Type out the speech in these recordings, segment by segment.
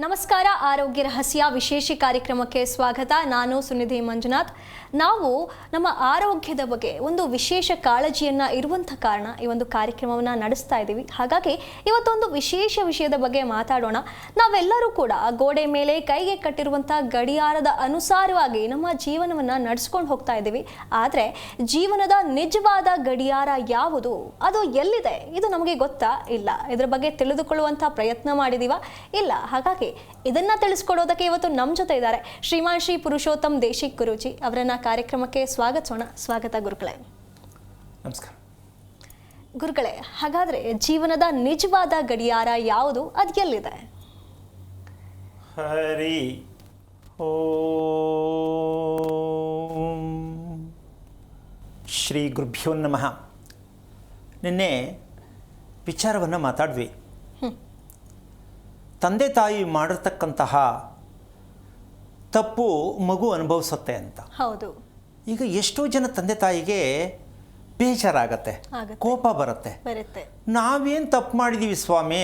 ನಮಸ್ಕಾರ. ಆರೋಗ್ಯ ರಹಸ್ಯ ವಿಶೇಷ ಕಾರ್ಯಕ್ರಮಕ್ಕೆ ಸ್ವಾಗತ. ನಾನು ಸುನಿಧಿ ಮಂಜುನಾಥ್. ನಾವು ನಮ್ಮ ಆರೋಗ್ಯದ ಬಗ್ಗೆ ಒಂದು ವಿಶೇಷ ಕಾಳಜಿಯನ್ನು ಇರುವಂಥ ಕಾರಣ ಈ ಒಂದು ಕಾರ್ಯಕ್ರಮವನ್ನು ನಡೆಸ್ತಾ ಇದ್ದೀವಿ. ಹಾಗಾಗಿ ಇವತ್ತೊಂದು ವಿಶೇಷ ವಿಷಯದ ಬಗ್ಗೆ ಮಾತಾಡೋಣ. ನಾವೆಲ್ಲರೂ ಕೂಡ ಗೋಡೆ ಮೇಲೆ ಕೈಗೆ ಕಟ್ಟಿರುವಂಥ ಗಡಿಯಾರದ ಅನುಸಾರವಾಗಿ ನಮ್ಮ ಜೀವನವನ್ನು ನಡೆಸ್ಕೊಂಡು ಹೋಗ್ತಾ ಇದ್ದೀವಿ. ಆದರೆ ಜೀವನದ ನಿಜವಾದ ಗಡಿಯಾರ ಯಾವುದು, ಅದು ಎಲ್ಲಿದೆ, ಇದು ನಮಗೆ ಗೊತ್ತಾ? ಇಲ್ಲ. ಇದರ ಬಗ್ಗೆ ತಿಳಿದುಕೊಳ್ಳುವಂಥ ಪ್ರಯತ್ನ ಮಾಡಿದೀವ? ಇಲ್ಲ. ಹಾಗಾಗಿ ಇದನ್ನ ತಿಳಿಸ್ಕೊಡೋದಕ್ಕೆ ಇವತ್ತು ನಮ್ಮ ಜೊತೆ ಇದ್ದಾರೆ ಶ್ರೀಮಾನ್ ಶ್ರೀ ಪುರುಷೋತ್ತಮ್ ದೇಶಿಕ್ ಗುರೂಜಿ. ಅವರನ್ನ ಕಾರ್ಯಕ್ರಮಕ್ಕೆ ಸ್ವಾಗತಿಸೋಣ. ಸ್ವಾಗತ ಗುರುಗಳೇ. ನಮಸ್ಕಾರ ಗುರುಗಳೇ, ಹಾಗಾದ್ರೆ ಜೀವನದ ನಿಜವಾದ ಗಡಿಯಾರ ಯಾವುದು, ಅದು ಎಲ್ಲಿದೆ? ಹರಿ ಓಂ ಶ್ರೀ ಗುರುಭ್ಯೋ ನಮಃ. ನಿನ್ನೆ ವಿಚಾರವನ್ನು ಮಾತಾಡ್ವಿ. ತಂದೆ ತಾಯಿ ಮಾಡಿರ್ತಕ್ಕಂತಹ ತಪ್ಪು ಮಗು ಅನುಭವಿಸುತ್ತೆ ಅಂತ. ಹೌದು. ಈಗ ಎಷ್ಟೋ ಜನ ತಂದೆ ತಾಯಿಗೆ ಬೇಜಾರಾಗತ್ತೆ, ಕೋಪ ಬರುತ್ತೆ. ನಾವೇನು ತಪ್ಪು ಮಾಡಿದ್ದೀವಿ ಸ್ವಾಮಿ,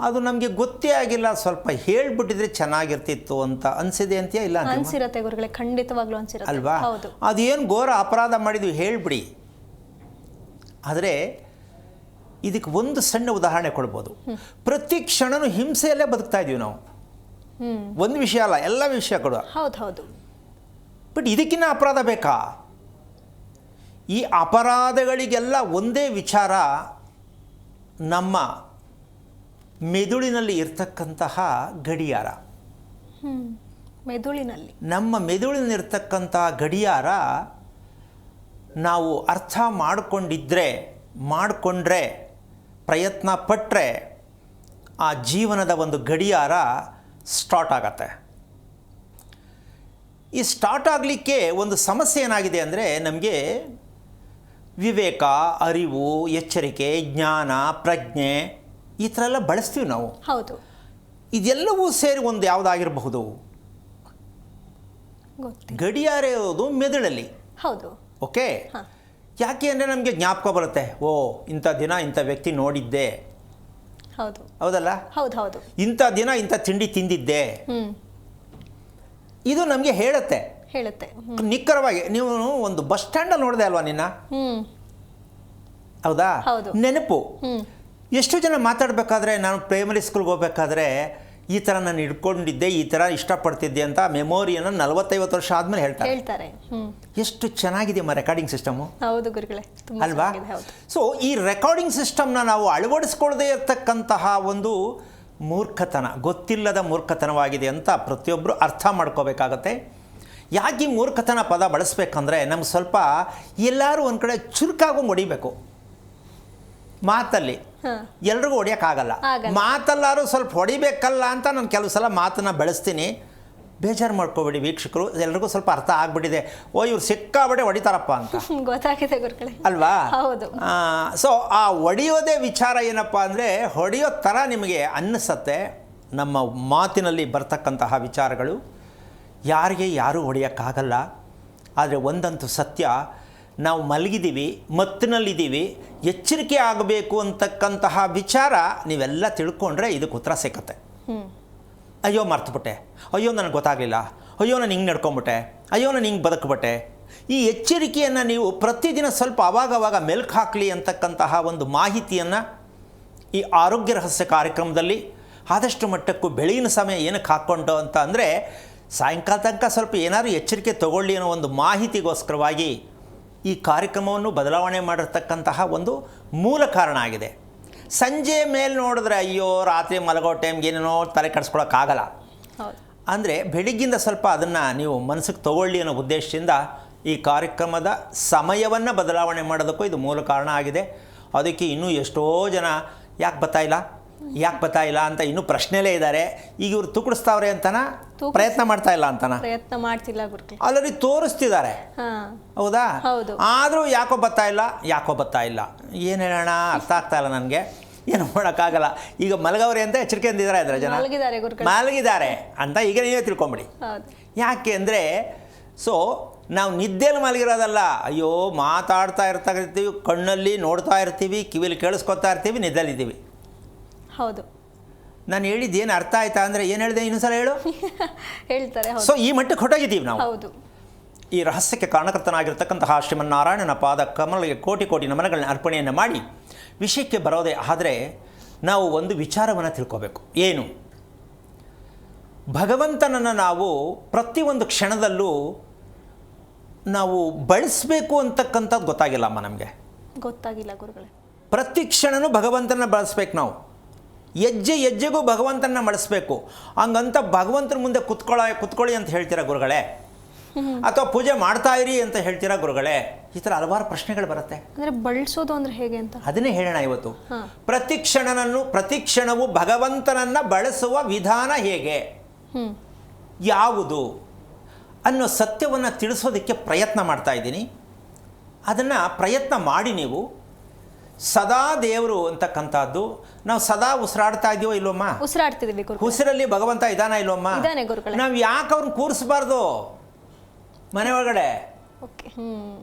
ಅದು ನಮಗೆ ಗೊತ್ತೇ ಆಗಿಲ್ಲ, ಸ್ವಲ್ಪ ಹೇಳ್ಬಿಟ್ಟಿದ್ರೆ ಚೆನ್ನಾಗಿರ್ತಿತ್ತು ಅಂತ ಅನ್ಸಿದೆ ಅಂತೀಯ? ಇಲ್ಲ ಅನ್ಸಿರತ್ತೆ ಗುರುಗಳೇ, ಖಂಡಿತವಾಗ್ಲೂ ಅನ್ಸಿರತ್ತೆ ಅಲ್ವಾ? ಅದೇನು ಘೋರ ಅಪರಾಧ ಮಾಡಿದ್ವಿ ಹೇಳ್ಬಿಡಿ. ಆದರೆ ಇದಕ್ಕೆ ಒಂದು ಸಣ್ಣ ಉದಾಹರಣೆ ಕೊಡ್ಬೋದು. ಪ್ರತಿ ಕ್ಷಣನೂ ಹಿಂಸೆಯಲ್ಲೇ ಬದುಕ್ತಾ ಇದೀವಿ ನಾವು. ಒಂದು ವಿಷಯ ಅಲ್ಲ, ಎಲ್ಲ ವಿಷಯ ಕೊಡುವ. ಹೌದು. ಬಟ್ ಇದಕ್ಕಿನ್ನ ಅಪರಾಧ ಬೇಕಾ? ಈ ಅಪರಾಧಗಳಿಗೆಲ್ಲ ಒಂದೇ ವಿಚಾರ, ನಮ್ಮ ಮೆದುಳಿನಲ್ಲಿ ಇರ್ತಕ್ಕಂತಹ ಗಡಿಯಾರ. ನಮ್ಮ ಮೆದುಳಿನಲ್ಲಿರ್ತಕ್ಕಂತಹ ಗಡಿಯಾರ ನಾವು ಅರ್ಥ ಮಾಡಿಕೊಂಡ್ರೆ ಪ್ರಯತ್ನ ಪಟ್ಟರೆ ಆ ಜೀವನದ ಒಂದು ಗಡಿಯಾರ ಸ್ಟಾರ್ಟ್ ಆಗತ್ತೆ. ಈ ಸ್ಟಾರ್ಟ್ ಆಗಲಿಕ್ಕೆ ಒಂದು ಸಮಸ್ಯೆ ಏನಾಗಿದೆ ಅಂದರೆ, ನಮಗೆ ವಿವೇಕ, ಅರಿವು, ಎಚ್ಚರಿಕೆ, ಜ್ಞಾನ, ಪ್ರಜ್ಞೆ ಈ ಥರ ಎಲ್ಲ ಬಳಸ್ತೀವಿ ನಾವು. ಹೌದು. ಇದೆಲ್ಲವೂ ಸೇರಿ ಒಂದು ಯಾವುದಾಗಿರಬಹುದು? ಗಡಿಯಾರ ಇರೋದು ಮೆದುಳಲ್ಲಿ. ಹೌದು. ಓಕೆ. ಯಾಕೆ ಅಂದರೆ ನಮಗೆ ಜ್ಞಾಪಕ ಬರುತ್ತೆ, ಓ ಇಂಥ ದಿನ ಇಂಥ ವ್ಯಕ್ತಿ ನೋಡಿದ್ದೆ. ಹೌದು. ಹೌದಲ್ಲ? ಹೌದು. ಇಂಥ ದಿನ ಇಂಥ ತಿಂಡಿ ತಿಂದಿದ್ದೆ. ಇದು ನಮಗೆ ಹೇಳುತ್ತೆ. ನಿಖರವಾಗಿ. ನೀವು ಒಂದು ಬಸ್ ಸ್ಟ್ಯಾಂಡಲ್ಲಿ ನೋಡಿದೆ ಅಲ್ವಾ ನಿನ್ನ? ಹೌದಾ? ನೆನಪು. ಎಷ್ಟು ಜನ ಮಾತಾಡಬೇಕಾದ್ರೆ, ನಾನು ಪ್ರೈಮರಿ ಸ್ಕೂಲ್ಗೆ ಹೋಗ್ಬೇಕಾದ್ರೆ ಈ ಥರ ನಾನು ಇಟ್ಕೊಂಡಿದ್ದೆ, ಈ ಥರ ಇಷ್ಟಪಡ್ತಿದ್ದೆ ಅಂತ ಮೆಮೊರಿಯನ್ನು 40-50 ವರ್ಷ ಆದಮೇಲೆ ಹೇಳ್ತಾರೆ. ಎಷ್ಟು ಚೆನ್ನಾಗಿದೆ ರೆಕಾರ್ಡಿಂಗ್ ಸಿಸ್ಟಮು. ಹೌದು ಗುರುಗಳೇ, ಅಲ್ವಾ? ಸೊ ಈ ರೆಕಾರ್ಡಿಂಗ್ ಸಿಸ್ಟಮ್ನ ನಾವು ಅಳವಡಿಸ್ಕೊಳ್ಳದೇ ಇರತಕ್ಕಂತಹ ಒಂದು ಮೂರ್ಖತನ, ಗೊತ್ತಿಲ್ಲದ ಮೂರ್ಖತನವಾಗಿದೆ ಅಂತ ಪ್ರತಿಯೊಬ್ಬರು ಅರ್ಥ ಮಾಡ್ಕೋಬೇಕಾಗತ್ತೆ. ಯಾಕೆ ಈ ಮೂರ್ಖತನ ಪದ ಬಳಸ್ಬೇಕಂದ್ರೆ, ನಮ್ಗೆ ಸ್ವಲ್ಪ ಎಲ್ಲರೂ ಒಂದು ಕಡೆ ಚುರುಕಾಗಿ ಹೊಡಿಬೇಕು. ಮಾತಲ್ಲಿ ಎಲ್ರಿಗೂ ಹೊಡಿಯೋಕ್ಕಾಗಲ್ಲ. ಮಾತಲ್ಲಾರು ಸ್ವಲ್ಪ ಹೊಡಿಬೇಕಲ್ಲ ಅಂತ ನಾನು ಕೆಲವು ಸಲ ಮಾತನ್ನು ಬೆಳೆಸ್ತೀನಿ. ಬೇಜಾರು ಮಾಡ್ಕೋಬೇಡಿ ವೀಕ್ಷಕರು, ಎಲ್ರಿಗೂ ಸ್ವಲ್ಪ ಅರ್ಥ ಆಗ್ಬಿಟ್ಟಿದೆ, ಓ ಇವ್ರು ಸಿಕ್ಕಾಬಡೆ ಹೊಡಿತಾರಪ್ಪ ಅಂತ. ಗೊತ್ತಾಗಿದೆ ಗುರುಗಳೇ, ಅಲ್ವಾ? ಹೌದು. ಸೊ ಆ ಹೊಡೆಯೋದೇ ವಿಚಾರ ಏನಪ್ಪ ಅಂದರೆ, ಹೊಡೆಯೋ ಥರ ನಿಮಗೆ ಅನ್ನಿಸತ್ತೆ ನಮ್ಮ ಮಾತಿನಲ್ಲಿ ಬರ್ತಕ್ಕಂತಹ ವಿಚಾರಗಳು. ಯಾರೂ ಹೊಡೆಯೋಕ್ಕಾಗಲ್ಲ. ಆದರೆ ಒಂದಂತೂ ಸತ್ಯ, ನಾವು ಮಲಗಿದ್ದೀವಿ, ಮತ್ತಿನಲ್ಲಿದ್ದೀವಿ, ಎಚ್ಚರಿಕೆ ಆಗಬೇಕು ಅಂತಕ್ಕಂತಹ ವಿಚಾರ ನೀವೆಲ್ಲ ತಿಳ್ಕೊಂಡ್ರೆ ಇದಕ್ಕೆ ಉತ್ತರ ಸಿಕ್ಕತ್ತೆ. ಅಯ್ಯೋ ಮರ್ತುಬಿಟ್ಟೆ, ಅಯ್ಯೋ ನನಗೆ ಗೊತ್ತಾಗಲಿಲ್ಲ, ಅಯ್ಯೋ ನಾನು ಹಿಂಗೆ ನಡ್ಕೊಂಬಿಟ್ಟೆ, ಅಯ್ಯೋ ನಾನು ಹಿಂಗೆ ಬದುಕ್ಬಿಟ್ಟೆ. ಈ ಎಚ್ಚರಿಕೆಯನ್ನು ನೀವು ಪ್ರತಿದಿನ ಸ್ವಲ್ಪ ಅವಾಗವಾಗ ಮೆಲ್ಕು ಹಾಕಲಿ ಅಂತಕ್ಕಂತಹ ಒಂದು ಮಾಹಿತಿಯನ್ನು ಈ ಆರೋಗ್ಯ ರಹಸ್ಯ ಕಾರ್ಯಕ್ರಮದಲ್ಲಿ ಆದಷ್ಟು ಮಟ್ಟಕ್ಕೂ ಬೆಳಗಿನ ಸಮಯ ಏನಕ್ಕೆ ಹಾಕ್ಕೊಂಡು ಅಂತ ಅಂದರೆ, ಸಾಯಂಕಾಲ ತನಕ ಸ್ವಲ್ಪ ಏನಾದರೂ ಎಚ್ಚರಿಕೆ ತಗೊಳ್ಳಿ ಅನ್ನೋ ಒಂದು ಮಾಹಿತಿಗೋಸ್ಕರವಾಗಿ ಈ ಕಾರ್ಯಕ್ರಮವನ್ನು ಬದಲಾವಣೆ ಮಾಡಿರ್ತಕ್ಕಂತಹ ಒಂದು ಮೂಲ ಕಾರಣ ಆಗಿದೆ. ಸಂಜೆ ಮೇಲೆ ನೋಡಿದ್ರೆ ಅಯ್ಯೋ ರಾತ್ರಿ ಮಲಗೋ ಟೈಮ್ಗೆ ಏನೇನೋ ತಲೆ ಕೆಡಿಸ್ಕೊಳಕ್ಕಾಗಲ್ಲ. ಅಂದರೆ ಬೆಳಿಗ್ಗಿಂದ ಸ್ವಲ್ಪ ಅದನ್ನು ನೀವು ಮನಸ್ಸಿಗೆ ತಗೊಳ್ಳಿ ಅನ್ನೋ ಉದ್ದೇಶದಿಂದ ಈ ಕಾರ್ಯಕ್ರಮದ ಸಮಯವನ್ನು ಬದಲಾವಣೆ ಮಾಡೋದಕ್ಕೂ ಇದು ಮೂಲ ಕಾರಣ ಆಗಿದೆ. ಅದಕ್ಕೆ ಇನ್ನೂ ಎಷ್ಟೋ ಜನ ಯಾಕೆ ಬರ್ತಾ ಇಲ್ಲ ಅಂತ ಇನ್ನೂ ಪ್ರಶ್ನೆಲೇ ಇದ್ದಾರೆ. ಈಗ ಇವರು ತೂಕಡಿಸ್ತಾವ್ರೆ ಅಂತನ, ಪ್ರಯತ್ನ ಮಾಡ್ತಾ ಇಲ್ಲ ಅಂತನ? ಪ್ರಯತ್ನ ಮಾಡ್ತಿಲ್ಲ ಗುರುಗಳೇ, ಆಲ್ರೆಡಿ ತೋರಿಸ್ತಿದ್ದಾರೆ. ಹೌದಾ? ಆದರೂ ಯಾಕೋ ಬರ್ತಾ ಇಲ್ಲ. ಏನು ಹೇಳೋಣ, ಅರ್ಥ ಆಗ್ತಾ ಇಲ್ಲ ನನಗೆ, ಏನು ಮಾಡೋಕ್ಕಾಗಲ್ಲ. ಈಗ ಮಲಗವ್ರೆ ಅಂತ ಎಚ್ಚರಿಕೆ ಅಂದಿದ್ದಾರೆ ಜನ, ಮಲಗಿದ್ದಾರೆ ಅಂತ ಈಗ ನೀವೇ ತಿಳ್ಕೊಂಬಿಡಿ. ಯಾಕೆ ಅಂದರೆ, ಸೊ ನಾವು ನಿದ್ದೆಯಲ್ಲಿ ಮಲಗಿರೋದಲ್ಲ, ಅಯ್ಯೋ ಮಾತಾಡ್ತಾ ಇರ್ತೀವಿ, ಕಣ್ಣಲ್ಲಿ ನೋಡ್ತಾ ಇರ್ತೀವಿ, ಕಿವಿಲಿ ಕೇಳಿಸ್ಕೊತಾ ಇರ್ತೀವಿ, ನಿದ್ದೆಲ್ಲಿದ್ದೀವಿ. ಹೌದು. ನಾನು ಹೇಳಿದ್ದು ಏನು ಅರ್ಥ ಆಯ್ತಾ ಅಂದರೆ ಏನು ಹೇಳಿದೆ ಇನ್ನೊಂದ್ಸಲ ಹೇಳು. ಹೇಳ್ತಾರೆ. ಸೊ ಈ ಮಟ್ಟಕ್ಕೆ ಹೊರಟೋಗಿದ್ದೀವಿ ನಾವು. ಹೌದು. ಈ ರಹಸ್ಯಕ್ಕೆ ಕಾರಣಕರ್ತನಾಗಿರ್ತಕ್ಕಂತಹ ಶ್ರೀಮನ್ನಾರಾಯಣನ ಪಾದ ಕಮಲಿಗೆ ಕೋಟಿ ಕೋಟಿ ನಮನಗಳನ್ನ ಅರ್ಪಣೆಯನ್ನು ಮಾಡಿ ವಿಷಯಕ್ಕೆ ಬರೋದೇ ಆದರೆ ನಾವು ಒಂದು ವಿಚಾರವನ್ನು ತಿಳ್ಕೋಬೇಕು. ಏನು? ಭಗವಂತನನ್ನು ನಾವು ಪ್ರತಿಯೊಂದು ಕ್ಷಣದಲ್ಲೂ ನಾವು ಬಳಸಬೇಕು ಅಂತಕ್ಕಂಥದ್ದು ಗೊತ್ತಾಗಿಲ್ಲಮ್ಮ ನಮಗೆ. ಗೊತ್ತಾಗಿಲ್ಲ ಗುರುಗಳೇ. ಪ್ರತಿ ಕ್ಷಣನೂ ಭಗವಂತನ ಬಳಸ್ಬೇಕು ನಾವು. ಹೆಜ್ಜೆ ಹೆಜ್ಜೆಗೂ ಭಗವಂತನ ಬಳಸಬೇಕು. ಹಂಗಂತ ಭಗವಂತನ ಮುಂದೆ ಕುತ್ಕೊಳ್ಳಿ ಅಂತ ಹೇಳ್ತೀರಾ ಗುರುಗಳೇ, ಅಥವಾ ಪೂಜೆ ಮಾಡ್ತಾ ಇರಿ ಅಂತ ಹೇಳ್ತೀರಾ ಗುರುಗಳೇ? ಈ ಥರ ಹಲವಾರು ಪ್ರಶ್ನೆಗಳು ಬರುತ್ತೆ. ಅಂದರೆ ಬಳಸೋದು ಅಂದರೆ ಹೇಗೆ ಅಂತ ಅದನ್ನೇ ಹೇಳೋಣ ಇವತ್ತು. ಪ್ರತಿ ಕ್ಷಣವೂ ಭಗವಂತನನ್ನು ಬಳಸುವ ವಿಧಾನ ಹೇಗೆ, ಯಾವುದು ಅನ್ನೋ ಸತ್ಯವನ್ನು ತಿಳಿಸೋದಕ್ಕೆ ಪ್ರಯತ್ನ ಮಾಡ್ತಾ ಇದ್ದೀನಿ. ಅದನ್ನು ಪ್ರಯತ್ನ ಮಾಡಿ ನೀವು ಸದಾ ದೇವರು ಅಂತಕ್ಕಂಥದ್ದು ನಾವು ಸದಾ ಉಸಿರಾಡ್ತಾ ಇದೀವೋ ಇಲ್ವಮ್ಮ? ಉಸಿರಾಡ್ತಿದ್ದೀವಿ ಗುರುಗಳೇ. ಉಸಿರಲ್ಲಿ ಭಗವಂತ ಇದಾನ ಇಲ್ವಮ್ಮ? ಇದಾನೆ ಗುರುಗಳೇ. ನಾವು ಯಾಕೆ ಅವ್ರನ್ನ ಕೂರಿಸಬಾರ್ದು ಮನೆ ಒಳಗಡೆ? ಓಕೆ.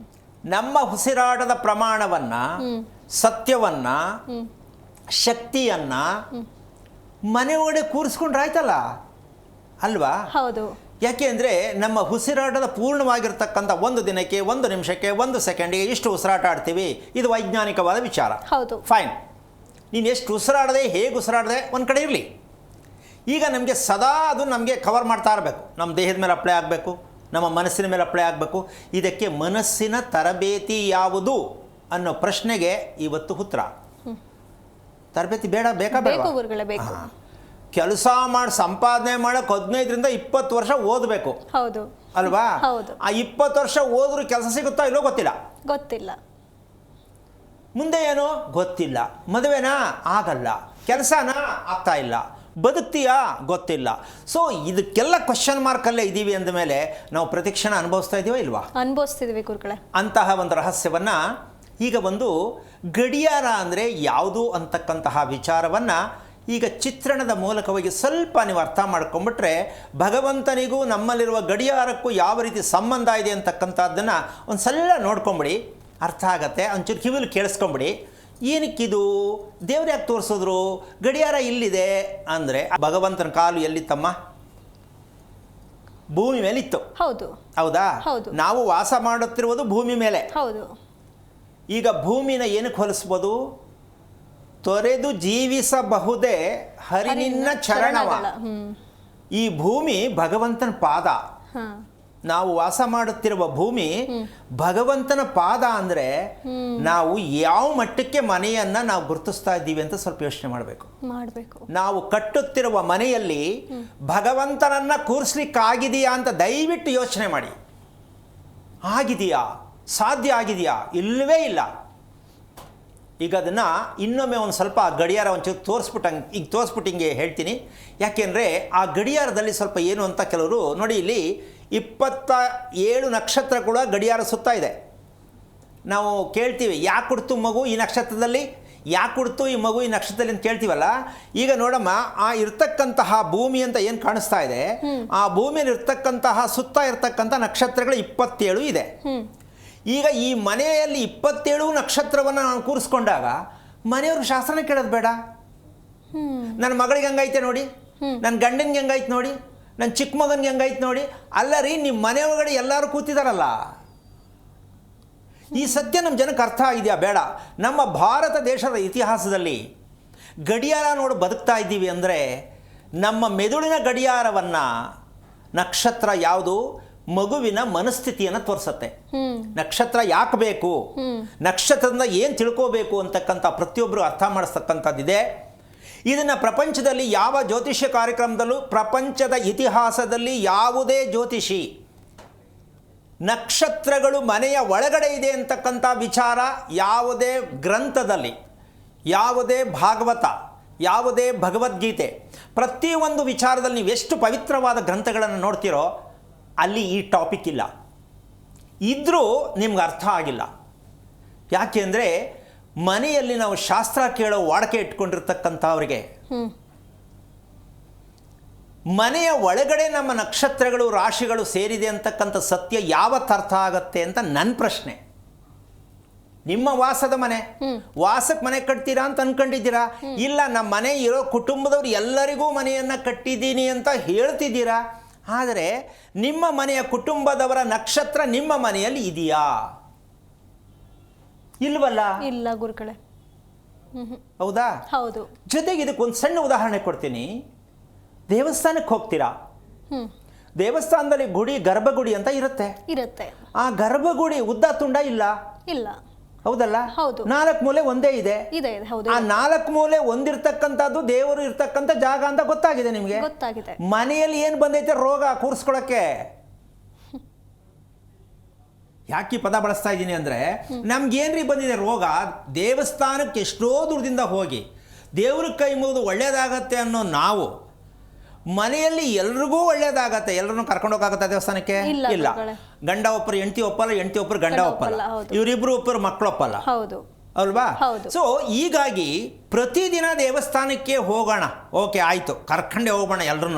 ನಮ್ಮ ಉಸಿರಾಟದ ಪ್ರಮಾಣವನ್ನು, ಸತ್ಯವನ್ನು, ಶಕ್ತಿಯನ್ನು ಮನೆ ಒಳಗಡೆ ಕೂರಿಸ್ಕೊಂಡ್ರೆ ಆಯ್ತಲ್ಲ ಅಲ್ವಾ? ಹೌದು. ಯಾಕೆ ಅಂದರೆ ನಮ್ಮ ಉಸಿರಾಟದ ಪೂರ್ಣವಾಗಿರ್ತಕ್ಕಂಥ ಒಂದು ದಿನಕ್ಕೆ, ಒಂದು ನಿಮಿಷಕ್ಕೆ, ಒಂದು ಸೆಕೆಂಡಿಗೆ ಇಷ್ಟು ಉಸಿರಾಟ ಆಡ್ತೀವಿ. ಇದು ವೈಜ್ಞಾನಿಕವಾದ ವಿಚಾರ. ಹೌದು. ಫೈನ್. ನೀನು ಎಷ್ಟು ಉಸಿರಾಡದೆ, ಹೇಗೆ ಉಸಿರಾಡದೆ ಒಂದು ಕಡೆ ಇರಲಿ. ಈಗ ನಮಗೆ ಸದಾ ಅದು ನಮಗೆ ಕವರ್ ಮಾಡ್ತಾ ಇರಬೇಕು. ನಮ್ಮ ದೇಹದ ಮೇಲೆ ಅಪ್ಲೈ ಆಗಬೇಕು, ನಮ್ಮ ಮನಸ್ಸಿನ ಮೇಲೆ ಅಪ್ಲೈ ಆಗಬೇಕು. ಇದಕ್ಕೆ ಮನಸ್ಸಿನ ತರಬೇತಿ ಯಾವುದು ಅನ್ನೋ ಪ್ರಶ್ನೆಗೆ ಇವತ್ತು ಉತ್ತರ. ತರಬೇತಿ ಬೇಕಾ ಬೇಡ? ಕೆಲಸ ಮಾಡಿ ಸಂಪಾದನೆ ಮಾಡೋಕೆ 15ರಿಂದ 20 ವರ್ಷ ಓದಬೇಕು. ಹೌದು ಅಲ್ವಾ? ಹೌದು. ಆ 20 ವರ್ಷ ಓದ್ರೂ ಕೆಲಸ ಸಿಗುತ್ತಾ ಇಲ್ಲೋ ಗೊತ್ತಿಲ್ಲ. ಮುಂದೆ ಏನೋ ಗೊತ್ತಿಲ್ಲ. ಮದುವೆನಾ ಆಗಲ್ಲ, ಕೆಲಸನಾ ಆಗ್ತಾ ಇಲ್ಲ, ಬದುಕ್ತೀಯಾ ಗೊತ್ತಿಲ್ಲ. ಸೊ ಇದಕ್ಕೆಲ್ಲ ಕ್ವಶನ್ ಮಾರ್ಕಲ್ಲೇ ಇದ್ದೀವಿ ಅಂದಮೇಲೆ ನಾವು ಪ್ರತಿಕ್ಷಣ ಅನುಭವಿಸ್ತಾ ಇದೀವ ಇಲ್ವಾ? ಅನುಭವಿಸ್ತಿದ್ದೀವಿ ಗುರುಗಳೇ. ಅಂತಹ ಒಂದು ರಹಸ್ಯವನ್ನು ಈಗ ಒಂದು ಗಡಿಯಾರ ಅಂದರೆ ಯಾವುದು ಅಂತಕ್ಕಂತಹ ವಿಚಾರವನ್ನು ಈಗ ಚಿತ್ರಣದ ಮೂಲಕವಾಗಿ ಸ್ವಲ್ಪ ನೀವು ಅರ್ಥ ಮಾಡ್ಕೊಂಬಿಟ್ರೆ ಭಗವಂತನಿಗೂ ನಮ್ಮಲ್ಲಿರುವ ಗಡಿಯಾರಕ್ಕೂ ಯಾವ ರೀತಿ ಸಂಬಂಧ ಇದೆ ಅಂತಕ್ಕಂಥದ್ದನ್ನು ಒಂದು ಸಲ ನೋಡ್ಕೊಂಬಿಡಿ, ಅರ್ಥ ಆಗತ್ತೆ. ಒಂಚೂರು ಕಿವಿಲಿ ಕೇಳಿಸ್ಕೊಂಬಿಡಿ. ಏನಕ್ಕಿದು ದೇವ್ರು ಯಾಕೆ ತೋರಿಸಿದ್ರು? ಗಡಿಯಾರ ಇಲ್ಲಿದೆ ಅಂದರೆ ಭಗವಂತನ ಕಾಲು ಎಲ್ಲಿತ್ತಮ್ಮ? ಭೂಮಿ ಮೇಲೆ ಇತ್ತು. ಹೌದು. ಹೌದಾ? ಹೌದು. ನಾವು ವಾಸ ಮಾಡುತ್ತಿರುವುದು ಭೂಮಿ ಮೇಲೆ. ಹೌದು. ಈಗ ಭೂಮಿನ ಏನಕ್ಕೆ ಹೋಲಿಸ್ಬೋದು? ತೊರೆದು ಜೀವಿಸಬಹುದೇ ಹರಿನಿನ್ನ ಚರಣವ. ಈ ಭೂಮಿ ಭಗವಂತನ ಪಾದ. ನಾವು ವಾಸ ಮಾಡುತ್ತಿರುವ ಭೂಮಿ ಭಗವಂತನ ಪಾದ ಅಂದರೆ ನಾವು ಯಾವ ಮಟ್ಟಕ್ಕೆ ಮನೆಯನ್ನ ನಾವು ಗುರುತಿಸ್ತಾ ಇದ್ದೀವಿ ಅಂತ ಸ್ವಲ್ಪ ಯೋಚನೆ ಮಾಡಬೇಕು. ನಾವು ಕಟ್ಟುತ್ತಿರುವ ಮನೆಯಲ್ಲಿ ಭಗವಂತನನ್ನ ಕೂರಿಸ್ಲಿಕ್ಕಾಗಿದೆಯಾ ಅಂತ ದಯವಿಟ್ಟು ಯೋಚನೆ ಮಾಡಿ. ಆಗಿದೆಯಾ? ಸಾಧ್ಯ ಆಗಿದೆಯಾ? ಇಲ್ಲವೇ ಇಲ್ಲ. ಈಗ ಅದನ್ನು ಇನ್ನೊಮ್ಮೆ ಒಂದು ಸ್ವಲ್ಪ ಗಡಿಯಾರ ಒಂಚೂರು ತೋರಿಸ್ಬಿಟ್ಟು ಹಿಂಗೆ ಹೇಳ್ತೀನಿ. ಯಾಕೆಂದರೆ ಆ ಗಡಿಯಾರದಲ್ಲಿ ಸ್ವಲ್ಪ ಏನು ಅಂತ ಕೆಲವರು ನೋಡಿ, ಇಲ್ಲಿ 27 ನಕ್ಷತ್ರ ಕೂಡ ಗಡಿಯಾರ ಸುತ್ತಾ ಇದೆ. ನಾವು ಕೇಳ್ತೀವಿ ಯಾಕೆ ಕೊಡ್ತು ಮಗು ಈ ನಕ್ಷತ್ರದಲ್ಲಿ, ಯಾಕೆ ಕೊಡ್ತು ಈ ಮಗು ಈ ನಕ್ಷತ್ರದಲ್ಲಿ ಅಂತ ಕೇಳ್ತೀವಲ್ಲ. ಈಗ ನೋಡಮ್ಮ, ಆ ಇರ್ತಕ್ಕಂತಹ ಭೂಮಿ ಅಂತ ಏನು ಕಾಣಿಸ್ತಾ ಇದೆ, ಆ ಭೂಮಿಯಲ್ಲಿ ಇರ್ತಕ್ಕಂತಹ ಸುತ್ತ ಇರ್ತಕ್ಕಂಥ ನಕ್ಷತ್ರಗಳು 27 ಇದೆ. ಈಗ ಈ ಮನೆಯಲ್ಲಿ 27 ನಕ್ಷತ್ರವನ್ನು ನಾನು ಕೂರಿಸ್ಕೊಂಡಾಗ ಮನೆಯವ್ರ ಶಾಸ್ತ್ರನ ಕೇಳೋದು ಬೇಡ. ನನ್ನ ಮಗಳಿಗೆ ಹೆಂಗೈತೆ ನೋಡಿ, ನನ್ನ ಗಂಡನಿಗೆ ಹೆಂಗೈತೆ ನೋಡಿ, ನನ್ನ ಚಿಕ್ಕ ಮಗನಿಗೆ ಹೆಂಗೈತೆ ನೋಡಿ. ಅಲ್ಲ ರೀ, ನಿಮ್ಮ ಮನೆ ಒಳಗಡೆ ಎಲ್ಲರೂ ಕೂತಿದಾರಲ್ಲ. ಈ ಸತ್ಯ ನಮ್ಮ ಜನಕ್ಕೆ ಅರ್ಥ ಆಗಿದೆಯಾ? ಬೇಡ. ನಮ್ಮ ಭಾರತ ದೇಶದ ಇತಿಹಾಸದಲ್ಲಿ ಗಡಿಯಾರ ನೋಡಿ ಬದುಕ್ತಾ ಇದ್ದೀವಿ ಅಂದರೆ ನಮ್ಮ ಮೆದುಳಿನ ಗಡಿಯಾರವನ್ನು ನಕ್ಷತ್ರ ಯಾವುದು? ಮಗುವಿನ ಮನಸ್ಥಿತಿಯನ್ನು ತೋರಿಸುತ್ತೆ. ನಕ್ಷತ್ರ ಯಾಕೆ ಬೇಕು, ನಕ್ಷತ್ರದಿಂದ ಏನು ತಿಳ್ಕೋಬೇಕು ಅಂತಕ್ಕಂಥ ಪ್ರತಿಯೊಬ್ಬರು ಅರ್ಥ ಮಾಡಿಸ್ತಕ್ಕಂಥದ್ದಿದೆ. ಇದನ್ನು ಪ್ರಪಂಚದಲ್ಲಿ ಯಾವ ಜ್ಯೋತಿಷ್ಯ ಕಾರ್ಯಕ್ರಮದಲ್ಲೂ, ಪ್ರಪಂಚದ ಇತಿಹಾಸದಲ್ಲಿ ಯಾವುದೇ ಜ್ಯೋತಿಷಿ ನಕ್ಷತ್ರಗಳು ಮನೆಯ ಒಳಗಡೆ ಇದೆ ಅಂತಕ್ಕಂಥ ವಿಚಾರ ಯಾವುದೇ ಗ್ರಂಥದಲ್ಲಿ, ಯಾವುದೇ ಭಾಗವತ, ಯಾವುದೇ ಭಗವದ್ಗೀತೆ, ಪ್ರತಿಯೊಂದು ವಿಚಾರದಲ್ಲಿ ನೀವು ಎಷ್ಟು ಪವಿತ್ರವಾದ ಗ್ರಂಥಗಳನ್ನು ನೋಡ್ತೀರೋ ಅಲ್ಲಿ ಈ ಟಾಪಿಕ್ ಇಲ್ಲ. ಇದ್ದರೂ ನಿಮ್ಗೆ ಅರ್ಥ ಆಗಿಲ್ಲ. ಯಾಕೆಂದರೆ ಮನೆಯಲ್ಲಿ ನಾವು ಶಾಸ್ತ್ರ ಕೇಳೋ ವಾಡಿಕೆ ಇಟ್ಕೊಂಡಿರ್ತಕ್ಕಂಥವ್ರಿಗೆ ಮನೆಯ ಒಳಗಡೆ ನಮ್ಮ ನಕ್ಷತ್ರಗಳು ರಾಶಿಗಳು ಸೇರಿದೆ ಅಂತಕ್ಕಂಥ ಸತ್ಯ ಯಾವತ್ತು ಅರ್ಥ ಆಗತ್ತೆ ಅಂತ ನನ್ನ ಪ್ರಶ್ನೆ. ನಿಮ್ಮ ವಾಸದ ಮನೆ, ವಾಸಕ್ಕೆ ಮನೆ ಕಟ್ತೀರಾ ಅಂತ ಅನ್ಕೊಂಡಿದ್ದೀರಾ? ಇಲ್ಲ, ನಮ್ಮ ಮನೆ ಇರೋ ಕುಟುಂಬದವ್ರು ಎಲ್ಲರಿಗೂ ಮನೆಯನ್ನು ಕಟ್ಟಿದ್ದೀನಿ ಅಂತ ಹೇಳ್ತಿದ್ದೀರಾ. ಆದರೆ ನಿಮ್ಮ ಮನೆಯ ಕುಟುಂಬದವರ ನಕ್ಷತ್ರ ನಿಮ್ಮ ಮನೆಯಲ್ಲಿ ಇದೆಯಾ? ಇಲ್ವಲ್ಲ. ಇಲ್ಲ ಗುರುಗಳೇ. ಹೌದಾ? ಹೌದು. ಜೊತೆಗೆ ಇದಕ್ಕೊಂದು ಸಣ್ಣ ಉದಾಹರಣೆ ಕೊಡ್ತೀನಿ. ದೇವಸ್ಥಾನಕ್ಕೆ ಹೋಗ್ತೀರಾ, ದೇವಸ್ಥಾನದಲ್ಲಿ ಗರ್ಭಗುಡಿ ಅಂತ ಇರುತ್ತೆ. ಆ ಗರ್ಭಗುಡಿ ಉದ್ದ ತುಂಡ ಇಲ್ಲ. ಹೌದಲ್ಲ? ಹೌದು. 4 ಮೂಲೆ ಒಂದೇ ಇದೆ. ಹೌದು. ಆ 4 ಮೂಲೆ ಒಂದಿರ್ತಕ್ಕಂಥದ್ದು ದೇವರು ಇರ್ತಕ್ಕಂಥ ಜಾಗ ಅಂತ ಗೊತ್ತಾಗಿದೆ ನಿಮಗೆ. ಗೊತ್ತಾಗಿದೆ. ಮನೆಯಲ್ಲಿ ಏನು ಬಂದೈತೆ ರೋಗ ಕೂರಿಸ್ಕೊಳಕ್ಕೆ. ಯಾಕೆ ಪದ ಬಳಸ್ತಾ ಇದ್ದೀನಿ ಅಂದರೆ, ನಮ್ಗೇನ್ರಿ ಬಂದಿದೆ ರೋಗ? ದೇವಸ್ಥಾನಕ್ಕೆ ಎಷ್ಟೋ ದೂರದಿಂದ ಹೋಗಿ ದೇವ್ರ ಕೈ ಮುಗಿದು ಒಳ್ಳೇದಾಗತ್ತೆ ಅನ್ನೋ ನಾವು ಮನೆಯಲ್ಲಿ ಎಲ್ರಿಗೂ ಒಳ್ಳೇದಾಗತ್ತೆ, ಎಲ್ಲರನ್ನೂ ಕರ್ಕೊಂಡು ಹೋಗಾಗತ್ತೆ ದೇವಸ್ಥಾನಕ್ಕೆ? ಇಲ್ಲ. ಗಂಡ ಒಬ್ಬರು ಹೆಂಡತಿ ಒಪ್ಪಲ್ಲ, ಹೆಂಡತಿ ಒಬ್ಬರು ಗಂಡ ಒಪ್ಪಲ್ಲ, ಇವರಿಬ್ರು ಒಬ್ಬರು ಮಕ್ಕಳು ಒಪ್ಪಲ್ಲ. ಅಲ್ವಾ? ಸೊ ಹೀಗಾಗಿ ಪ್ರತಿದಿನ ದೇವಸ್ಥಾನಕ್ಕೆ ಹೋಗೋಣ, ಓಕೆ ಆಯಿತು, ಕರ್ಕೊಂಡೇ ಹೋಗೋಣ, ಎಲ್ಲರೂ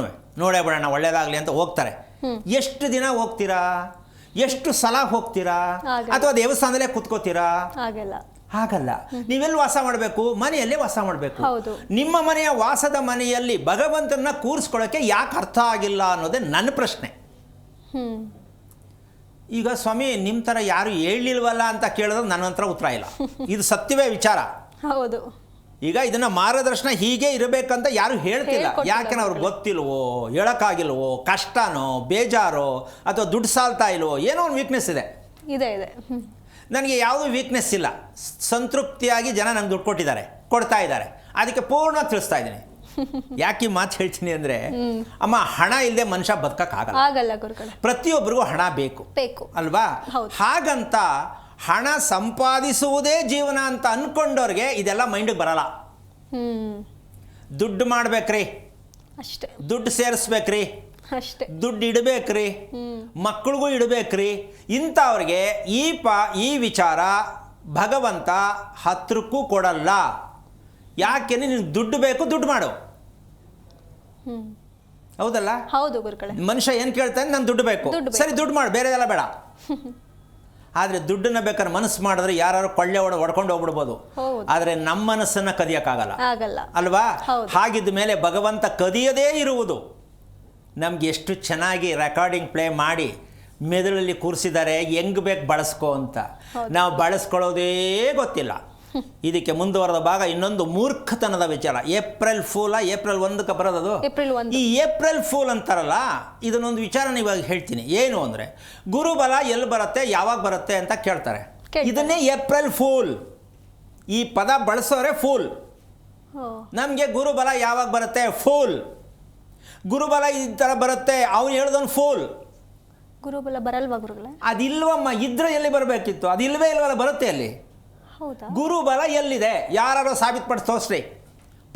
ನೋಡೇ ಬಿಡೋಣ ಒಳ್ಳೇದಾಗಲಿ ಅಂತ ಹೋಗ್ತಾರೆ. ಎಷ್ಟು ದಿನ ಹೋಗ್ತೀರಾ? ಎಷ್ಟು ಸಲ ಹೋಗ್ತೀರಾ? ಅಥವಾ ದೇವಸ್ಥಾನದಲ್ಲೇ ಕೂತ್ಕೋತೀರಾ? ಹಾಗಲ್ಲ. ನೀವೆಲ್ಲಿ ವಾಸ ಮಾಡಬೇಕು? ಮನೆಯಲ್ಲೇ ವಾಸ ಮಾಡಬೇಕು. ನಿಮ್ಮ ಮನೆಯ ವಾಸದ ಮನೆಯಲ್ಲಿ ಭಗವಂತನ ಕೂರಿಸ್ಕೊಳ್ಳೋಕೆ ಯಾಕೆ ಅರ್ಥ ಆಗಿಲ್ಲ ಅನ್ನೋದೇ ನನ್ನ ಪ್ರಶ್ನೆ. ಈಗ ಸ್ವಾಮಿ ನಿಮ್ಮ ಥರ ಯಾರು ಹೇಳಿಲ್ವಲ್ಲ ಅಂತ ಕೇಳಿದ್ರೆ ನನ್ನ ಹತ್ರ ಉತ್ತರ ಇಲ್ಲ. ಇದು ಸತ್ಯವೇ ವಿಚಾರ. ಹೌದು. ಈಗ ಇದನ್ನ ಮಾರ್ಗದರ್ಶನ ಹೀಗೆ ಇರಬೇಕಂತ ಯಾರು ಹೇಳ್ತಿಲ್ಲ. ಯಾಕೆಂದ್ರೆ ಅವ್ರಿಗೆ ಗೊತ್ತಿಲ್ವೋ, ಹೇಳೋಕ್ಕಾಗಿಲ್ವೋ, ಕಷ್ಟನೋ, ಬೇಜಾರೋ, ಅಥವಾ ದುಡ್ಡು ಸಾಲ್ತಾ ಇಲ್ವೋ, ಏನೋ ಒಂದು ವೀಕ್ನೆಸ್ ಇದೆ. ನನಗೆ ಯಾವುದೂ ವೀಕ್ನೆಸ್ ಇಲ್ಲ. ಸಂತೃಪ್ತಿಯಾಗಿ ಜನ ನಂಗೆ ದುಡ್ಡು ಕೊಡ್ತಾ ಇದ್ದಾರೆ, ಅದಕ್ಕೆ ಪೂರ್ಣ ತಿಳಿಸ್ತಾ ಇದ್ದೀನಿ. ಯಾಕೆ ಈ ಮಾತು ಹೇಳ್ತೀನಿ ಅಂದರೆ, ಅಮ್ಮ, ಹಣ ಇಲ್ಲದೆ ಮನುಷ್ಯ ಬದುಕಕ್ಕಾಗಲ್ಲ. ಪ್ರತಿಯೊಬ್ಬರಿಗೂ ಹಣ ಬೇಕು ಅಲ್ವಾ? ಹಾಗಂತ ಹಣ ಸಂಪಾದಿಸುವುದೇ ಜೀವನ ಅಂತ ಅನ್ಕೊಂಡವ್ರಿಗೆ ಇದೆಲ್ಲ ಮೈಂಡಿಗೆ ಬರಲ್ಲ. ದುಡ್ಡು ಮಾಡ್ಬೇಕ್ರಿ, ದುಡ್ಡು ಸೇರಿಸ್ಬೇಕ್ರಿ, ದುಡ್ಡು ಇಡಬೇಕ್ರಿ, ಮಕ್ಕಳಿಗೂ ಇಡಬೇಕ್ರಿ. ಇಂಥವ್ರಿಗೆ ಈ ವಿಚಾರ ಭಗವಂತ ಹತ್ರಕ್ಕೂ ಕೊಡಲ್ಲ. ಯಾಕೆಂದ್ರೆ ನಿನ್ಗೆ ದುಡ್ಡು ಬೇಕು, ದುಡ್ಡು ಮಾಡು. ಹೌದಲ್ಲ? ಹೌದು ಗುರುಗಳೇ. ಮನುಷ್ಯ ಏನು ಕೇಳ್ತಾನೆ? ನಾನು ದುಡ್ಡು ಬೇಕು, ಸರಿ ದುಡ್ಡು ಮಾಡು, ಬೇರೆದೆಲ್ಲ ಬೇಡ. ಆದರೆ ದುಡ್ಡನ್ನ ಬೇಕಾದ್ರೆ ಮನಸ್ಸು ಮಾಡಿದ್ರೆ ಯಾರು ಕೊಳ್ಳೆ ಹೊಡ್ಕೊಂಡು ಹೋಗ್ಬಿಡ್ಬೋದು. ಆದರೆ ನಮ್ಮ ಮನಸ್ಸನ್ನು ಕದಿಯೋಕ್ಕಾಗಲ್ಲ ಅಲ್ವಾ? ಹಾಗಿದ್ದ ಮೇಲೆ ಭಗವಂತ ಕದಿಯದೇ ಇರುವುದು. ನಮ್ಗೆ ಎಷ್ಟು ಚೆನ್ನಾಗಿ ರೆಕಾರ್ಡಿಂಗ್ ಪ್ಲೇ ಮಾಡಿ ಮೆದುಳಲ್ಲಿ ಕೂರಿಸಿದ್ದಾರೆ, ಹೆಂಗೆ ಬೇಕು ಬಳಸ್ಕೋ ಅಂತ. ನಾವು ಬಳಸ್ಕೊಳ್ಳೋದೇ ಗೊತ್ತಿಲ್ಲ. ಇದಕ್ಕೆ ಮುಂದುವರೆದ ಭಾಗ ಇನ್ನೊಂದು ಮೂರ್ಖತನದ ವಿಚಾರ. ಏಪ್ರಿಲ್ 1ಕ್ಕೆ ಬರೋದದು. ಈ ಏಪ್ರಿಲ್ ಫೂಲ್ ಅಂತಾರಲ್ಲ, ಇದನ್ನೊಂದು ವಿಚಾರ ಇವಾಗ ಹೇಳ್ತೀನಿ. ಏನು ಅಂದರೆ, ಗುರುಬಲ ಎಲ್ಲಿ ಬರುತ್ತೆ, ಯಾವಾಗ ಬರುತ್ತೆ ಅಂತ ಕೇಳ್ತಾರೆ. ಇದನ್ನೇ ಏಪ್ರಿಲ್ ಫೂಲ್. ಈ ಪದ ಬಳಸೋರೆ ಫೂಲ್. ನಮಗೆ ಗುರುಬಲ ಯಾವಾಗ ಬರುತ್ತೆ? ಫೂಲ್. ಗುರುಬಲ ಈ ಥರ ಬರುತ್ತೆ, ಅವ್ನು ಹೇಳ್ದವನು ಫೂಲ್. ಗುರುಬಲ ಬರಲ್ವಾ ಗುರುಗಳೇ? ಅದಿಲ್ವಮ್ಮ, ಇದ್ರೆ ಎಲ್ಲಿ ಬರಬೇಕಿತ್ತು, ಅದಿಲ್ವೇ ಇಲ್ವಲ್ಲ, ಬರುತ್ತೆ ಅಲ್ಲಿ. ಗುರುಬಲ ಎಲ್ಲಿದೆ? ಯಾರು ಸಾಬೀತುಪಡಿಸಿ ತೋರಿಸ್ರಿ.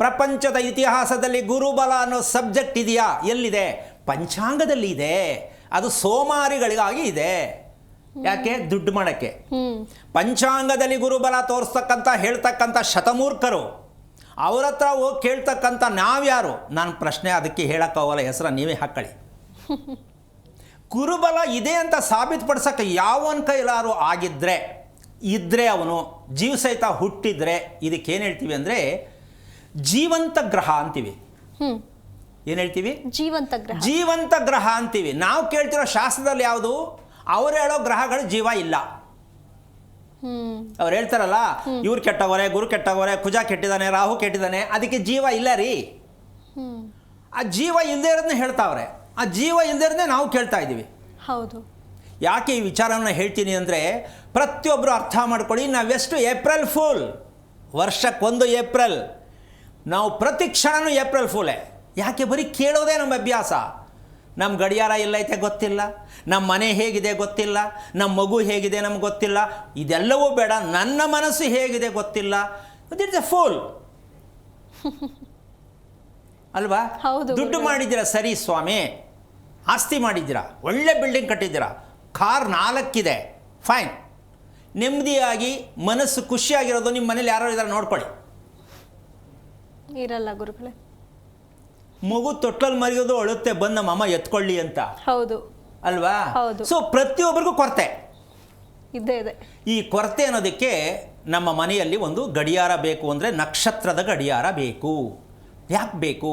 ಪ್ರಪಂಚದ ಇತಿಹಾಸದಲ್ಲಿ ಗುರುಬಲ ಅನ್ನೋ ಸಬ್ಜೆಕ್ಟ್ ಇದೆಯಾ? ಎಲ್ಲಿದೆ? ಪಂಚಾಂಗದಲ್ಲಿ ಇದೆ. ಅದು ಸೋಮಾರಿಗಳಿಗಾಗಿ ಇದೆ. ಯಾಕೆ? ದುಡ್ಡು ಮಾಡೋಕ್ಕೆ. ಪಂಚಾಂಗದಲ್ಲಿ ಗುರುಬಲ ತೋರಿಸ್ತಕ್ಕಂಥ ಹೇಳ್ತಕ್ಕಂಥ ಶತಮೂರ್ಖರು, ಅವ್ರ ಹತ್ರ ಹೋಗಿ ಕೇಳ್ತಕ್ಕಂಥ ನಾವ್ಯಾರು? ನಾನು ಪ್ರಶ್ನೆ ಅದಕ್ಕೆ ಹೇಳೋಕ್ಕಾಗಲ್ಲ, ಹೆಸರ ನೀವೇ ಹಾಕ್ಕೊಳ್ಳಿ. ಗುರುಬಲ ಇದೆ ಅಂತ ಸಾಬೀತುಪಡಿಸೋಕ್ಕೆ ಯಾವನ ಕೈಲಾರು ಇದ್ದರೆ ಅವನು ಜೀವ ಸಹಿತ ಹುಟ್ಟಿದ್ರೆ, ಇದಕ್ಕೇನು ಹೇಳ್ತೀವಿ ಅಂದರೆ ಜೀವಂತ ಗ್ರಹ ಅಂತೀವಿ. ಏನು ಹೇಳ್ತೀವಿ? ಜೀವಂತ ಗ್ರಹ ಅಂತೀವಿ. ನಾವು ಕೇಳ್ತಿರೋ ಶಾಸ್ತ್ರದಲ್ಲಿ ಯಾವುದು? ಅವ್ರು ಹೇಳೋ ಗ್ರಹಗಳು ಜೀವ ಇಲ್ಲ. ಅವ್ರು ಹೇಳ್ತಾರಲ್ಲ, ಇವ್ರು ಕೆಟ್ಟವರೆ, ಗುರು ಕೆಟ್ಟವರೆ, ಕುಜ ಕೆಟ್ಟಿದ್ದಾನೆ, ರಾಹು ಕೆಟ್ಟಿದ್ದಾನೆ, ಅದಕ್ಕೆ ಜೀವ ಇಲ್ಲ ರೀ. ಆ ಜೀವ ಇಲ್ಲದೆ ಇರೋದನ್ನ ಹೇಳ್ತಾವ್ರೆ. ಆ ಜೀವ ಇಲ್ಲದೆ ಇರೋದನ್ನೇ ನಾವು ಕೇಳ್ತಾ ಇದ್ದೀವಿ. ಹೌದು. ಯಾಕೆ ಈ ವಿಚಾರವನ್ನು ಹೇಳ್ತೀನಿ ಅಂದರೆ, ಪ್ರತಿಯೊಬ್ಬರು ಅರ್ಥ ಮಾಡ್ಕೊಳ್ಳಿ. ನಾವೆಷ್ಟು ಏಪ್ರಿಲ್ ಫೂಲ್, ವರ್ಷಕ್ಕೊಂದು ಏಪ್ರಿಲ್. ನಾವು ಪ್ರತಿ ಕ್ಷಣನೂ ಏಪ್ರಿಲ್ ಫೂಲೇ. ಯಾಕೆ? ಬರೀ ಕೇಳೋದೇ ನಮ್ಮ ಅಭ್ಯಾಸ. ನಮ್ಮ ಗಡಿಯಾರ ಎಲ್ಲೈತೆ ಗೊತ್ತಿಲ್ಲ, ನಮ್ಮ ಮನೆ ಹೇಗಿದೆ ಗೊತ್ತಿಲ್ಲ, ನಮ್ಮ ಮಗು ಹೇಗಿದೆ ನಮ್ಗೆ ಗೊತ್ತಿಲ್ಲ, ಇದೆಲ್ಲವೂ ಬೇಡ, ನನ್ನ ಮನಸ್ಸು ಹೇಗಿದೆ ಗೊತ್ತಿಲ್ಲ. ಇಟ್ಸ್ ಎ ಫೂಲ್ ಅಲ್ವಾ? ದುಡ್ಡು ಮಾಡಿದ್ದೀರಾ, ಸರಿ ಸ್ವಾಮಿ, ಆಸ್ತಿ ಮಾಡಿದ್ದೀರಾ, ಒಳ್ಳೆ ಬಿಲ್ಡಿಂಗ್ ಕಟ್ಟಿದ್ದೀರಾ, ಕಾರ್ 4 ಇದೆ, ಫೈನ್. ನೆಮ್ಮದಿಯಾಗಿ ಮನಸ್ಸು ಖುಷಿಯಾಗಿರೋದು ನಿಮ್ಮ ಮನೇಲಿ ಯಾರು ಇದ್ದಾರೆ ನೋಡ್ಕೊಳ್ಳಿ. ಇರಲ್ಲ ಗುರುಗಳೇ. ಮಗು ತೊಟ್ಟಲ್ಲಿ ಮರಿಯೋದು ಅಳುತ್ತೆ, ಬಂದು ನಮ್ಮ ಅಮ್ಮ ಎತ್ಕೊಳ್ಳಿ ಅಂತ. ಹೌದು ಅಲ್ವಾ? ಸೊ ಪ್ರತಿಯೊಬ್ಬರಿಗೂ ಕೊರತೆ. ಇದ್ದೇ ಇದೆ. ಈ ಕೊರತೆ ಅನ್ನೋದಕ್ಕೆ ನಮ್ಮ ಮನೆಯಲ್ಲಿ ಒಂದು ಗಡಿಯಾರ ಬೇಕು ಅಂದರೆ ನಕ್ಷತ್ರದ ಗಡಿಯಾರ ಬೇಕು. ಯಾಕೆ ಬೇಕು?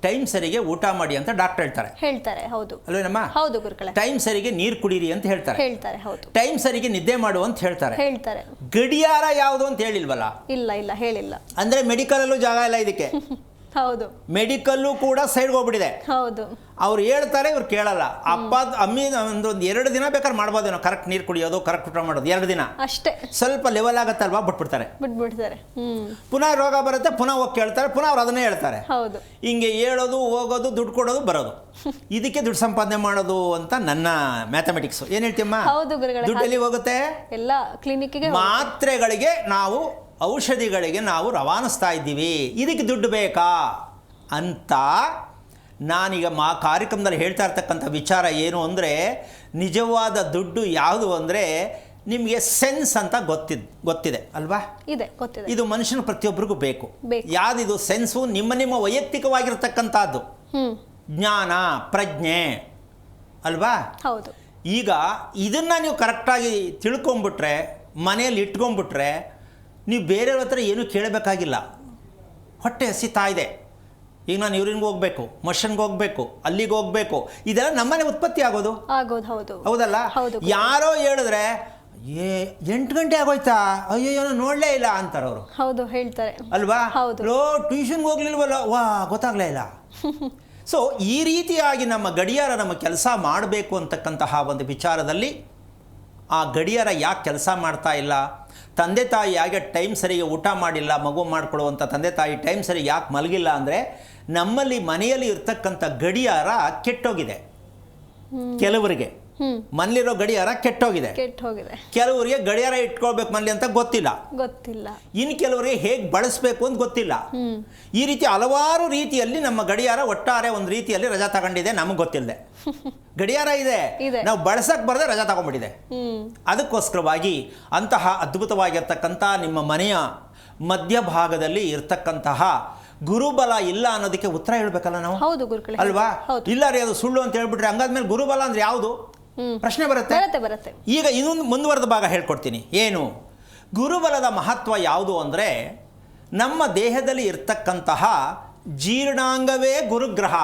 ಟೈಮ್ ಸರಿಗೆ ಊಟ ಮಾಡಿ ಅಂತ ಡಾಕ್ಟರ್ ಹೇಳ್ತಾರೆ. ಹೌದು ಅಲ್ವೇನಮ್ಮ? ಹೌದು ಗುರುಗಳೇ. ಟೈಮ್ ಸರಿಗೆ ನೀರು ಕುಡೀರಿ ಅಂತ ಹೇಳ್ತಾರೆ. ಹೌದು. ಟೈಮ್ ಸರಿಗೆ ನಿದ್ದೆ ಮಾಡು ಅಂತ ಹೇಳ್ತಾರೆ. ಗಡಿಯಾರ ಯಾವುದು ಅಂತ ಹೇಳಿಲ್ವಲ್ಲ? ಇಲ್ಲ ಹೇಳಿಲ್ಲ. ಅಂದ್ರೆ ಮೆಡಿಕಲ್ ಅಲ್ಲೂ ಜಾಗ ಇಲ್ಲ ಇದಕ್ಕೆ. ಹೌದು. ಮೆಡಿಕಲ್ಲು ಕೂಡ ಸೈಡ್ ಹೋಗ್ಬಿಟ್ಟಿದೆ. ಹೌದು. ಅವ್ರು ಹೇಳ್ತಾರೆ, ಇವ್ರು ಕೇಳಲ್ಲ. ಅಪ್ಪ ಅಮ್ಮಿ ಒಂದು 2 ದಿನ ಬೇಕಾದ್ರೆ ಮಾಡ್ಬೋದೇನೋ, ಕರೆಕ್ಟ್ ನೀರು ಕುಡಿಯೋದು, ಕರೆಕ್ಟ್ ಊಟ ಮಾಡೋದು 2 ದಿನ ಅಷ್ಟೇ. ಸ್ವಲ್ಪ ಲೆವೆಲ್ ಆಗತ್ತಲ್ವಾ, ಬಿಟ್ಬಿಡ್ತಾರೆ. ಪುನಃ ರೋಗ ಬರುತ್ತೆ, ಪುನಃ ಹೋಗಿ ಕೇಳ್ತಾರೆ, ಪುನಃ ಅವ್ರು ಅದನ್ನೇ ಹೇಳ್ತಾರೆ. ಹೌದು. ಹಿಂಗೆ ಹೇಳೋದು, ಹೋಗೋದು, ದುಡ್ಡು ಕೊಡೋದು, ಬರೋದು. ಇದಕ್ಕೆ ದುಡ್ಡು ಸಂಪಾದನೆ ಮಾಡೋದು ಅಂತ ನನ್ನ ಮ್ಯಾಥಮೆಟಿಕ್ಸ್. ಏನ್ ಹೇಳ್ತೀಯಮ್ಮ? ದುಡ್ಡು ಎಲ್ಲಿ ಹೋಗುತ್ತೆ? ಎಲ್ಲ ಕ್ಲಿನಿಕ್ಗೆ, ಮಾತ್ರೆಗಳಿಗೆ, ನಾವು ಔಷಧಿಗಳಿಗೆ ನಾವು ರವಾನಿಸ್ತಾ ಇದ್ದೀವಿ. ಇದಕ್ಕೆ ದುಡ್ಡು ಬೇಕಾ ಅಂತ ನಾನೀಗ ಕಾರ್ಯಕ್ರಮದಲ್ಲಿ ಹೇಳ್ತಾ ಇರ್ತಕ್ಕಂಥ ವಿಚಾರ ಏನು ಅಂದರೆ, ನಿಜವಾದ ದುಡ್ಡು ಯಾವುದು ಅಂದರೆ ನಿಮಗೆ ಸೆನ್ಸ್ ಅಂತ ಗೊತ್ತಿದೆ ಅಲ್ವಾ? ಗೊತ್ತಿದೆ. ಇದು ಮನುಷ್ಯನ ಪ್ರತಿಯೊಬ್ಬರಿಗೂ ಬೇಕು. ಯಾವುದಿದು ಸೆನ್ಸು? ನಿಮ್ಮ ವೈಯಕ್ತಿಕವಾಗಿರ್ತಕ್ಕಂಥದ್ದು, ಜ್ಞಾನ, ಪ್ರಜ್ಞೆ ಅಲ್ವಾ? ಹೌದು. ಈಗ ಇದನ್ನು ನೀವು ಕರೆಕ್ಟಾಗಿ ತಿಳ್ಕೊಂಬಿಟ್ರೆ, ಮನೆಯಲ್ಲಿ ಇಟ್ಕೊಂಡ್ಬಿಟ್ರೆ, ನೀವು ಬೇರೆಯವ್ರ ಹತ್ರ ಏನೂ ಕೇಳಬೇಕಾಗಿಲ್ಲ. ಹೊಟ್ಟೆ ಹಸಿತಾ ಇದೆ, ಈಗ ನಾನು ಯೂರಿನ್ಗೆ ಹೋಗ್ಬೇಕು, ಮಷನ್ಗೆ ಹೋಗ್ಬೇಕು, ಅಲ್ಲಿಗೆ ಹೋಗ್ಬೇಕು, ಇದೆಲ್ಲ ನಮ್ಮನೆ ಉತ್ಪತ್ತಿ ಆಗೋದು. ಹೌದಲ್ಲ? ಯಾರೋ ಹೇಳಿದ್ರೆ 8 ಗಂಟೆ ಆಗೋಯ್ತಾ, ಅಯ್ಯೋ ನೋಡಲೇ ಇಲ್ಲ ಅಂತಾರೆ ಅವರು. ಹೌದು, ಹೇಳ್ತಾರೆ ಅಲ್ವಾ? ಟ್ಯೂಷನ್ಗೆ ಹೋಗ್ಲಿಲ್ವಲ್ಲ, ಗೊತ್ತಾಗ್ಲೇ ಇಲ್ಲ. ಸೊ ಈ ರೀತಿಯಾಗಿ ನಮ್ಮ ಗಡಿಯಾರ ನಮ್ಮ ಕೆಲಸ ಮಾಡಬೇಕು ಅಂತಕ್ಕಂತಹ ಒಂದು ವಿಚಾರದಲ್ಲಿ, ಆ ಗಡಿಯಾರ ಯಾಕೆ ಕೆಲಸ ಮಾಡ್ತಾ ಇಲ್ಲ? ತಂದೆ ತಾಯಿ ಯಾಕೆ ಟೈಮ್ ಸರಿಗೆ ಊಟ ಮಾಡಿಲ್ಲ, ಮಗು ಮಾಡಿಕೊಡುವಂಥ ತಂದೆ ತಾಯಿ ಟೈಮ್ ಸರಿ ಯಾಕೆ ಮಲಗಿಲ್ಲ ಅಂದರೆ, ನಮ್ಮಲ್ಲಿ ಮನೆಯಲ್ಲಿ ಇರ್ತಕ್ಕಂಥ ಗಡಿಯಾರ ಕೆಟ್ಟೋಗಿದೆ. ಕೆಲವರಿಗೆ ಮನೇಲಿರೋ ಗಡಿಯಾರ ಕೆಟ್ಟೋಗಿದೆ. ಕೆಲವರಿಗೆ ಗಡಿಯಾರ ಇಟ್ಕೊಳ್ಬೇಕು ಮನೇಲಿ ಅಂತ ಗೊತ್ತಿಲ್ಲ. ಇನ್ನು ಕೆಲವರಿಗೆ ಹೇಗೆ ಬಳಸಬೇಕು ಅಂತ ಗೊತ್ತಿಲ್ಲ. ಈ ರೀತಿ ಹಲವಾರು ರೀತಿಯಲ್ಲಿ ನಮ್ಮ ಗಡಿಯಾರ ಒಟ್ಟಾರೆ ಒಂದು ರೀತಿಯಲ್ಲಿ ರಜಾ ತಗೊಂಡಿದೆ, ನಮಗೆ ಗೊತ್ತಿಲ್ಲದೆ. ಗಡಿಯಾರ ಇದೆ, ನಾವು ಬಳಸಕ್ಕೆ ಬರದೆ ರಜಾ ತಗೊಂಡ್ಬಿಟ್ಟಿದೆ. ಅದಕ್ಕೋಸ್ಕರವಾಗಿ ಅಂತಹ ಅದ್ಭುತವಾಗಿರ್ತಕ್ಕಂಥ ನಿಮ್ಮ ಮನೆಯ ಮಧ್ಯಭಾಗದಲ್ಲಿ ಇರ್ತಕ್ಕಂತಹ ಗುರುಬಲ ಇಲ್ಲ ಅನ್ನೋದಕ್ಕೆ ಉತ್ತರ ಹೇಳ್ಬೇಕಲ್ಲ ನಾವು, ಅಲ್ವಾ? ಇಲ್ಲ ರೀ, ಅದು ಸುಳ್ಳು ಅಂತ ಹೇಳ್ಬಿಟ್ರೆ ಹಂಗಾದ್ಮೇಲೆ ಗುರುಬಲ ಅಂದ್ರೆ ಯಾವುದು ಪ್ರಶ್ನೆ ಬರುತ್ತೆ. ಈಗ ಇನ್ನೊಂದು ಮುಂದುವರೆದ ಭಾಗ ಹೇಳ್ಕೊಡ್ತೀನಿ. ಏನು ಗುರುಬಲದ ಮಹತ್ವ ಯಾವುದು ಅಂದರೆ, ನಮ್ಮ ದೇಹದಲ್ಲಿ ಇರ್ತಕ್ಕಂತಹ ಜೀರ್ಣಾಂಗವೇ ಗುರುಗ್ರಹ.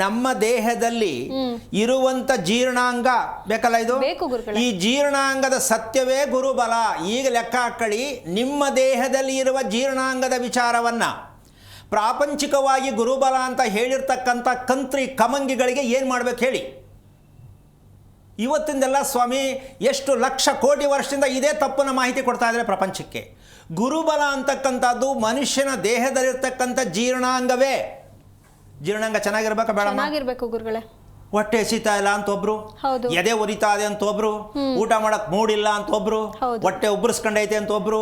ನಮ್ಮ ದೇಹದಲ್ಲಿ ಇರುವಂತ ಜೀರ್ಣಾಂಗ ಬೇಕಲ್ಲ, ಇದು ಈ ಜೀರ್ಣಾಂಗದ ಸತ್ಯವೇ ಗುರುಬಲ. ಈಗ ಲೆಕ್ಕ ಹಾಕೊಳ್ಳಿ, ನಿಮ್ಮ ದೇಹದಲ್ಲಿ ಇರುವ ಜೀರ್ಣಾಂಗದ ವಿಚಾರವನ್ನ ಪ್ರಾಪಂಚಿಕವಾಗಿ ಗುರುಬಲ ಅಂತ ಹೇಳಿರ್ತಕ್ಕಂಥ ಕಂತ್ರಿ ಕಮಂಗಿಗಳಿಗೆ ಏನು ಮಾಡ್ಬೇಕು ಹೇಳಿ? ಇವತ್ತಿಂದೆಲ್ಲ ಸ್ವಾಮಿ ಎಷ್ಟು ಲಕ್ಷ ಕೋಟಿ ವರ್ಷದಿಂದ ಇದೇ ತಪ್ಪನ್ನ ಮಾಹಿತಿ ಕೊಡ್ತಾ ಇದ್ದಾರೆ ಪ್ರಪಂಚಕ್ಕೆ. ಗುರುಬಲ ಅಂತಕ್ಕಂಥದ್ದು ಮನುಷ್ಯನ ದೇಹದಲ್ಲಿರ್ತಕ್ಕಂಥ ಜೀರ್ಣಾಂಗವೇ. ಜೀರ್ಣಾಂಗ ಚೆನ್ನಾಗಿರ್ಬೇಕಾ ಬೇಡ? ಚೆನ್ನಾಗಿರ್ಬೇಕು ಗುರುಗಳೇ. ಹೊಟ್ಟೆ ಎಸಿತಾ ಇಲ್ಲ ಅಂತ ಒಬ್ರು, ಎದೆ ಉರಿತಾ ಇದೆ ಅಂತ ಒಬ್ರು, ಊಟ ಮಾಡಕ್ ಮೂಡಿಲ್ಲ ಅಂತ ಒಬ್ರು, ಹೊಟ್ಟೆ ಉಬ್ಬರಿಸ್ಕೊಂಡೈತೆ ಅಂತ ಒಬ್ರು.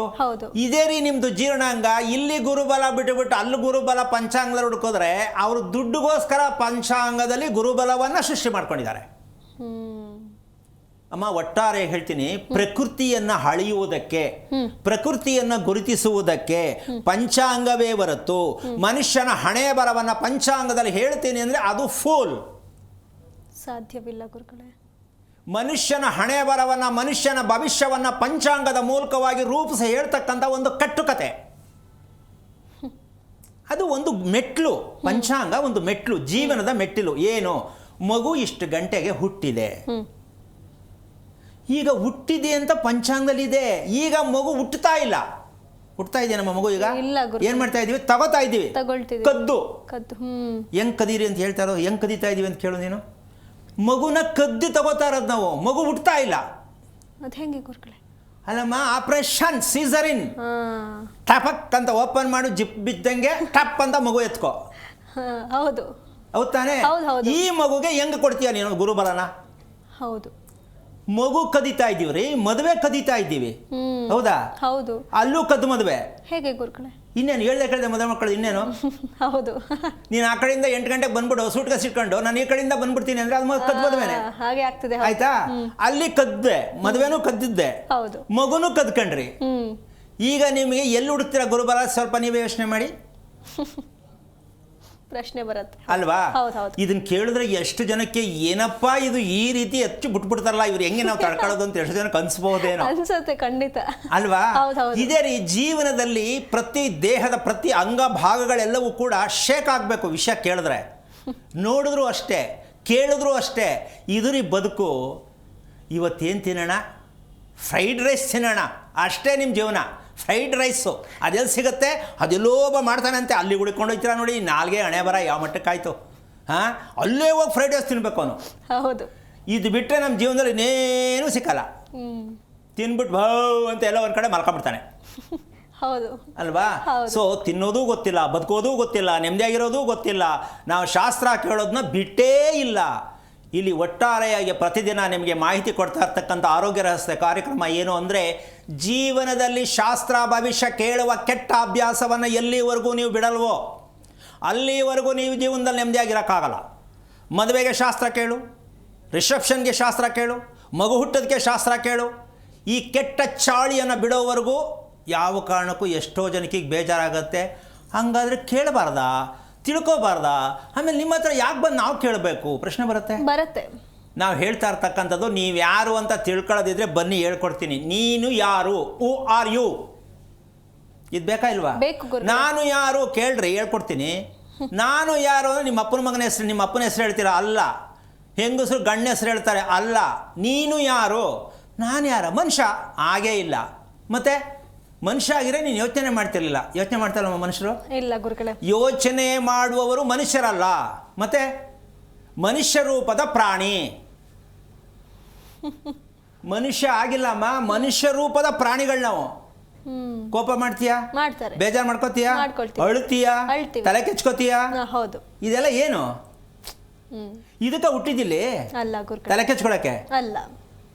ಇದೇ ರೀ ನಿಮ್ದು ಜೀರ್ಣಾಂಗ. ಇಲ್ಲಿ ಗುರುಬಲ ಬಿಟ್ಟುಬಿಟ್ಟು ಅಲ್ಲಿ ಗುರುಬಲ ಪಂಚಾಂಗದಲ್ಲಿ ಹುಡುಕಿದ್ರೆ ಅವರು ದುಡ್ಡುಗೋಸ್ಕರ ಪಂಚಾಂಗದಲ್ಲಿ ಗುರುಬಲವನ್ನ ಸೃಷ್ಟಿ ಮಾಡ್ಕೊಂಡಿದ್ದಾರೆ. ಅಮ್ಮ, ಒಟ್ಟಾರೆ ಹೇಳ್ತೀನಿ, ಪ್ರಕೃತಿಯನ್ನ ಅಳೆಯುವುದಕ್ಕೆ, ಪ್ರಕೃತಿಯನ್ನ ಗುರುತಿಸುವುದಕ್ಕೆ ಪಂಚಾಂಗವೇ ಹೊರತು ಮನುಷ್ಯನ ಹಣೆ ಬರವನ್ನ ಪಂಚಾಂಗದಲ್ಲಿ ಹೇಳ್ತೀನಿ ಅಂದ್ರೆ ಅದು ಫೂಲ್. ಸಾಧ್ಯವಿಲ್ಲ ಗುರುಗಳೇ. ಮನುಷ್ಯನ ಹಣೆ ಬರವನ್ನ, ಮನುಷ್ಯನ ಭವಿಷ್ಯವನ್ನ ಪಂಚಾಂಗದ ಮೂಲಕವಾಗಿ ರೂಪಿಸಿ ಹೇಳ್ತಕ್ಕಂಥ ಒಂದು ಕಟ್ಟುಕತೆ. ಅದು ಒಂದು ಮೆಟ್ಲು. ಪಂಚಾಂಗ ಒಂದು ಮೆಟ್ಲು, ಜೀವನದ ಮೆಟ್ಟಿಲು. ಏನು? ಮಗು ಇಷ್ಟು ಗಂಟೆಗೆ ಹುಟ್ಟಿದೆ, ಈಗ ಹುಟ್ಟಿದೆ ಅಂತ ಪಂಚಾಂಗದಲ್ಲಿ ಇದೆ. ಈಗ ಮಗು ಹುಟ್ಟುತ್ತಾ ಇಲ್ಲ. ಹುಟ್ಟುತ್ತಾ ಇದೆ ನಮ್ಮ ಮಗು? ಈಗ ಏನ್ ಮಾಡ್ತಾ ಇದೀವಿ? ತಗೋತಾ ಇದೀವಿ. ಕದ್ದು ಹೆಂಗ್ ಕದೀರಿ ಅಂತ ಹೇಳ್ತಾರೋ, ಹೆಂಗ್ ಕದೀತಾ ಇದೀವಿ ಅಂತ ಕೇಳು ನೀನು. ಮಗುನ ಕದ್ದು ತಗೋತಾ ಇರೋದು ನಾವು. ಮಗು ಹುಟ್ಟುತ್ತಾ ಇಲ್ಲ. ಅಲ್ಲಮ್ಮ, ಆಪರೇಷನ್ ಸೀಸರಿನ್, ಟಪಕ್ ಅಂತ ಓಪನ್ ಮಾಡು, ಜಿಪ್ ಬಿದ್ದಂಗೆ ಟಪ್ ಅಂತ ಮಗು ಎತ್ಕೋ. ಹೌದು ತಾನೆ? ಈ ಮಗುಗೆ ಹೆಂಗ್ ಕೊಡ್ತೀಯ ನೀನು ಗುರುಬಲನ? ಹೌದು. ಮಗು ಕದೀತಾ ಇದೀವ್ರಿ, ಮದುವೆ ಕದೀತಾ ಇದ್ದೀವಿ. ಹೌದಾ? ಹೌದು. ಅಲ್ಲೂ ಕದ್ದು ಮದುವೆ. ಹೇಗೆ ಗುರುಗಳೇ? ಇನ್ನೇನು ಹೇಳ್ದೆ ಮದುವೆ ಮಕ್ಕಳು, ಇನ್ನೇನು? ಹೌದು. ನೀನು ಆ ಕಡೆಯಿಂದ 8 ಗಂಟೆಗೆ ಬಂದ್ಬಿಡು, ಸೂಟ್ ಕೇಸ್ ಇಟ್ಕೊಂಡು, ನಾನು ಈ ಕಡೆಯಿಂದ ಬಂದ್ಬಿಡ್ತೀನಿ ಅಂದ್ರೆ ಅದು ಕದ್ದು ಮದುವೆನೆ. ಹಾಗೆ ಆಗ್ತದೆ. ಆಯ್ತಾ? ಅಲ್ಲಿ ಕದ್ದೆ, ಮದುವೆನೂ ಕದ್ದಿದ್ದೆ, ಮಗುನೂ ಕದ್ಕೊಂಡ್ರಿ. ಈಗ ನಿಮಗೆ ಎಲ್ಲಿ ಹುಡುಕ್ತೀರಾ ಗುರುಬಲ? ಸ್ವಲ್ಪ ನೀವೇ ಯೋಚನೆ ಮಾಡಿ. ಪ್ರಶ್ನೆ ಬರುತ್ತೆ ಅಲ್ವಾ? ಹೌದು. ಇದನ್ನ ಕೇಳಿದ್ರೆ ಎಷ್ಟು ಜನಕ್ಕೆ ಏನಪ್ಪ ಇದು ಈ ರೀತಿ ಹೆಚ್ಚು ಬಿಟ್ಬಿಡ್ತಾರಲ್ಲ, ಇವ್ರು ಹೆಂಗೆ ನಾವು ತಡ್ಕೊಳ್ಳೋದು ಅಂತ ಎಷ್ಟು ಜನಕ್ಕೆ ಅನ್ಸ್ಬಹುದೇನೋ ಅನ್ಸುತ್ತೆ, ಖಂಡಿತ ಅಲ್ವಾ? ಹೌದು. ಇದೇ ರೀ ಜೀವನದಲ್ಲಿ ಪ್ರತಿ ದೇಹದ ಪ್ರತಿ ಅಂಗ ಭಾಗಗಳೆಲ್ಲವೂ ಕೂಡ ಶೇಕ್ ಆಗಬೇಕು. ವಿಷಯ ಕೇಳಿದ್ರೆ ನೋಡಿದ್ರು ಅಷ್ಟೇ, ಕೇಳಿದ್ರು ಅಷ್ಟೇ. ಇದು ರೀ ಬದುಕು. ಇವತ್ತೇನು ತಿನ್ನೋಣ? ಫ್ರೈಡ್ ರೈಸ್ ತಿನ್ನೋಣ, ಅಷ್ಟೇ ನಿಮ್ಮ ಜೀವನ. ಫ್ರೈಡ್ ರೈಸು ಅದೆಲ್ಲಿ ಸಿಗುತ್ತೆ? ಅದೆಲ್ಲೋ ಒಬ್ಬ ಮಾಡ್ತಾನಂತೆ, ಅಲ್ಲಿ ಹುಡ್ಕೊಂಡು ಹೋಗ್ತೀರ ನೋಡಿ. ನಾಲ್ಗೆ ಹಣೆ ಬರ ಯಾವ ಮಟ್ಟಕ್ಕಾಯ್ತು. ಹಾಂ, ಅಲ್ಲೇ ಹೋಗಿ ಫ್ರೈಡ್ ರೈಸ್ ತಿನ್ಬೇಕು ಅವನು. ಹೌದು. ಇದು ಬಿಟ್ಟರೆ ನಮ್ಮ ಜೀವನದಲ್ಲಿ ಇನ್ನೇನೂ ಸಿಕ್ಕಲ್ಲ. ತಿನ್ಬಿಟ್ಟು ಭಾವ್ ಅಂತ ಎಲ್ಲ ಒಂದು ಕಡೆ ಮಲ್ಕೊಂಡ್ಬಿಡ್ತಾನೆ. ಹೌದು ಅಲ್ವಾ? ಸೊ ತಿನ್ನೋದು ಗೊತ್ತಿಲ್ಲ, ಬದುಕೋದು ಗೊತ್ತಿಲ್ಲ, ನೆಮ್ಮದಿಯಾಗಿರೋದು ಗೊತ್ತಿಲ್ಲ. ನಾವು ಶಾಸ್ತ್ರ ಕೇಳೋದನ್ನ ಬಿಟ್ಟೇ ಇಲ್ಲ. ಇಲ್ಲಿ ಒಟ್ಟಾರೆಯಾಗಿ ಪ್ರತಿದಿನ ನಿಮಗೆ ಮಾಹಿತಿ ಕೊಡ್ತಾ ಇರ್ತಕ್ಕಂಥ ಆರೋಗ್ಯ ರಹಸ್ಯ ಕಾರ್ಯಕ್ರಮ ಏನು ಅಂದರೆ, ಜೀವನದಲ್ಲಿ ಶಾಸ್ತ್ರ ಭವಿಷ್ಯ ಕೇಳುವ ಕೆಟ್ಟ ಅಭ್ಯಾಸವನ್ನು ಎಲ್ಲಿವರೆಗೂ ನೀವು ಬಿಡಲ್ವೋ ಅಲ್ಲಿವರೆಗೂ ನೀವು ಜೀವನದಲ್ಲಿ ನೆಮ್ಮದಿಯಾಗಿರೋಕ್ಕಾಗಲ್ಲ. ಮದುವೆಗೆ ಶಾಸ್ತ್ರ ಕೇಳು, ರಿಸೆಪ್ಷನ್ಗೆ ಶಾಸ್ತ್ರ ಕೇಳು, ಮಗು ಹುಟ್ಟೋದಕ್ಕೆ ಶಾಸ್ತ್ರ ಕೇಳು. ಈ ಕೆಟ್ಟ ಚಾಳಿಯನ್ನು ಬಿಡೋವರೆಗೂ ಯಾವ ಕಾರಣಕ್ಕೂ ಎಷ್ಟೋ ಜನಕ್ಕೆ ಬೇಜಾರಾಗುತ್ತೆ. ಹಾಗಾದರೆ ಕೇಳಬಾರ್ದಾ, ತಿಳ್ಕೊಬಾರ್ದಾ? ಆಮೇಲೆ ನಿಮ್ಮ ಹತ್ರ ಯಾಕೆ ಬಂದು ನಾವು ಕೇಳಬೇಕು? ಪ್ರಶ್ನೆ ಬರುತ್ತೆ. ನಾವು ಹೇಳ್ತಾ ಇರ್ತಕ್ಕಂಥದ್ದು, ನೀವು ಯಾರು ಅಂತ ತಿಳ್ಕೊಳ್ಳೋದಿದ್ರೆ ಬನ್ನಿ ಹೇಳ್ಕೊಡ್ತೀನಿ. ನೀನು ಯಾರು? Who are you? ಇದು ಬೇಕಾ ಇಲ್ವಾ? ನಾನು ಯಾರು ಕೇಳ್ರಿ, ಹೇಳ್ಕೊಡ್ತೀನಿ. ನಾನು ಯಾರು ಅಂದರೆ ನಿಮ್ಮ ಅಪ್ಪನ ಮಗನ ಹೆಸರು, ನಿಮ್ಮ ಅಪ್ಪನ ಹೆಸರು ಹೇಳ್ತೀರಾ? ಅಲ್ಲ. ಹೆಂಗಸರು ಗಂಡ ಹೆಸರು ಹೇಳ್ತಾರೆ? ಅಲ್ಲ. ನೀನು ಯಾರು? ನಾನು ಯಾರ? ಮನುಷ್ಯ? ಹಾಗೇ ಇಲ್ಲ. ಮತ್ತೆ ಮನುಷ್ಯ ಆಗಿದ್ರೆ ನೀನು ಯೋಚನೆ ಮಾಡ್ತಿರ್ಲಿಲ್ಲ. ಯೋಚನೆ ಮಾಡ್ತಾರಲ್ಲ ಮನುಷ್ಯರು? ಇಲ್ಲ ಗುರುಗಳೇ. ಯೋಚನೆ ಮಾಡುವವರು ಮನುಷ್ಯರಲ್ಲ. ಮತ್ತೆ ಮನುಷ್ಯ ರೂಪದ ಪ್ರಾಣಿ. ಮನುಷ್ಯ ಆಗಿಲ್ಲಮ್ಮ, ಮನುಷ್ಯ ರೂಪದ ಪ್ರಾಣಿಗಳು ನಾವು. ಕೋಪ ಮಾಡ್ತೀಯಾ? ಮಾಡ್ತಾರೆ. ಬೇಜಾರು ಮಾಡ್ಕೋತೀಯಾ? ಅಳ್ತೀಯಾ? ತಲೆ ಕೆಚ್ಕೋತೀಯಾ? ಹೌದು. ಇದೆಲ್ಲ ಏನು? ಇದಕ್ಕೆ ಹುಟ್ಟಿದಿಲ್ಲಿ ಅಲ್ಲ ಗುರುಗಳೇ, ತಲೆ ಕೆಚ್ಕೊಳಕ್ಕೆ ಅಲ್ಲ.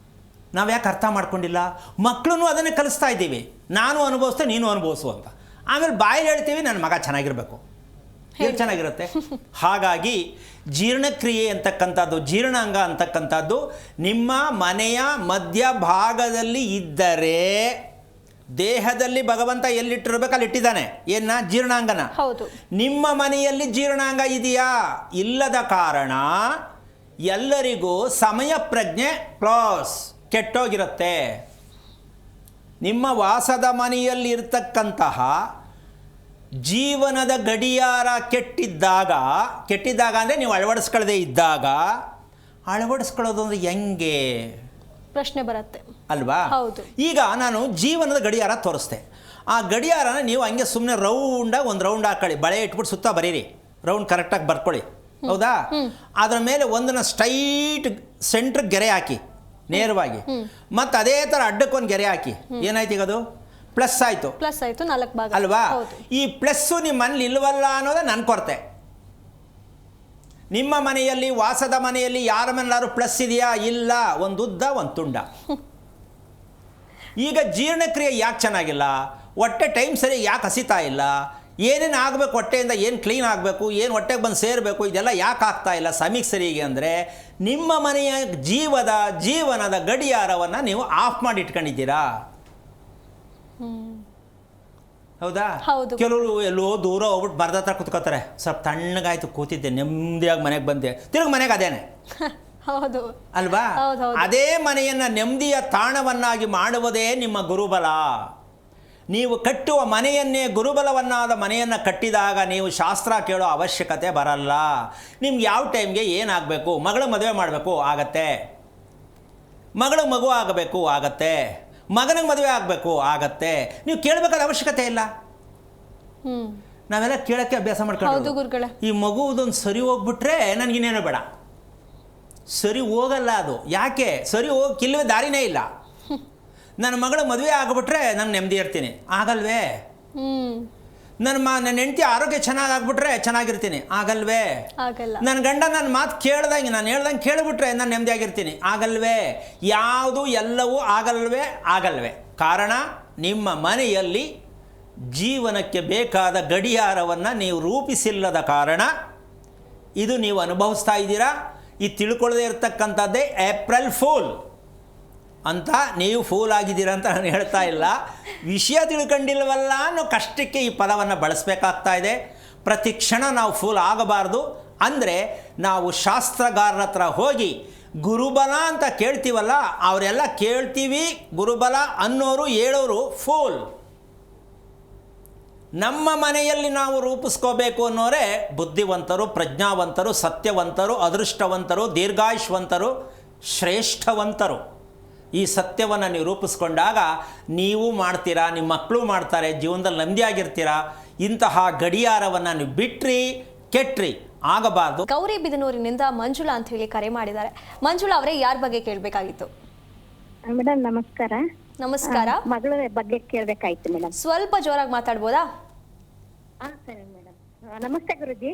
ನಾವು ಯಾಕೆ ಅರ್ಥ ಮಾಡ್ಕೊಂಡಿಲ್ಲ? ಮಕ್ಕಳನ್ನು ಅದನ್ನೇ ಕಲಿಸ್ತಾ ಇದ್ದೀವಿ. ನಾನು ಅನುಭವಿಸ್ತೆ, ನೀನು ಅನುಭವಿಸು ಅಂತ. ಆಮೇಲೆ ಬಾಯಲ್ಲಿ ಹೇಳ್ತೀವಿ ನನ್ನ ಮಗ ಚೆನ್ನಾಗಿರಬೇಕು. ಹೇಗೆ ಚೆನ್ನಾಗಿರುತ್ತೆ? ಹಾಗಾಗಿ ಜೀರ್ಣಕ್ರಿಯೆ ಅಂತಕ್ಕಂಥದ್ದು, ಜೀರ್ಣಾಂಗ ಅಂತಕ್ಕಂಥದ್ದು ನಿಮ್ಮ ಮನೆಯ ಮಧ್ಯಭಾಗದಲ್ಲಿ ಇದ್ದರೆ, ದೇಹದಲ್ಲಿ ಭಗವಂತ ಎಲ್ಲಿಟ್ಟಿರ್ಬೇಕು ಅಲ್ಲಿ ಇಟ್ಟಿದ್ದಾನೆ. ಏನ? ಜೀರ್ಣಾಂಗನ. ಹೌದು. ನಿಮ್ಮ ಮನೆಯಲ್ಲಿ ಜೀರ್ಣಾಂಗ ಇದೆಯಾ? ಇಲ್ಲದ ಕಾರಣ ಎಲ್ಲರಿಗೂ ಸಮಯ ಪ್ರಜ್ಞೆ ಕ್ಲಾಸ್ ಕೆಟ್ಟೋಗಿರುತ್ತೆ. ನಿಮ್ಮ ವಾಸದ ಮನೆಯಲ್ಲಿ ಇರ್ತಕ್ಕಂತಹ ಜೀವನದ ಗಡಿಯಾರ ಕೆಟ್ಟಿದ್ದಾಗ ಅಂದರೆ ನೀವು ಅಳವಡಿಸ್ಕೊಳ್ಳದೆ ಇದ್ದಾಗ, ಅಳವಡಿಸ್ಕೊಳ್ಳೋದು ಅಂದರೆ ಹೆಂಗೆ? ಪ್ರಶ್ನೆ ಬರುತ್ತೆ ಅಲ್ವಾ? ಹೌದು. ಈಗ ನಾನು ಜೀವನದ ಗಡಿಯಾರ ತೋರಿಸ್ತೆ. ಆ ಗಡಿಯಾರನ ನೀವು ಹಂಗೆ ಸುಮ್ಮನೆ ರೌಂಡಾಗಿ ಒಂದು ರೌಂಡ್ ಹಾಕೊಳ್ಳಿ, ಬಳೆ ಇಟ್ಬಿಟ್ಟು ಸುತ್ತ ಬರೀರಿ, ರೌಂಡ್ ಕರೆಕ್ಟಾಗಿ ಬರ್ಕೊಳ್ಳಿ. ಹೌದಾ? ಅದರ ಮೇಲೆ ಒಂದನ್ನು ಸ್ಟ್ರೈಟ್ ಸೆಂಟ್ರಿಗೆ ಗೆರೆ ಹಾಕಿ, ನೇರವಾಗಿ. ಮತ್ತು ಅದೇ ಥರ ಅಡ್ಡಕ್ಕೊಂದು ಗೆರೆ ಹಾಕಿ. ಏನಾಯ್ತು ಈಗ? ಅದು ಪ್ಲಸ್ ಆಯಿತು. ಪ್ಲಸ್ ಆಯಿತು, 4 ಭಾಗ ಅಲ್ವಾ? ಈ ಪ್ಲಸ್ಸು ನಿಮ್ಮ ಮನೇಲಿ ಇಲ್ವಲ್ಲ ಅನ್ನೋದೇ ನನ್ನ ಕೊರತೆ. ನಿಮ್ಮ ಮನೆಯಲ್ಲಿ, ವಾಸದ ಮನೆಯಲ್ಲಿ ಯಾರ ಮೇಲಾದ್ರು ಪ್ಲಸ್ ಇದೆಯಾ? ಇಲ್ಲ. ಒಂದು ಉದ್ದ, ಒಂದು ತುಂಡ. ಈಗ ಜೀರ್ಣಕ್ರಿಯೆ ಯಾಕೆ ಚೆನ್ನಾಗಿಲ್ಲ? ಹೊಟ್ಟೆ ಟೈಮ್ ಸರಿ ಯಾಕೆ ಹಸಿತಾ ಇಲ್ಲ? ಏನೇನು ಆಗಬೇಕು ಹೊಟ್ಟೆಯಿಂದ? ಏನು ಕ್ಲೀನ್ ಆಗಬೇಕು? ಏನು ಹೊಟ್ಟೆಗೆ ಬಂದು ಸೇರಬೇಕು? ಇದೆಲ್ಲ ಯಾಕೆ ಆಗ್ತಾ ಇಲ್ಲ ಸಮಯಕ್ಕೆ ಸರಿಗೆ? ಅಂದರೆ ನಿಮ್ಮ ಮನೆಯ ಜೀವನದ ಗಡಿಯಾರವನ್ನು ನೀವು ಆಫ್ ಮಾಡಿ ಇಟ್ಕೊಂಡಿದ್ದೀರಾ. ಹೌದಾ? ಕೆಲವರು ಎಲ್ಲೋ ದೂರ ಹೋಗ್ಬಿಟ್ಟು ಬರದ ಹತ್ರ ಕೂತ್ಕೋತಾರೆ. ಸ್ವಲ್ಪ ತಣ್ಣಗಾಯ್ತು, ಕೂತಿದ್ದೆ, ನೆಮ್ಮದಿಯಾಗಿ ಮನೆಗೆ ಬಂದೆ, ತಿರುಗಿ ಮನೆಗೆ ಅದೇನೆ. ಹೌದು ಅಲ್ವಾ? ಅದೇ ಮನೆಯನ್ನು ನೆಮ್ಮದಿಯ ತಾಣವನ್ನಾಗಿ ಮಾಡುವುದೇ ನಿಮ್ಮ ಗುರುಬಲ. ನೀವು ಕಟ್ಟುವ ಮನೆಯನ್ನೇ ಗುರುಬಲವನ್ನಾದ ಮನೆಯನ್ನು ಕಟ್ಟಿದಾಗ ನೀವು ಶಾಸ್ತ್ರ ಕೇಳೋ ಅವಶ್ಯಕತೆ ಬರಲ್ಲ. ನಿಮ್ಗೆ ಯಾವ ಟೈಮ್ಗೆ ಏನಾಗಬೇಕು? ಮಗಳ ಮದುವೆ ಮಾಡಬೇಕು, ಆಗತ್ತೆ. ಮಗಳಿಗೆ ಮಗು ಆಗಬೇಕು, ಆಗತ್ತೆ. ಮಗನಿಗೆ ಮದುವೆ ಆಗಬೇಕು, ಆಗತ್ತೆ. ನೀವು ಕೇಳಬೇಕಾದ ಅವಶ್ಯಕತೆ ಇಲ್ಲ. ನಾವೆಲ್ಲ ಕೇಳೋಕ್ಕೆ ಅಭ್ಯಾಸ ಮಾಡ್ಕೊಂಡು, ಈ ಮಗುದೊಂದು ಸರಿ ಹೋಗ್ಬಿಟ್ರೆ ನನಗಿನ್ನೇನೋ ಬೇಡ. ಸರಿ ಹೋಗಲ್ಲ ಅದು. ಯಾಕೆ? ಸರಿ ಹೋಗಕ್ಕಿಲ್ವೇ, ದಾರಿನೇ ಇಲ್ಲ. ನನ್ನ ಮಗಳ ಮದುವೆ ಆಗಿಬಿಟ್ರೆ ನಾನು ನೆಮ್ಮದಿ ಇರ್ತೀನಿ, ಆಗಲ್ವೇ? ನನ್ನ ಹೆಂಡತಿ ಆರೋಗ್ಯ ಚೆನ್ನಾಗಾಗ್ಬಿಟ್ರೆ ಚೆನ್ನಾಗಿರ್ತೀನಿ, ಆಗಲ್ವೇ? ನನ್ನ ಗಂಡ ನನ್ನ ಮಾತು ಕೇಳ್ದಂಗೆ, ನಾನು ಹೇಳ್ದಂಗೆ ಕೇಳಿಬಿಟ್ರೆ ನಾನು ನೆಮ್ಮದಿಯಾಗಿರ್ತೀನಿ, ಆಗಲ್ವೇ? ಯಾವುದು ಎಲ್ಲವೂ ಆಗಲ್ವೇ? ಕಾರಣ ನಿಮ್ಮ ಮನೆಯಲ್ಲಿ ಜೀವನಕ್ಕೆ ಬೇಕಾದ ಗಡಿಯಾರವನ್ನು ನೀವು ರೂಪಿಸಿಲ್ಲದ ಕಾರಣ ಇದು ನೀವು ಅನುಭವಿಸ್ತಾ ಇದ್ದೀರಾ. ಈ ತಿಳ್ಕೊಳ್ಳದೆ ಇರತಕ್ಕಂಥದ್ದೇ ಏಪ್ರಿಲ್ ಫೂಲ್ ಅಂತ. ನೀವು ಫೂಲ್ ಆಗಿದ್ದೀರಾ ಅಂತ ನಾನು ಹೇಳ್ತಾ ಇಲ್ಲ. ವಿಷಯ ತಿಳ್ಕೊಂಡಿಲ್ವಲ್ಲ ಅನ್ನೋ ಕಷ್ಟಕ್ಕೆ ಈ ಪದವನ್ನು ಬಳಸಬೇಕಾಗ್ತಾ ಇದೆ. ಪ್ರತಿ ಕ್ಷಣ ನಾವು ಫೂಲ್ ಆಗಬಾರ್ದು. ಅಂದರೆ ನಾವು ಶಾಸ್ತ್ರಗಾರರ ಹತ್ರ ಹೋಗಿ ಗುರುಬಲ ಅಂತ ಕೇಳ್ತೀವಲ್ಲ, ಅವರೆಲ್ಲ ಕೇಳ್ತೀವಿ ಗುರುಬಲ ಅನ್ನೋರು ಹೇಳೋರು ಫೂಲ್. ನಮ್ಮ ಮನೆಯಲ್ಲಿ ನಾವು ರೂಪಿಸ್ಕೋಬೇಕು ಅನ್ನೋರೇ ಬುದ್ಧಿವಂತರು, ಪ್ರಜ್ಞಾವಂತರು, ಸತ್ಯವಂತರು, ಅದೃಷ್ಟವಂತರು, ದೀರ್ಘಾಯುಷ್ವಂತರು, ಶ್ರೇಷ್ಠವಂತರು. ಈ ಸತ್ಯವನ್ನು ನೀವು ರೂಪಿಸ್ಕೊಂಡಾಗ ನೀವು ಮಾಡ್ತೀರಾ, ನಿಮ್ಮ ಮಕ್ಕಳು ಮಾಡ್ತಾರೆ, ಜೀವನದಲ್ಲಿ ನೆಮ್ಮದಿಯಾಗಿರ್ತೀರಾ. ಇಂತಹ ಗಡಿಯಾರವನ್ನು ನೀವು ಬಿಟ್ರಿ ಕೆಟ್ರಿ ಆಗಬಾರ್ದು. ಗೌರಿಬಿದನೂರಿನಿಂದ ಮಂಜುಳಾ ಅಂತ ಹೇಳಿ ಕರೆ ಮಾಡಿದ್ದಾರೆ. ಮಂಜುಳಾ ಅವರೇ, ಯಾರ ಬಗ್ಗೆ ಕೇಳಬೇಕಾಗಿತ್ತು? ಮೇಡಮ್ ನಮಸ್ಕಾರ. ನಮಸ್ಕಾರ. ಮಗಳ ಬಗ್ಗೆ ಕೇಳಬೇಕಾಯ್ತು ಮೇಡಮ್. ಸ್ವಲ್ಪ ಜೋರಾಗಿ ಮಾತಾಡ್ಬೋದಾ? ಸರಿ ಮೇಡಮ್. ನಮಸ್ತೆ ಗುರುಜಿ.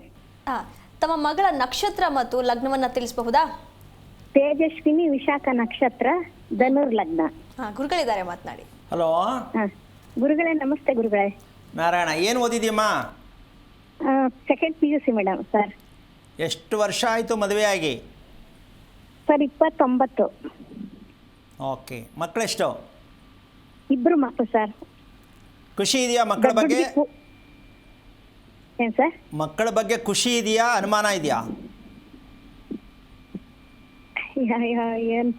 ತಮ್ಮ ಮಗಳ ನಕ್ಷತ್ರ ಮತ್ತು ಲಗ್ನವನ್ನ ತಿಳಿಸಬಹುದಾ? ತೇಜಸ್ವಿನಿ ವಿಶಾಖ ನಕ್ಷತ್ರ, ಧನುರ್ ಲಗ್ನ. ಗುರುಗಳಿದ್ದಾರೆ, ಮಾತನಾಡಿ. ಹಲೋ ಗುರುಗಳೇ ನಮಸ್ತೆ ಗುರುಗಳೇ. ನಾರಾಯಣ, ಏನು ಓದಿದೀಯಮ್ಮ? Second PUC madam. ಸರ್ ಎಷ್ಟು ವರ್ಷ ಆಯಿತು ಮದುವೆಯಾಗಿ? ಸರ್ 29. ಓಕೆ. ಮಕ್ಕಳೆಷ್ಟು? ಇಬ್ರು ಮಕ್ಕಳು ಸರ್. ಖುಷಿ ಇದೆಯಾ ಮಕ್ಕಳ ಬಗ್ಗೆ? ಏನ್ ಸರ್? ಮಕ್ಕಳ ಬಗ್ಗೆ ಖುಷಿ ಇದೆಯಾ, ಅನುಮಾನ ಇದೆಯಾ? ಏನ್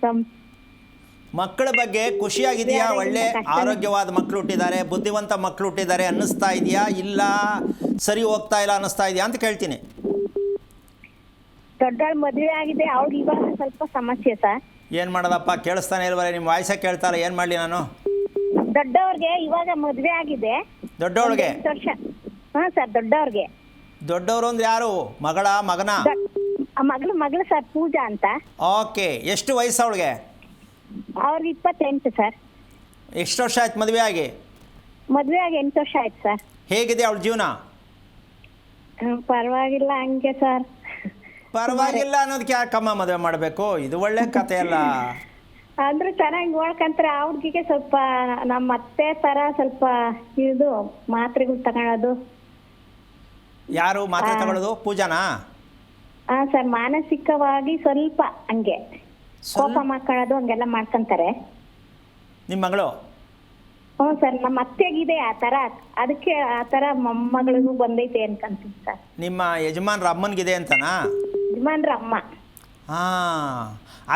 ಮಕ್ಕಳ ಬಗ್ಗೆ ಖುಷಿಯಾಗಿದೆಯಾ? ಒಳ್ಳೆ ಆರೋಗ್ಯವಾದ ಮಕ್ಕಳು ಹುಟ್ಟಿದ್ದಾರೆ, ಬುದ್ಧಿವಂತ ಮಕ್ಕಳು ಹುಟ್ಟಿದ್ದಾರೆ ಅನ್ನಿಸ್ತಾ ಇದೆಯಾ, ಇಲ್ಲ ಸರಿ ಹೋಗ್ತಾ ಇಲ್ಲ ಅನ್ನಿಸ್ತಾ ಇದೆಯಾ ಅಂತ ಕೇಳ್ತೀನಿ. ದೊಡ್ಡವಳ ಮದುವೆ ಆಗಿದೆ, ಅವ್ರಿಗೆ ಇವಾಗ ಸ್ವಲ್ಪ ಸಮಸ್ಯೆ ಸರ್. ಏನು ಮಾಡೋದಪ್ಪ, ಕೇಳಿಸ್ತಾನೆ ಇಲ್ವಲ್ಲ, ನಿಮ್ಮ ವಾಯ್ಸೇ ಕೇಳ್ತಾರೆ, ಏನು ಮಾಡಲಿ ನಾನು? ದೊಡ್ಡವ್ರಿಗೆ ಇವಾಗ ಮದುವೆ ಆಗಿದೆ. ದೊಡ್ಡವಳಿಗೆ? 8 ವರ್ಷ. ಸರ್ ದೊಡ್ಡವ್ರಿಗೆ. ದೊಡ್ಡವರು ಅಂದ್ರೆ ಯಾರು? ಮಗಳ, ಮಗನ? ಮಗಳು ಸರ್, ಪೂಜಾ ಅಂತ. ಓಕೆ. ಎಷ್ಟು ವಯಸ್ಸು ಅವಳಿಗೆ? ಅವ್ರಿಗೆ 28 ಸರ್. ಎಷ್ಟು ವರ್ಷ ಆಯ್ತು ಮದುವೆ ಆಗಿ? ಮದುವೆ ಆಗಿ 8 ವರ್ಷ ಆಯ್ತು ಸರ್. ಹೇಗಿದೆ ಅವಳ ಜೀವನ? ಪರವಾಗಿಲ್ಲ ಹಂಗೆ ಸರ್. ಪರವಾಗಿಲ್ಲ ಅನ್ನೋದಕ್ಕೆ ಯಾಕಮ್ಮ ಮದುವೆ ಮಾಡಬೇಕು? ಇದು ಒಳ್ಳೆ ಕತೆ ಅಲ್ಲ. ಅಂದ್ರೆ ಚೆನ್ನಾಗಿ ನೋಡ್ಕಂತಾರೆ. ಅವ್ರಿಗೆ ಸ್ವಲ್ಪ ನಮ್ಮ ಅತ್ತೆ ತರ ಸ್ವಲ್ಪ ಇದು ಮಾತ್ರೆಗಳು ತಗೊಳ್ಳೋದು. ಯಾರು ಮಾತ್ರೆ ತಗೊಳ್ಳೋದು? ಪೂಜಾನಾ? ಸರ್ ಮಾನಸಿಕವಾಗಿ ಸ್ವಲ್ಪ ಹಂಗೆ ಕೋಪ ಮಾಡ್ಕೊಳ್ಳೋದು ಹಂಗೆಲ್ಲ ಮಾಡ್ಕೊಂತಾರೆ. ನಿಮ್ಮ ಮಗಳು? ಹ್ಞೂ ಸರ್, ನಮ್ಮ ಅತ್ತೆಗಿದೆ ಆ ಥರ. ಅದಕ್ಕೆ ಆ ಥರ ಮೊಮ್ಮಗಳಿಗೂ ಬಂದೈತೆ ಅನ್ಕೊಂತೀನಿ ಸರ್. ನಿಮ್ಮ ಯಜಮಾನ್ರ ಅಮ್ಮನಿಗಿದೆ ಅಂತನಾ? ಯಜಮಾನ್ರ ಅಮ್ಮ. ಹಾಂ,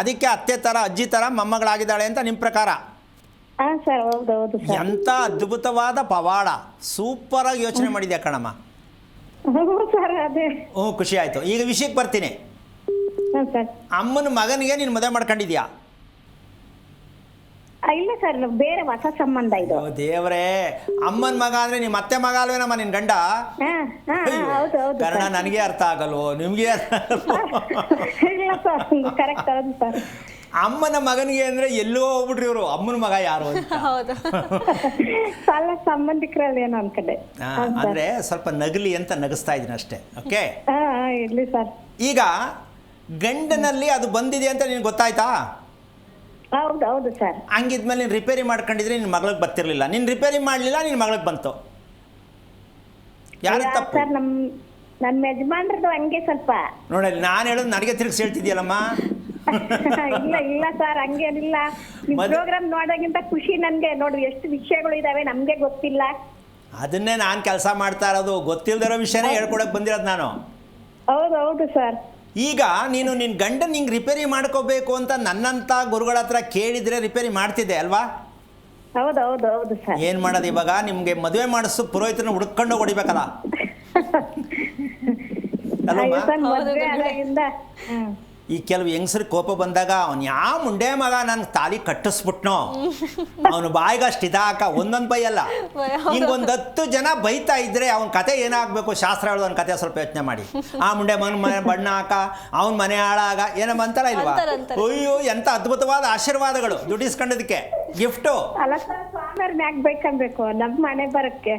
ಅದಕ್ಕೆ ಅತ್ತೆ ಥರ ಅಜ್ಜಿ ಥರ ಮೊಮ್ಮಗಳಾಗಿದ್ದಾಳೆ ಅಂತ ನಿಮ್ಮ ಪ್ರಕಾರ? ಸರ್ ಹೌದೌದು ಸರ್. ಎಂಥ ಅದ್ಭುತವಾದ ಪವಾಡ, ಸೂಪರಾಗಿ ಯೋಚನೆ ಮಾಡಿದ್ಯಾ ಕಣಮ್ಮ. ಸರ್ ಅದೇ. ಖುಷಿ ಆಯಿತು. ಈಗ ವಿಷಯಕ್ಕೆ ಬರ್ತೀನಿ. ಸರ್ ಅಮ್ಮನ ಮಗನಿಗೆ ನೀನು ಮದುವೆ ಮಾಡ್ಕೊಂಡಿದ್ಯಾ? ಇಲ್ಲ ಸರ್, ಬೇರೆ ಹೊಸ ಸಂಬಂಧ ಇದು. ದೇವರೇ, ಅಮ್ಮನ ಮಗ ಅಂದ್ರೆ ನಿಮ್ಮ ಅತ್ತೆ ಮಗ ಅಲ್ವೇನಮ್ಮ ನಿನ್ ಗಂಡ? ಹೌದು ಹೌದು. ಕನ್ನಡ ನನಗೆ ಅರ್ಥ ಆಗಲ್ವೋ, ನಿಮ್ಗೆ ಅರ್ಥ ಆಗಲ್ವೋ? ಇಲ್ಲ ಸರ್, ಕರೆಕ್ಟ್. ಹೌದು ಸರ್. ಅಮ್ಮನ ಮಗನಿಗೆ ಅಂದ್ರೆ ಎಲ್ಲೋ ಹೋಗ್ಬಿಟ್ರಿ ಇವರು, ಅಮ್ಮನ ಮಗ ಯಾರು ಅಂತ. ಹೌದು. ಸಾಲ ಸಂಬಂಧಿಕರಲ್ಲಿ ಏನೋ ಅನ್ಕಡೆ. ಅಂದ್ರೆ ಸ್ವಲ್ಪ ನಗಲಿ ಅಂತ ನಗಿಸ್ತಾ ಇದೀನಿ ಅಷ್ಟೇ. ಓಕೆ, ಇರ್ಲಿ ಸರ್. ಈಗ ಗಂಡನಲ್ಲಿ ಅದು ಬಂದಿದೆ ಅಂತ ನಿನ್ಗೆ ಗೊತ್ತಾಯ್ತಾ? ಹೌದು ಹೌದು ಸರ್. ಹಂಗಿದ್ಮೇಲೆ ನೀನು ರಿಪೇರಿ ಮಾಡ್ಕೊಂಡಿದ್ರೆ ನಿನ್ನ ಮಗಳಿಗೆ ಬರ್ತಿರ್ಲಿಲ್ಲ. ನೀನು ರಿಪೇರಿ ಮಾಡಲಿಲ್ಲ, ನಿನ್ನ ಮಗಳಿಗೆ ಬಂತು. ಯಾರು ತಪ್ಪು? ಸರ್ ನನ್ನ ಯಜಮಾನ್ರದ್ದು ಹಂಗೆ ಸ್ವಲ್ಪ. ನೋಡಿ, ನಾನು ಹೇಳೋದು ನನಗೆ ತಿರುಗಿಸಿ ಹೇಳ್ತಿದ್ಯಲ್ಲಮ್ಮ. ಇಲ್ಲ ಇಲ್ಲ ಸರ್, ಹಂಗೇನಿಲ್ಲ. ನಿಮ್ ಪ್ರೋಗ್ರಾಮ್ ನೋಡೋಕ್ಕಿಂತ ಖುಷಿ ನನ್ಗೆ. ನೋಡಿ ಎಷ್ಟು ವಿಷಯಗಳು ಇದಾವೆ ನಮ್ಗೆ ಗೊತ್ತಿಲ್ಲ. ಅದನ್ನೇ ನಾನು ಕೆಲಸ ಮಾಡ್ತಾ ಇರೋದು. ಗೊತ್ತಿಲ್ಲದಿರೋ ವಿಷಯನೇ ಹೇಳ್ಕೊಡಕ್ಕೆ ಬಂದಿರೋದು ನಾನು. ಹೌದು ಹೌದು ಸರ್. ಈಗ ನೀನು ನಿನ್ನ ಗಂಡನ ಹಿಂಗೆ ರಿಪೇರಿ ಮಾಡ್ಕೋಬೇಕು ಅಂತ ನನ್ನಂಥ ಗುರುಗಳ ಹತ್ರ ಕೇಳಿದರೆ ರಿಪೇರಿ ಮಾಡ್ತಿದ್ದೆ ಅಲ್ವಾ? ಹೌದು ಹೌದು ಹೌದು ಸರ್. ಏನು ಮಾಡೋದು ಇವಾಗ? ನಿಮಗೆ ಮದುವೆ ಮಾಡಿಸು ಪುರೋಹಿತನ ಹುಡ್ಕೊಂಡು ಹೊಡಿಬೇಕಲ್ಲ. ಈ ಕೆಲವು ಹೆಂಗಸ್ರಿಗೆ ಕೋಪ ಬಂದಾಗ ಅವ್ನು ಯಾವ ಮುಂಡೆ ಮಗ ನನ್ನ ತಾಲಿ ಕಟ್ಟಿಸ್ಬಿಟ್ನೋ, ಅವನು ಬಾಯಿಗಷ್ಟು ಇದಾಕ ಒಂದೊಂದು ಬೈಯಲ್ಲ, ಹಿಂಗೊಂದು 10 ಜನ ಬೈತಾ ಇದ್ರೆ ಅವನ ಕತೆ ಏನಾಗಬೇಕು? ಶಾಸ್ತ್ರ ಹೇಳೋದು ಅವನ ಕತೆ ಸ್ವಲ್ಪ ಯೋಚನೆ ಮಾಡಿ. ಆ ಮುಂಡೆ ಮನೆ ಬಣ್ಣ ಹಾಕ, ಅವನ ಮನೆ ಹಾಳಾಗ, ಏನಮ್ಮ ಅಂತಾರ ಇಲ್ವಾ? ಅಯ್ಯೋ, ಎಂಥ ಅದ್ಭುತವಾದ ಆಶೀರ್ವಾದಗಳು ದುಡ್ಡಿಸ್ಕೊಂಡದಕ್ಕೆ, ಗಿಫ್ಟು. ಅಲ್ಲ ಸರ್, ಸ್ವಾಮಿಯವ್ರನ್ನ ಯಾಕೆ ಬೇಕನ್ಬೇಕು ನಮ್ಮ ಮನೆ ಬರಕ್ಕೆ?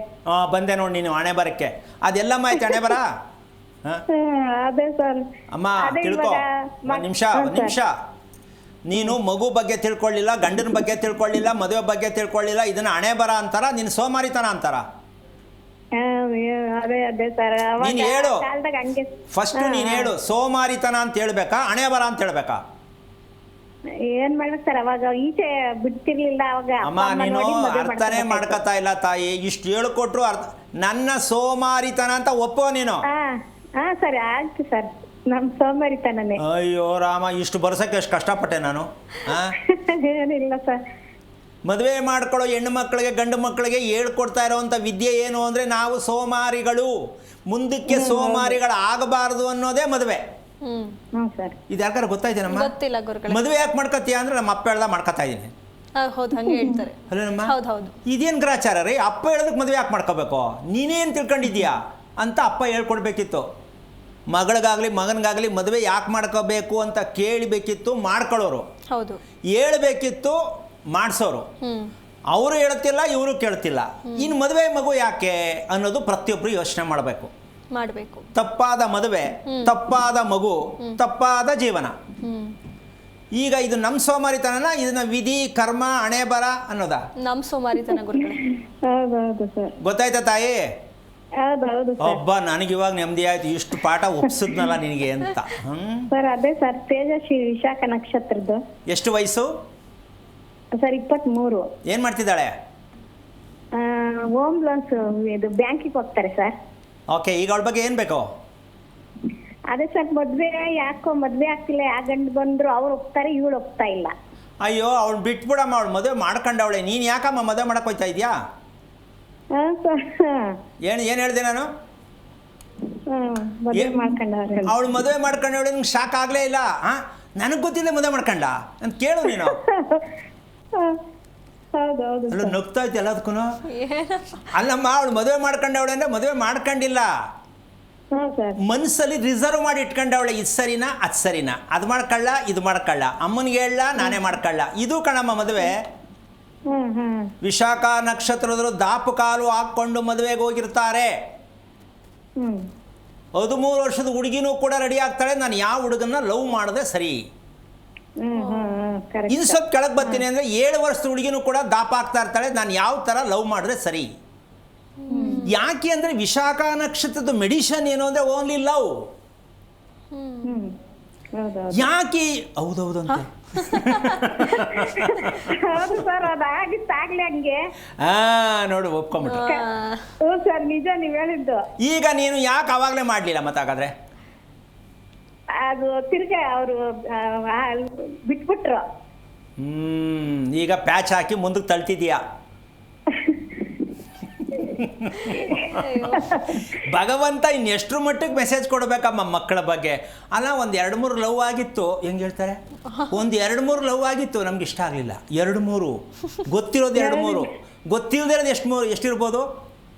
ಬಂದೆ ನೋಡಿ ನೀನು ಹಣೆ ಬರಕ್ಕೆ. ಅದೆಲ್ಲಮ್ಮ ಆಯ್ತು ಹಣೆ ಬರ. ಅದೇ ಸರ್. ಅಮ್ಮ ತಿಳ್ಕೊ, ಒಂದು ನಿಮಿಷ. ನೀನು ಮಗು ಬಗ್ಗೆ ತಿಳ್ಕೊಳ್ಳಿಲ್ಲ, ಗಂಡನ ಬಗ್ಗೆ ತಿಳ್ಕೊಳ್ಳಿಲ್ಲ, ಮದುವೆ ಬಗ್ಗೆ ತಿಳ್ಕೊಳ್ಳಿಲ್ಲ. ಇದನ್ನ ಹಣೆ ಬರ ಅಂತಾರ, ನಿನ್ನ ಸೋಮಾರಿತನ ಅಂತಾರ? ನೀನು ಹೇಳು ಫಸ್ಟ್. ನೀನು ಹೇಳು, ಸೋಮಾರಿತನ ಅಂತ ಹೇಳ್ಬೇಕಾ, ಹಣೆ ಬರ ಅಂತ ಹೇಳ್ಬೇಕಾ? ಏನ್ ಮಾಡ್ಬೇಕು ಸರ್, ಅವಾಗ ಈಚೆ ಬಿಡ್ತಿರ್ಲಿಲ್ಲ. ಅವಾಗ ಅಮ್ಮ ನೀನು ಅರ್ಥನೇ ಮಾಡ್ಕೊತಾ ಇಲ್ಲ ತಾಯಿ. ಇಷ್ಟು ಹೇಳ್ಕೊಟ್ರು ನನ್ನ ಸೋಮಾರಿತನ ಅಂತ ಒಪ್ಪೋ ನೀನು. ಹಾ ಸರಿ ಆಯ್ತು ಸರ್, ನಮ್ ಸೋಮಾರಿತನನೇ. ಅಯ್ಯೋ ರಾಮ, ಇಷ್ಟು ಬರ್ಸಕ್ಕೆ ಎಷ್ಟು ಕಷ್ಟಪಟ್ಟೆ ನಾನು. ಏನಿಲ್ಲ ಸರ್. ಮದುವೆ ಮಾಡ್ಕೊಳ್ಳೋ ಹೆಣ್ಣು ಮಕ್ಕಳಿಗೆ ಗಂಡು ಮಕ್ಕಳಿಗೆ ಹೇಳ್ಕೊಡ್ತಾ ಇರೋವಂಥ ವಿದ್ಯೆ ಏನು ಅಂದರೆ ನಾವು ಸೋಮಾರಿಗಳು, ಮುಂದಕ್ಕೆ ಸೋಮಾರಿಗಳಾಗಬಾರ್ದು ಅನ್ನೋದೇ ಮದುವೆ. ಸರ್ ಇದು ಯಾಕಾದ್ರೆ ಗೊತ್ತಾಯ್ತೇನಮ್ಮ? ಗೊತ್ತಿಲ್ಲ ಗುರುಗಳೇ. ಮದುವೆ ಯಾಕೆ ಮಾಡ್ಕೊತೀಯ ಅಂದ್ರೆ ನಮ್ಮ ಅಪ್ಪ ಹೇಳ್ದ ಮಾಡ್ಕೊತಾ ಇದ್ದೀನಿ. ಹೌದು, ಹಂಗೆ ಹೇಳ್ತಾರೆ. ಅಲ್ಲೇನಮ್ಮ? ಹೌದು. ಇದೇನು ಗ್ರಾಚಾರ ರೀ? ಅಪ್ಪ ಹೇಳೋದಕ್ಕೆ ಮದುವೆ ಯಾಕೆ ಮಾಡ್ಕೋಬೇಕು? ನೀನೇನು ತಿಳ್ಕೊಂಡಿದ್ಯಾ ಅಂತ ಅಪ್ಪ ಹೇಳ್ಕೊಡ್ಬೇಕಿತ್ತು. ಮಗಳಿಗಾಗಲಿ ಮಗನಿಗಾಗಲಿ ಮದುವೆ ಯಾಕೆ ಮಾಡ್ಕೋಬೇಕು ಅಂತ ಕೇಳಬೇಕಿತ್ತು, ಮಾಡ್ಕೊಳ್ಳೋರು. ಹೌದು. ಹೇಳ್ಬೇಕಿತ್ತು, ಮಾಡಿಸೋರು. ಅವರು ಹೇಳುತ್ತಿಲ್ಲ, ಇವರು ಕೇಳ್ತಿಲ್ಲ. ಇನ್ನು ಮದುವೆ ಮಗು ಯಾಕೆ ಅನ್ನೋದು ಪ್ರತಿಯೊಬ್ಬರು ಯೋಚನೆ ಮಾಡಬೇಕು. ತಪ್ಪಾದ ಮದುವೆ, ತಪ್ಪಾದ ಮಗು, ತಪ್ಪಾದ ಜೀವನ. ಈಗ ಇದು ನಮ್ಮ ಸೋಮಾರಿತನ, ಇದನ್ನ ವಿಧಿ ಕರ್ಮ ಹಣೆ ಬರ ಅನ್ನೋದ? ನಮ್ಮ ಸೋಮಾರಿತನ ಗುರುಗಳೇ. ಗೊತ್ತಾಯ್ತಾ ತಾಯಿ? ಹೌದೌದು ಒಬ್ಬ ನನಗಿವಾಗ ನೆಮ್ಮದಿ ಆಯ್ತು, ಇಷ್ಟು ಪಾಠ ಒಪ್ಸಿದ್ನಲ್ಲ ನಿನಗೆ ಅಂತ. ಸರ್ ಅದೇ ಸರ್, ತೇಜಸ್ವಿ ವಿಶಾಖ ನಕ್ಷತ್ರದ್ದು. ಎಷ್ಟು ವಯಸ್ಸು ಸರ್? 23. ಏನ್ ಮಾಡ್ತಿದ್ದಾಳೆ? ಹೋಮ್ ಲೋನ್ಸ್ ಇದು ಬ್ಯಾಂಕಿಗೆ ಹೋಗ್ತಾರೆ ಸರ್. ಓಕೆ, ಈಗ ಅವಳ ಬಗ್ಗೆ ಏನ್ ಬೇಕು? ಅದೇ ಸರ್, ಮದ್ವೆ ಯಾಕೋ ಮದ್ವೆ ಆಗ್ತಿಲ್ಲ, ಯಾ ಗಂಡು ಬಂದ್ರು ಅವ್ರು ಒಪ್ತಾರೆ, ಇವಳು ಒಪ್ತಾ ಇಲ್ಲ. ಅಯ್ಯೋ, ಅವಳು ಬಿಟ್ಬಿಡಮ್ಮ, ಅವಳು ಮದುವೆ ಮಾಡ್ಕೊಂಡವಳೆ. ನೀನು ಯಾಕಮ್ಮ ಮದುವೆ ಮಾಡಕ್ ಹೋಯ್ತಾ ಇದೆಯಾ? ಏನು ಹೇಳಿದೆ ನಾನು? ಅವಳು ಮದುವೆ ಮಾಡ್ಕೊಂಡವಳೆ, ನಿಂಗೆ ಶಾಕ್ ಆಗಲೇ ಇಲ್ಲ? ನನಗೆ ಗೊತ್ತಿಲ್ಲ ಮದುವೆ ಮಾಡ್ಕೊಂಡ ಅಂತ ಕೇಳು ನೀನು. ಅಲ್ಲ, ನಗ್ತಾ ಇತ್ತು ಎಲ್ಲದಕ್ಕೂ. ಅಲ್ಲಮ್ಮ, ಅವಳು ಮದುವೆ ಮಾಡ್ಕೊಂಡವಳೆ ಅಂದ್ರೆ ಮದುವೆ ಮಾಡ್ಕೊಂಡಿಲ್ಲ, ಮನಸ್ಸಲ್ಲಿ ರಿಸರ್ವ್ ಮಾಡಿ ಇಟ್ಕೊಂಡವಳೆ. ಇದು ಸರಿನಾ ಅದು ಸರಿನಾ, ಅದು ಮಾಡ್ಕೊಳ್ಳ ಇದು ಮಾಡ್ಕೊಳ್ಳ, ಅಮ್ಮನಿಗೆ ಹೇಳ ನಾನೇ ಮಾಡ್ಕೊಳ್ಳ, ಇದು ಕಣಮ್ಮ ಮದುವೆ. ವಿಶಾಖ ನಕ್ಷತ್ರದರು ದಾಪು ಕಾಲು ಹಾಕೊಂಡು ಮದುವೆಗೆ ಹೋಗಿರ್ತಾರೆ. 13 ವರ್ಷದ ಹುಡುಗಿನೂ ಕೂಡ ರೆಡಿ ಆಗ್ತಾಳೆ, ನಾನು ಯಾವ ಹುಡುಗನ್ನ ಲವ್ ಮಾಡಿದ್ರೆ ಸರಿ. ಇನ್ನು ಸ್ವಲ್ಪ ಕೆಳಗೆ ಬರ್ತೀನಿ ಅಂದರೆ 7 ವರ್ಷದ ಹುಡುಗಿನೂ ಕೂಡ ದಾಪ ಆಗ್ತಾ ಇರ್ತಾಳೆ, ನಾನು ಯಾವ ಥರ ಲವ್ ಮಾಡಿದ್ರೆ ಸರಿ. ಯಾಕೆ ಅಂದರೆ ವಿಶಾಖ ನಕ್ಷತ್ರದ ಮೆಡಿಷನ್ ಏನು ಅಂದರೆ ಓನ್ಲಿ ಲವ್. ಯಾಕೆ? ಹೌದೌದು ಅಂತ ನೋಡು, ಒಪ್ಕೊಂಬಿಟ್ರು. ನಿಜ ನೀವು ಹೇಳಿದ್ದು. ಈಗ ನೀನು ಯಾಕೆ ಅವಾಗಲೇ ಮಾಡಲಿಲ್ಲ ಮತ್ತೆ? ಹಾಗಾದ್ರೆ ಅದು ತಿರ್ಗಾ ಅವರು ಬಿಟ್ಬಿಟ್ರು. ಈಗ ಪ್ಯಾಚ್ ಹಾಕಿ ಮುಂದಕ್ಕೆ ತಳ್ತಿದೀಯಾ. ಭಗವಂತ ಇನ್ನೆಷ್ಟರ ಮಟ್ಟಿಗೆ ಮೆಸೇಜ್ ಕೊಡಬೇಕಮ್ಮ ಮಕ್ಕಳ ಬಗ್ಗೆ? ಅಲ್ಲ, ಒಂದು 2-3 ಲವ್ ಆಗಿತ್ತು, ಹೆಂಗೆ ಹೇಳ್ತಾರೆ, ಒಂದು 2-3 ಲವ್ ಆಗಿತ್ತು, ನಮ್ಗೆ ಇಷ್ಟ ಆಗಲಿಲ್ಲ. 2-3 ಗೊತ್ತಿರೋದು 2-3, ಗೊತ್ತಿಲ್ಲದಿರೋದು ಎಷ್ಟಿರ್ಬೋದು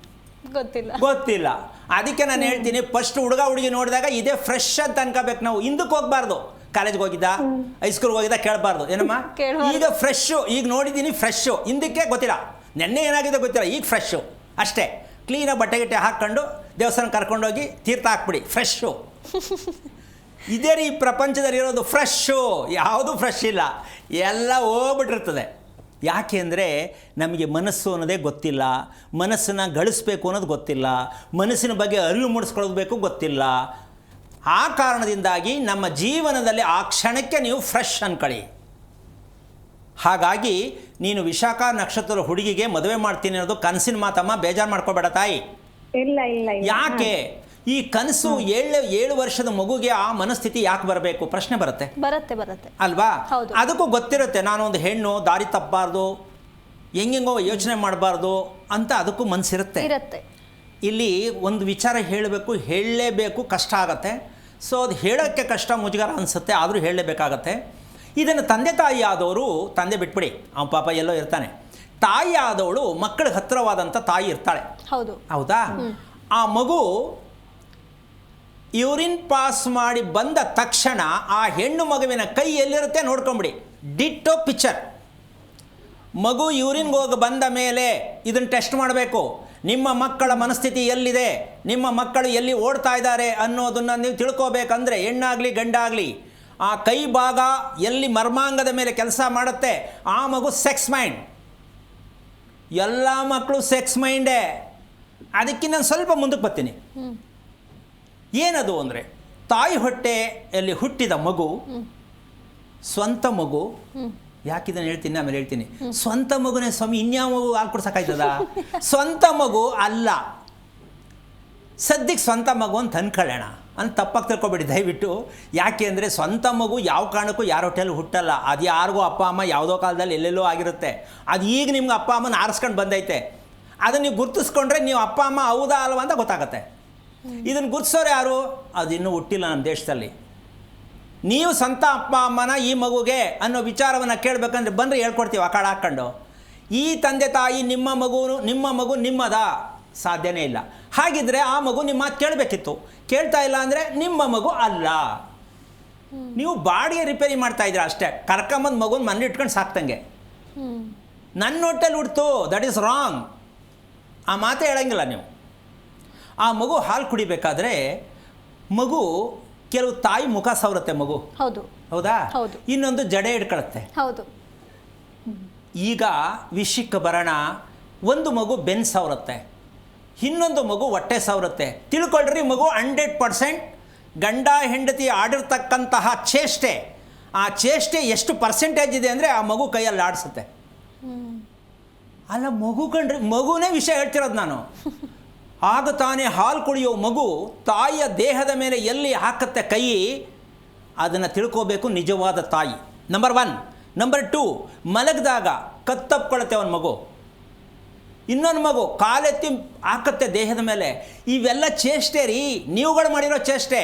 ಗೊತ್ತಿಲ್ಲ. ಅದಕ್ಕೆ ನಾನು ಹೇಳ್ತೀನಿ, ಫಸ್ಟ್ ಹುಡುಗ ಹುಡುಗಿ ನೋಡಿದಾಗ ಇದೇ ಫ್ರೆಶ್ ಅಂತ ಅನ್ಕೋಬೇಕು ನಾವು. ಹಿಂದಕ್ಕೆ ಹೋಗ್ಬಾರ್ದು. ಕಾಲೇಜ್ಗೆ ಹೋಗಿದ್ದ, ಹೈಸ್ಕೂಲ್ಗೆ ಹೋಗಿದ್ದ ಕೇಳಬಾರ್ದು. ಏನಮ್ಮ, ಈಗ ಫ್ರೆಶ್ಶು, ಈಗ ನೋಡಿದ್ದೀನಿ ಫ್ರೆಶ್ಶು. ಹಿಂದಕ್ಕೆ ಗೊತ್ತಿಲ್ಲ, ನೆನ್ನೆ ಏನಾಗಿದೆ ಗೊತ್ತಿಲ್ಲ, ಈಗ ಫ್ರೆಶ್ಶು ಅಷ್ಟೇ. ಕ್ಲೀನಾಗಿ ಬಟ್ಟೆ ಗಿಟ್ಟೆ ಹಾಕ್ಕೊಂಡು ದೇವಸ್ಥಾನ ಕರ್ಕೊಂಡೋಗಿ ತೀರ್ಥ ಹಾಕ್ಬಿಡಿ, ಫ್ರೆಶ್ಶು. ಇದೇ ರೀ ಪ್ರಪಂಚದಲ್ಲಿ ಇರೋದು, ಫ್ರೆಶ್ಶು. ಯಾವುದು ಫ್ರೆಶ್ ಇಲ್ಲ, ಎಲ್ಲ ಹೋಗ್ಬಿಟ್ಟಿರ್ತದೆ. ಯಾಕೆ ಅಂದರೆ ನಮಗೆ ಮನಸ್ಸು ಅನ್ನೋದೇ ಗೊತ್ತಿಲ್ಲ, ಮನಸ್ಸನ್ನು ಗಳಿಸ್ಬೇಕು ಅನ್ನೋದು ಗೊತ್ತಿಲ್ಲ, ಮನಸ್ಸಿನ ಬಗ್ಗೆ ಅರಿವು ಮೂಡಿಸ್ಕೊಳ್ಳೋದು ಬೇಕು ಗೊತ್ತಿಲ್ಲ. ಆ ಕಾರಣದಿಂದಾಗಿ ನಮ್ಮ ಜೀವನದಲ್ಲಿ ಆ ಕ್ಷಣಕ್ಕೆ ನೀವು ಫ್ರೆಶ್ ಅನ್ಕೊಳ್ಳಿ. ಹಾಗಾಗಿ ನೀನು ವಿಶಾಖ ನಕ್ಷತ್ರದ ಹುಡುಗಿಗೆ ಮದುವೆ ಮಾಡ್ತೀನಿ ಅನ್ನೋದು ಕನಸಿನ ಮಾತಮ್ಮ, ಬೇಜಾರು ಮಾಡ್ಕೋಬೇಡ ತಾಯಿ. ಯಾಕೆ ಈ ಕನಸು? 7 ವರ್ಷದ ಮಗುಗೆ ಆ ಮನಸ್ಥಿತಿ ಯಾಕೆ ಬರಬೇಕು? ಪ್ರಶ್ನೆ ಬರುತ್ತೆ ಅಲ್ವಾ? ಅದಕ್ಕೂ ಗೊತ್ತಿರುತ್ತೆ, ನಾನು ಒಂದು ಹೆಣ್ಣು, ದಾರಿ ತಪ್ಪಬಾರ್ದು, ಹೆಂಗೆಂಗೋ ಯೋಚನೆ ಮಾಡಬಾರ್ದು ಅಂತ ಅದಕ್ಕೂ ಮನಸ್ಸಿರುತ್ತೆ. ಇಲ್ಲಿ ಒಂದು ವಿಚಾರ ಹೇಳಲೇಬೇಕು, ಕಷ್ಟ ಆಗುತ್ತೆ. ಸೊ ಅದು ಹೇಳೋಕ್ಕೆ ಕಷ್ಟ, ಮುಜುಗರ ಅನಿಸುತ್ತೆ, ಆದರೂ ಹೇಳಲೇಬೇಕಾಗತ್ತೆ. ಇದನ್ನು ತಂದೆ ತಾಯಿ ಆದವರು, ತಂದೆ ಬಿಟ್ಬಿಡಿ, ಅವನ ಪಾಪ ಎಲ್ಲೋ ಇರ್ತಾನೆ. ತಾಯಿ ಆದವಳು ಮಕ್ಕಳಿಗೆ ಹತ್ತಿರವಾದಂಥ ತಾಯಿ ಇರ್ತಾಳೆ, ಹೌದಾ? ಆ ಮಗು ಯೂರಿನ್ ಪಾಸ್ ಮಾಡಿ ಬಂದ ತಕ್ಷಣ ಆ ಹೆಣ್ಣು ಮಗುವಿನ ಕೈ ಎಲ್ಲಿರುತ್ತೆ ನೋಡ್ಕೊಂಬಿಡಿ, ಡಿಟ್ಟೋ ಪಿಕ್ಚರ್. ಮಗು ಯೂರಿನ್ಗೆ ಹೋಗಿ ಬಂದ ಮೇಲೆ ಇದನ್ನು ಟೆಸ್ಟ್ ಮಾಡಬೇಕು. ನಿಮ್ಮ ಮಕ್ಕಳ ಮನಸ್ಥಿತಿ ಎಲ್ಲಿದೆ, ನಿಮ್ಮ ಮಕ್ಕಳು ಎಲ್ಲಿ ಓಡ್ತಾ ಇದ್ದಾರೆ ಅನ್ನೋದನ್ನು ನೀವು ತಿಳ್ಕೋಬೇಕಂದ್ರೆ, ಹೆಣ್ಣಾಗಲಿ ಗಂಡಾಗಲಿ, ಆ ಕೈ ಭಾಗ ಎಲ್ಲಿ ಮರ್ಮಾಂಗದ ಮೇಲೆ ಕೆಲಸ ಮಾಡುತ್ತೆ, ಆ ಮಗು ಸೆಕ್ಸ್ ಮೈಂಡ್. ಎಲ್ಲ ಮಕ್ಕಳು ಸೆಕ್ಸ್ ಮೈಂಡೇ. ಅದಕ್ಕೆ ನಾನು ಸ್ವಲ್ಪ ಮುಂದಕ್ಕೆ ಬರ್ತೀನಿ. ಏನದು ಅಂದರೆ, ತಾಯಿ ಹೊಟ್ಟೆಯಲ್ಲಿ ಹುಟ್ಟಿದ ಮಗು ಸ್ವಂತ ಮಗು, ಯಾಕಿದನ್ನು ಹೇಳ್ತೀನಿ ಆಮೇಲೆ ಹೇಳ್ತೀನಿ. ಸ್ವಂತ ಮಗುನೇ ಸ್ವಾಮಿ, ಇನ್ಯಾವ ಮಗು ಹಾಲು ಕೊಡ್ಸೋಕ್ಕಾಯ್ತದ? ಸ್ವಂತ ಮಗು ಅಲ್ಲ, ಸದ್ಯಕ್ಕೆ ಸ್ವಂತ ಮಗು ಅಂತ ಅನ್ಕೊಳ್ಳೋಣ ಅಂತ ತಪ್ಪಾಗಿ ತಿಳ್ಕೊಬೇಡಿ ದಯವಿಟ್ಟು. ಯಾಕೆ ಅಂದರೆ ಸ್ವಂತ ಮಗು ಯಾವ ಕಾರಣಕ್ಕೂ ಯಾರ ಹೊಟ್ಟೆಯಲ್ಲಿ ಹುಟ್ಟಲ್ಲ. ಅದು ಯಾರಿಗೂ ಅಪ್ಪ ಅಮ್ಮ ಯಾವುದೋ ಕಾಲದಲ್ಲಿ ಎಲ್ಲೆಲ್ಲೋ ಆಗಿರುತ್ತೆ. ಅದು ಈಗ ನಿಮ್ಗೆ ಅಪ್ಪ ಅಮ್ಮನ ಆರಿಸ್ಕೊಂಡು ಬಂದೈತೆ. ಅದನ್ನು ನೀವು ಗುರ್ತಿಸ್ಕೊಂಡ್ರೆ ನೀವು ಅಪ್ಪ ಅಮ್ಮ ಹೌದಾ ಅಲ್ವಾ ಅಂತ ಗೊತ್ತಾಗುತ್ತೆ. ಇದನ್ನು ಗುರ್ತಿಸೋರು ಯಾರು? ಅದು ಇನ್ನೂ ಹುಟ್ಟಿಲ್ಲ ನಮ್ಮ ದೇಶದಲ್ಲಿ. ನೀವು ಸ್ವಂತ ಅಪ್ಪ ಅಮ್ಮನ ಈ ಮಗುಗೆ ಅನ್ನೋ ವಿಚಾರವನ್ನು ಕೇಳಬೇಕಂದ್ರೆ ಬಂದರೆ ಹೇಳ್ಕೊಡ್ತೀವಿ ಆ ಕಾಳು ಹಾಕ್ಕೊಂಡು. ಈ ತಂದೆ ತಾಯಿ ನಿಮ್ಮ ಮಗು ನಿಮ್ಮದಾ? ಸಾಧ್ಯನೇ ಇಲ್ಲ. ಹಾಗಿದ್ರೆ ಆ ಮಗು ನಿಮ್ಮ ಮಾತು ಕೇಳಬೇಕಿತ್ತು. ಕೇಳ್ತಾ ಇಲ್ಲ ಅಂದರೆ ನಿಮ್ಮ ಮಗು ಅಲ್ಲ. ನೀವು ಬಾಡಿಗೆ ರಿಪೇರಿ ಮಾಡ್ತಾ ಇದ್ದೀರಾ ಅಷ್ಟೇ. ಕರ್ಕೊಂಬಂದು ಮಗುನ ಮನೇಲಿ ಇಟ್ಕೊಂಡು ಸಾಕ್ತಂಗೆ. ನನ್ನ ಹೊಟ್ಟೆಲಿ ಹುಡ್ತು, ದಟ್ ಈಸ್ ರಾಂಗ್. ಆ ಮಾತೇ ಹೇಳಂಗಿಲ್ಲ ನೀವು. ಆ ಮಗು ಹಾಲು ಕುಡಿಬೇಕಾದ್ರೆ ಮಗು ಕೆಲವು ತಾಯಿ ಮುಖ ಸವರುತ್ತೆ ಮಗು. ಹೌದು. ಹೌದಾ? ಹೌದು. ಇನ್ನೊಂದು ಜಡೆ ಹಿಡ್ಕೊಳುತ್ತೆ. ಹೌದು. ಈಗ ವಿಷಯಕ್ಕೆ ಬರೋಣ. ಒಂದು ಮಗು ಬೆನ್ನು ಸವರುತ್ತೆ, ಇನ್ನೊಂದು ಮಗು ಹೊಟ್ಟೆ ಸವರುತ್ತೆ. ತಿಳ್ಕೊಳ್ರಿ, ಮಗು 100% ಗಂಡ ಹೆಂಡತಿ ಆಡಿರ್ತಕ್ಕಂತಹ ಚೇಷ್ಟೆ, ಆ ಚೇಷ್ಟೆ ಎಷ್ಟು ಪರ್ಸೆಂಟೇಜ್ ಇದೆ ಅಂದರೆ ಆ ಮಗು ಕೈಯಲ್ಲಿ ಆಡಿಸುತ್ತೆ. ಅಲ್ಲ ಮಗು ಕಣ್ರಿ, ಮಗುನೇ ವಿಷಯ ಹೇಳ್ತಿರೋದು ನಾನು. ಆಗ ತಾನೇ ಹಾಲು ಕುಡಿಯೋ ಮಗು ತಾಯಿಯ ದೇಹದ ಮೇಲೆ ಎಲ್ಲಿ ಹಾಕತ್ತೆ ಕೈ, ಅದನ್ನು ತಿಳ್ಕೋಬೇಕು ನಿಜವಾದ ತಾಯಿ. ನಂಬರ್ 1. ನಂಬರ್ 2, ಮಲಗಿದಾಗ ಕತ್ತಪ್ಕೊಳತ್ತೆ ಅವನ ಮಗು. ಇನ್ನೊಂದು ಮಗು ಕಾಲೆತ್ತಿ ಹಾಕತ್ತೆ ದೇಹದ ಮೇಲೆ. ಇವೆಲ್ಲ ಚೇಷ್ಟೆ ರೀ, ನೀವುಗಳು ಮಾಡಿರೋ ಚೇಷ್ಟೆ.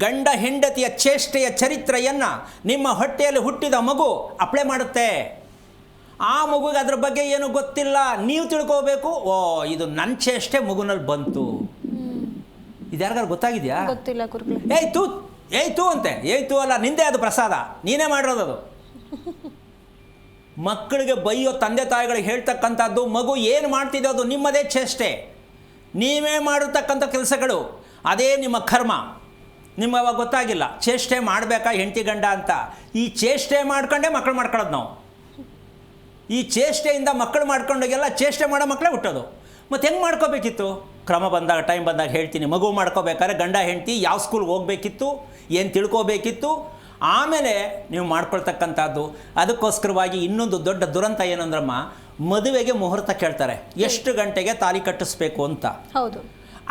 ಗಂಡ ಹೆಂಡತಿಯ ಚೇಷ್ಟೆಯ ಚರಿತ್ರೆಯನ್ನು ನಿಮ್ಮ ಹೊಟ್ಟೆಯಲ್ಲಿ ಹುಟ್ಟಿದ ಮಗು ಅಪ್ಲೈ ಮಾಡುತ್ತೆ. ಆ ಮಗುಗೆ ಅದ್ರ ಬಗ್ಗೆ ಏನು ಗೊತ್ತಿಲ್ಲ. ನೀವು ತಿಳ್ಕೋಬೇಕು, ಓ ಇದು ನನ್ನ ಚೇಷ್ಟೆ ಮಗುನಲ್ಲಿ ಬಂತು. ಇದು ಯಾರಿಗಾರು ಗೊತ್ತಾಗಿದೆಯಾ? ಗೊತ್ತಿಲ್ಲ ಗುರುಗಳೇ. ಏಯ್ತು ಅಂತೆ. ಏಯ್ತು ಅಲ್ಲ, ನಿಂದೆ ಅದು ಪ್ರಸಾದ, ನೀನೇ ಮಾಡಿರೋದು. ಮಕ್ಕಳಿಗೆ ಬೈಯೋ ತಂದೆ ತಾಯಿಗಳಿಗೆ ಹೇಳ್ತಕ್ಕಂಥದ್ದು, ಮಗು ಏನು ಮಾಡ್ತಿದೆ ಅದು ನಿಮ್ಮದೇ ಚೇಷ್ಟೆ, ನೀವೇ ಮಾಡಿರ್ತಕ್ಕಂಥ ಕೆಲಸಗಳು, ಅದೇ ನಿಮ್ಮ ಕರ್ಮ. ನಿಮ್ಗೆ ಅವಾಗ ಗೊತ್ತಾಗಿಲ್ಲ ಚೇಷ್ಟೆ ಮಾಡಬೇಕಾ ಹೆಂಡತಿ ಗಂಡ ಅಂತ. ಈ ಚೇಷ್ಟೆ ಮಾಡ್ಕೊಂಡೇ ಮಕ್ಕಳು ಮಾಡ್ಕೊಳ್ಳೋದು ನಾವು. ಈ ಚೇಷ್ಟೆಯಿಂದ ಮಕ್ಕಳು ಮಾಡ್ಕೊಂಡೋಗೆಲ್ಲ ಚೇಷ್ಟೆ ಮಾಡೋ ಮಕ್ಕಳೇ ಹುಟ್ಟೋದು. ಮತ್ತು ಹೆಂಗೆ ಮಾಡ್ಕೋಬೇಕಿತ್ತು? ಕ್ರಮ ಬಂದಾಗ, ಟೈಮ್ ಬಂದಾಗ ಹೇಳ್ತೀನಿ. ಮಗು ಮಾಡ್ಕೋಬೇಕಾದ್ರೆ ಗಂಡ ಹೆಂಡತಿ ಯಾವ ಸ್ಕೂಲ್ಗೆ ಹೋಗಬೇಕಿತ್ತು, ಏನು ತಿಳ್ಕೋಬೇಕಿತ್ತು, ಆಮೇಲೆ ನೀವು ಮಾಡ್ಕೊಳ್ತಕ್ಕಂಥದ್ದು. ಅದಕ್ಕೋಸ್ಕರವಾಗಿ ಇನ್ನೊಂದು ದೊಡ್ಡ ದುರಂತ ಏನಂದ್ರಮ್ಮ, ಮದುವೆಗೆ ಮುಹೂರ್ತ ಕೇಳ್ತಾರೆ, ಎಷ್ಟು ಗಂಟೆಗೆ ತಾಲಿ ಕಟ್ಟಿಸ್ಬೇಕು ಅಂತ. ಹೌದು.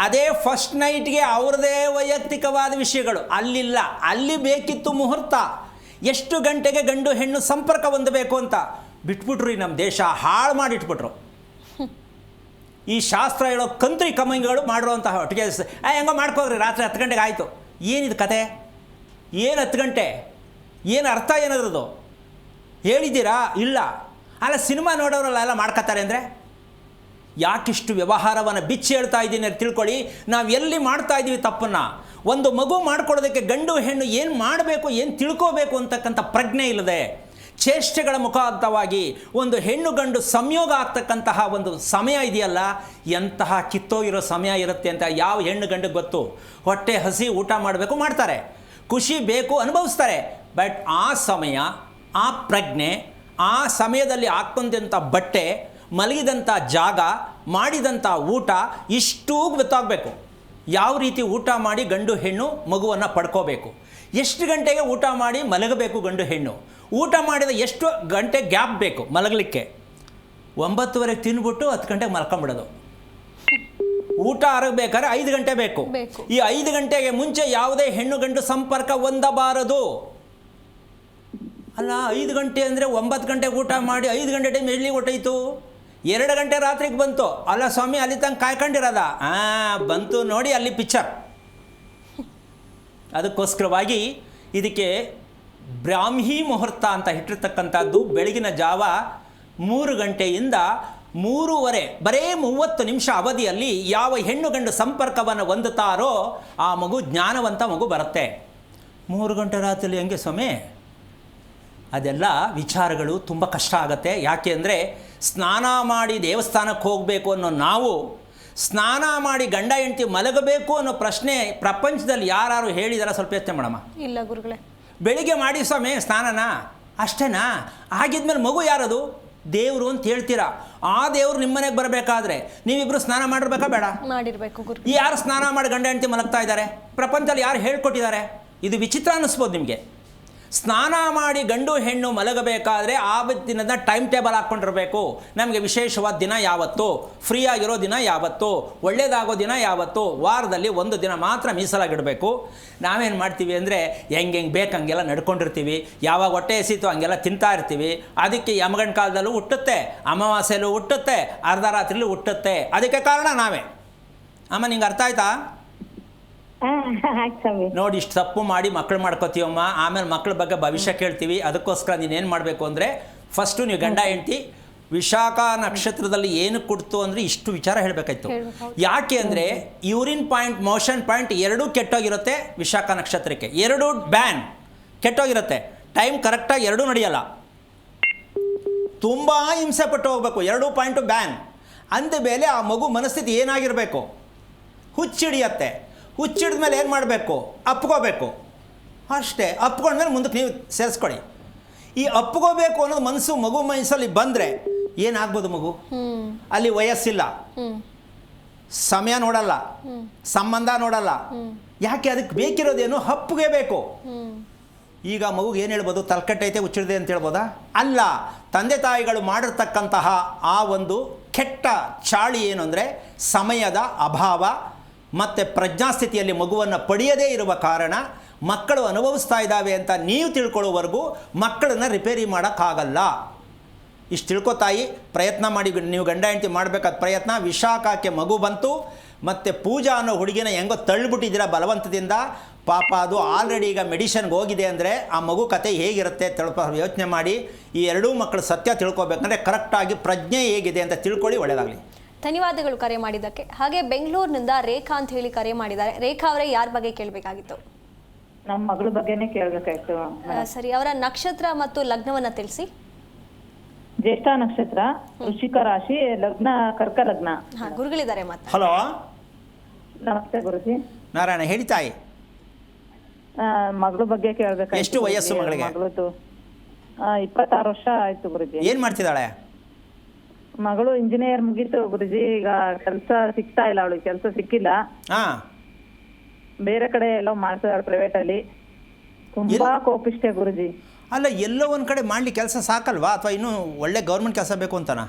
ಅದೇ ಫಸ್ಟ್ ನೈಟ್ಗೆ ಅವ್ರದ್ದೇ ವೈಯಕ್ತಿಕವಾದ ವಿಷಯಗಳು. ಅಲ್ಲಿಲ್ಲ, ಅಲ್ಲಿ ಬೇಕಿತ್ತು ಮುಹೂರ್ತ, ಎಷ್ಟು ಗಂಟೆಗೆ ಗಂಡು ಹೆಣ್ಣು ಸಂಪರ್ಕ ಹೊಂದಬೇಕು ಅಂತ. ಬಿಟ್ಬಿಟ್ರು, ನಮ್ಮ ದೇಶ ಹಾಳು ಮಾಡಿಟ್ಬಿಟ್ರು. ಈ ಶಾಸ್ತ್ರ ಹೇಳೋ ಕಂತ್ರಿ ಕಮ್ಮಂಗಿಗಳು ಮಾಡಿರುವಂತಹ ಒಟ್ಟಿಗೆ ಹೆಂಗೋ ಮಾಡ್ಕೋಗ್ರಿ, ರಾತ್ರಿ 10 ಗಂಟೆಗೆ ಆಯಿತು. ಏನಿದು ಕತೆ? ಏನು 10 ಗಂಟೆ? ಏನು ಅರ್ಥ ಏನದ್ರದ್ದು ಹೇಳಿದ್ದೀರಾ? ಇಲ್ಲ. ಅಲ್ಲ ಸಿನಿಮಾ ನೋಡೋರಲ್ಲ ಎಲ್ಲ ಮಾಡ್ಕೋತಾರೆ ಅಂದರೆ ಯಾಕಿಷ್ಟು ವ್ಯವಹಾರವನ್ನು ಬಿಚ್ಚಿ ಹೇಳ್ತಾ ಇದ್ದೀನಿ ಅಂತ ತಿಳ್ಕೊಳ್ಳಿ. ನಾವು ಎಲ್ಲಿ ಮಾಡ್ತಾ ಇದ್ದೀವಿ ತಪ್ಪನ್ನು. ಒಂದು ಮಗು ಮಾಡ್ಕೊಳ್ಳೋದಕ್ಕೆ ಗಂಡು ಹೆಣ್ಣು ಏನು ಮಾಡಬೇಕು, ಏನು ತಿಳ್ಕೋಬೇಕು ಅಂತಕ್ಕಂಥ ಪ್ರಜ್ಞೆ ಇಲ್ಲದೆ ಚೇಷ್ಟೆಗಳ ಮುಖಾಂತರವಾಗಿ ಒಂದು ಹೆಣ್ಣು ಗಂಡು ಸಂಯೋಗ ಆಗ್ತಕ್ಕಂತಹ ಒಂದು ಸಮಯ ಇದೆಯಲ್ಲ, ಎಂತಹ ಕಿತ್ತೋಗಿರೋ ಸಮಯ ಇರುತ್ತೆ ಅಂತ ಯಾವ ಹೆಣ್ಣು ಗಂಡು ಗೊತ್ತು? ಹೊಟ್ಟೆ ಹಸಿ ಊಟ ಮಾಡಬೇಕು, ಮಾಡ್ತಾರೆ, ಖುಷಿ ಬೇಕು ಅನುಭವಿಸ್ತಾರೆ. ಬಟ್ ಆ ಸಮಯ, ಆ ಪ್ರಜ್ಞೆ, ಆ ಸಮಯದಲ್ಲಿ ಹಾಕ್ಕೊಂಡಂಥ ಬಟ್ಟೆ, ಮಲಗಿದಂಥ ಜಾಗ, ಮಾಡಿದಂಥ ಊಟ, ಇಷ್ಟೂ ಗೊತ್ತಾಗಬೇಕು. ಯಾವ ರೀತಿ ಊಟ ಮಾಡಿ ಗಂಡು ಹೆಣ್ಣು ಮಗುವನ್ನು ಪಡ್ಕೋಬೇಕು, ಎಷ್ಟು ಗಂಟೆಗೆ ಊಟ ಮಾಡಿ ಮಲಗಬೇಕು ಗಂಡು ಹೆಣ್ಣು, ಊಟ ಮಾಡಿದ ಎಷ್ಟು ಗಂಟೆ ಗ್ಯಾಪ್ ಬೇಕು ಮಲಗಲಿಕ್ಕೆ. 9:30 ತಿಂದ್ಬಿಟ್ಟು 10 ಗಂಟೆಗೆ ಮಲ್ಕೊಂಬಿಡೋದು. ಊಟ ಅರಗಬೇಕಾದ್ರೆ 5 ಗಂಟೆ ಬೇಕು. ಈ 5 ಗಂಟೆಗೆ ಮುಂಚೆ ಯಾವುದೇ ಹೆಣ್ಣು ಗಂಡು ಸಂಪರ್ಕ ಹೊಂದಬಾರದು. ಅಲ್ಲ 5 ಗಂಟೆ ಅಂದರೆ 9 ಗಂಟೆಗೆ ಊಟ ಮಾಡಿ 5 ಗಂಟೆ ಟೈಮ್ ಎಲ್ಲಿ ಹೊಟ್ಟೈತು? 2 ಗಂಟೆ ರಾತ್ರಿಗೆ ಬಂತು. ಅಲ್ಲ ಸ್ವಾಮಿ ಅಲ್ಲಿ ತನಕ ಕಾಯ್ಕೊಂಡಿರೋದ? ಬಂತು ನೋಡಿ ಅಲ್ಲಿ ಪಿಕ್ಚರ್. ಅದಕ್ಕೋಸ್ಕರವಾಗಿ ಇದಕ್ಕೆ ಬ್ರಾಹ್ಮಿ ಮುಹೂರ್ತ ಅಂತ ಇಟ್ಟಿರ್ತಕ್ಕಂಥದ್ದು. ಬೆಳಗಿನ ಜಾವ 3 ಗಂಟೆಯಿಂದ 3:30, ಬರೇ 30 ನಿಮಿಷ ಅವಧಿಯಲ್ಲಿ ಯಾವ ಹೆಣ್ಣು ಗಂಡು ಸಂಪರ್ಕವನ್ನು ಹೊಂದುತ್ತಾರೋ ಆ ಮಗು ಜ್ಞಾನವಂತ ಮಗು ಬರುತ್ತೆ. 3 ಗಂಟೆ ರಾತ್ರಿಯಲ್ಲಿ ಹೆಂಗೆ ಸ್ವಾಮಿ? ಅದೆಲ್ಲ ವಿಚಾರಗಳು ತುಂಬ ಕಷ್ಟ ಆಗುತ್ತೆ. ಯಾಕೆ ಅಂದರೆ ಸ್ನಾನ ಮಾಡಿ ದೇವಸ್ಥಾನಕ್ಕೆ ಹೋಗಬೇಕು ಅನ್ನೋ ನಾವು, ಸ್ನಾನ ಮಾಡಿ ಗಂಡ ಹೆಂಡತಿ ಮಲಗಬೇಕು ಅನ್ನೋ ಪ್ರಶ್ನೆ ಪ್ರಪಂಚದಲ್ಲಿ ಯಾರು ಹೇಳಿದಾರ? ಸ್ವಲ್ಪ ಯೋಚನೆ ಮಾಡಮ್ಮ. ಇಲ್ಲ ಗುರುಗಳೇ. ಬೆಳಿಗ್ಗೆ ಮಾಡಿ ಸ್ವಾಮಿ ಸ್ನಾನನ, ಅಷ್ಟೇನಾ? ಆಗಿದ್ಮೇಲೆ ಮಗು ಯಾರದು? ದೇವರು ಅಂತ ಹೇಳ್ತೀರಾ. ಆ ದೇವರು ನಿಮ್ಮನೆಗೆ ಬರಬೇಕಾದ್ರೆ ನೀವಿಬ್ಬರು ಸ್ನಾನ ಮಾಡಿರ್ಬೇಕಾ ಬೇಡ? ಮಾಡಿರಬೇಕು ಗುರು. ಯಾರು ಸ್ನಾನ ಮಾಡಿ ಗಂಡ ಹೆಂಡತಿ ಮಲಗ್ತಾ ಇದ್ದಾರೆ? ಪ್ರಪಂಚದಲ್ಲಿ ಯಾರು ಹೇಳ್ಕೊಟ್ಟಿದ್ದಾರೆ? ಇದು ವಿಚಿತ್ರ ಅನ್ನಿಸ್ಬೋದು ನಿಮಗೆ. ಸ್ನಾನ ಮಾಡಿ ಗಂಡು ಹೆಣ್ಣು ಮಲಗಬೇಕಾದ್ರೆ ಆವತ್ತಿನ ಟೈಮ್ ಟೇಬಲ್ ಹಾಕ್ಕೊಂಡಿರಬೇಕು. ನಮಗೆ ವಿಶೇಷವಾದ ದಿನ ಯಾವತ್ತು, ಫ್ರೀ ಆಗಿರೋ ದಿನ ಯಾವತ್ತು, ಒಳ್ಳೆಯದಾಗೋ ದಿನ ಯಾವತ್ತು, ವಾರದಲ್ಲಿ ಒಂದು ದಿನ ಮಾತ್ರ ಮೀಸಲಾಗಿಡಬೇಕು. ನಾವೇನು ಮಾಡ್ತೀವಿ ಅಂದರೆ ಹೆಂಗೆ ಬೇಕಂಗೆಲ್ಲ ನಡ್ಕೊಂಡಿರ್ತೀವಿ, ಯಾವಾಗ ಹೊಟ್ಟೆ ಎಸೀತು ಹಂಗೆಲ್ಲ ತಿಂತಾ ಇರ್ತೀವಿ. ಅದಕ್ಕೆ ಯಮಗಂಡ ಕಾಲದಲ್ಲೂ ಹುಟ್ಟುತ್ತೆ, ಅಮಾವಾಸ್ಯೆಯಲ್ಲೂ ಹುಟ್ಟುತ್ತೆ, ಅರ್ಧ ರಾತ್ರಿಲೂ ಹುಟ್ಟುತ್ತೆ. ಅದಕ್ಕೆ ಕಾರಣ ನಾವೇ. ಅಮ್ಮ ನಿಂಗೆ ಅರ್ಥ ಆಯ್ತಾ? ಆಯ್ತು ಸ್ವಾಮಿ. ನೋಡಿ, ಇಷ್ಟು ತಪ್ಪು ಮಾಡಿ ಮಕ್ಕಳು ಮಾಡ್ಕೋತೀವಮ್ಮ. ಆಮೇಲೆ ಮಕ್ಕಳ ಬಗ್ಗೆ ಭವಿಷ್ಯ ಕೇಳ್ತೀವಿ. ಅದಕ್ಕೋಸ್ಕರ ನೀನೇನು ಮಾಡಬೇಕು ಅಂದರೆ ಫಸ್ಟು ನೀವು ಗಂಡ ಹೆಂಡ್ತಿ ವಿಶಾಖ ನಕ್ಷತ್ರದಲ್ಲಿ ಏನು ಕೊಡ್ತು ಅಂದರೆ ಇಷ್ಟು ವಿಚಾರ ಹೇಳಬೇಕಾಯ್ತು. ಯಾಕೆ ಅಂದರೆ ಯೂರಿನ್ ಪಾಯಿಂಟ್, ಮೋಷನ್ ಪಾಯಿಂಟ್ ಎರಡೂ ಕೆಟ್ಟೋಗಿರುತ್ತೆ ವಿಶಾಖ ನಕ್ಷತ್ರಕ್ಕೆ. ಎರಡೂ ಬ್ಯಾನ್ ಕೆಟ್ಟೋಗಿರುತ್ತೆ. ಟೈಮ್ ಕರೆಕ್ಟಾಗಿ ಎರಡೂ ನಡೆಯಲ್ಲ. ತುಂಬ ಹಿಂಸೆ ಪಟ್ಟು ಹೋಗಬೇಕು. ಎರಡೂ ಪಾಯಿಂಟು ಬ್ಯಾನ್. ಅಂದ ಮೇಲೆ ಆ ಮಗು ಮನಸ್ಥಿತಿ ಏನಾಗಿರಬೇಕು? ಹುಚ್ಚಿಡಿಯತ್ತೆ. ಹುಚ್ಚಿಡಿದ ಮೇಲೆ ಏನು ಮಾಡಬೇಕು? ಅಪ್ಕೋಬೇಕು ಅಷ್ಟೇ. ಅಪ್ಕೊಂಡ್ಮೇಲೆ ಮುಂದಕ್ಕೆ ನೀವು ಸೇರಿಸ್ಕೊಳ್ಳಿ. ಈ ಅಪ್ಕೋಬೇಕು ಅನ್ನೋದು ಮಗು ಮನಸ್ಸಲ್ಲಿ ಬಂದರೆ ಏನಾಗ್ಬೋದು? ಮಗು ಅಲ್ಲಿ ವಯಸ್ಸಿಲ್ಲ, ಸಮಯ ನೋಡಲ್ಲ, ಸಂಬಂಧ ನೋಡಲ್ಲ. ಯಾಕೆ? ಅದಕ್ಕೆ ಬೇಕಿರೋದೇನು? ಹಪ್ಪಿಗೆ ಬೇಕು. ಈಗ ಮಗುಗೆ ಏನು ಹೇಳ್ಬೋದು? ತಲೆಕೆಟ್ಟೈತೆ, ಹುಚ್ಚಿಡಿದೆ ಅಂತ ಹೇಳ್ಬೋದಾ? ಅಲ್ಲ. ತಂದೆ ತಾಯಿಗಳು ಮಾಡಿರ್ತಕ್ಕಂತಹ ಆ ಒಂದು ಕೆಟ್ಟ ಚಾಳಿ ಏನು ಅಂದರೆ ಸಮಯದ ಅಭಾವ ಮತ್ತು ಪ್ರಜ್ಞಾಸ್ಥಿತಿಯಲ್ಲಿ ಮಗುವನ್ನು ಪಡೆಯದೇ ಇರುವ ಕಾರಣ ಮಕ್ಕಳು ಅನುಭವಿಸ್ತಾ ಇದ್ದಾವೆ ಅಂತ ನೀವು ತಿಳ್ಕೊಳ್ಳೋವರೆಗೂ ಮಕ್ಕಳನ್ನು ರಿಪೇರಿ ಮಾಡೋಕ್ಕಾಗಲ್ಲ. ಇಷ್ಟು ತಿಳ್ಕೊತಾಯಿ, ಪ್ರಯತ್ನ ಮಾಡಿ. ನೀವು ಗಂಡ ಹೆಂಡತಿ ಮಾಡಬೇಕಾದ ಪ್ರಯತ್ನ. ವಿಶಾಖಕ್ಕೆ ಮಗು ಬಂತು, ಮತ್ತು ಪೂಜಾ ಅನ್ನೋ ಹುಡುಗಿನ ಹೆಂಗೋ ತಳ್ಳಿಬಿಟ್ಟಿದ್ದೀರ ಬಲವಂತದಿಂದ. ಪಾಪ ಅದು ಆಲ್ರೆಡಿ ಈಗ ಮೆಡಿಷನ್ಗೆ ಹೋಗಿದೆ ಅಂದರೆ ಆ ಮಗು ಕತೆ ಹೇಗಿರುತ್ತೆ ಸ್ವಲ್ಪ ಯೋಚನೆ ಮಾಡಿ. ಈ ಎರಡೂ ಮಕ್ಕಳು ಸತ್ಯ ತಿಳ್ಕೊಬೇಕಂದ್ರೆ ಕರೆಕ್ಟಾಗಿ ಪ್ರಜ್ಞೆ ಹೇಗಿದೆ ಅಂತ ತಿಳ್ಕೊಳ್ಳಿ. ಒಳ್ಳೆಯದಾಗಲಿ. ಧನ್ಯವಾದಗಳು ಕರೆ ಮಾಡಿದ್ದಕ್ಕೆ. ಹಾಗೆ ಬೆಂಗಳೂರಿನಿಂದ ರೇಖಾ ಅಂತ ಹೇಳಿ ಕರೆ ಮಾಡಿದ್ದಾರೆ. ರೇಖಾ ಅವರೇ, ಯಾರ ಬಗ್ಗೆ ಕೇಳಬೇಕಾಗಿತ್ತು? ನಮ್ಮ ಮಗಳ ಬಗ್ಗೆನೇ ಕೇಳಬೇಕಾಯ್ತು. ಸರಿ, ಅವರ ನಕ್ಷತ್ರ ಮತ್ತು ಲಗ್ನವನ್ನ ತಿಳಿಸಿ. ಜ್ಯೇಷ್ಠ ನಕ್ಷತ್ರ, ವೃಶ್ಚಿಕ ರಾಶಿ, ಲಗ್ನ ಕರ್ಕ ಲಗ್ನ. ಗುರುಗಳಿದ್ದಾರೆ ಮತ್ತೆ. ಹಲೋ, ನಮಸ್ತೆ ಗುರುಜಿ. ನಾರಾಯಣ, ಹೇಳಿ ತಾಯಿ. ಮಗಳ ಬಗ್ಗೆ ಕೇಳಬೇಕಾಯ್ತು. ಎಷ್ಟು ವಯಸ್ಸು ಮಗಳಿಗೆ? ಮಗಳದ್ದು 26 ವರ್ಷ ಆಯ್ತು ಗುರುಜಿ. ಏನು ಮಾಡ್ತಿದ್ದಾಳೆ? ಮಗಳು ಇಂಜಿನಿಯರ್ ಮುಗೀತು ಗುರುಜಿ. ಈಗ ಕೆಲಸ ಸಿಗ್ತಾ ಇಲ್ಲ, ಅವಳಿಗೆ ಕೆಲಸ ಸಿಕ್ಕಿಲ್ಲ. ಹಾಂ, ಬೇರೆ ಕಡೆ ಎಲ್ಲೋ ಮಾಡ್ತಿದ್ದಾಳೆ ಪ್ರೈವೇಟ್ ಅಲ್ಲಿ. ತುಂಬಾ ಕೋಪಿಷ್ಟೆ ಗುರುಜಿ. ಅಲ್ಲ, ಎಲ್ಲೋ ಒಂದು ಕಡೆ ಮಾಡಲಿ ಕೆಲಸ ಸಾಕಲ್ವಾ? ಅಥವಾ ಇನ್ನೂ ಒಳ್ಳೆ ಗೌರ್ಮೆಂಟ್ ಕೆಲಸ ಬೇಕು ಅಂತನಾ?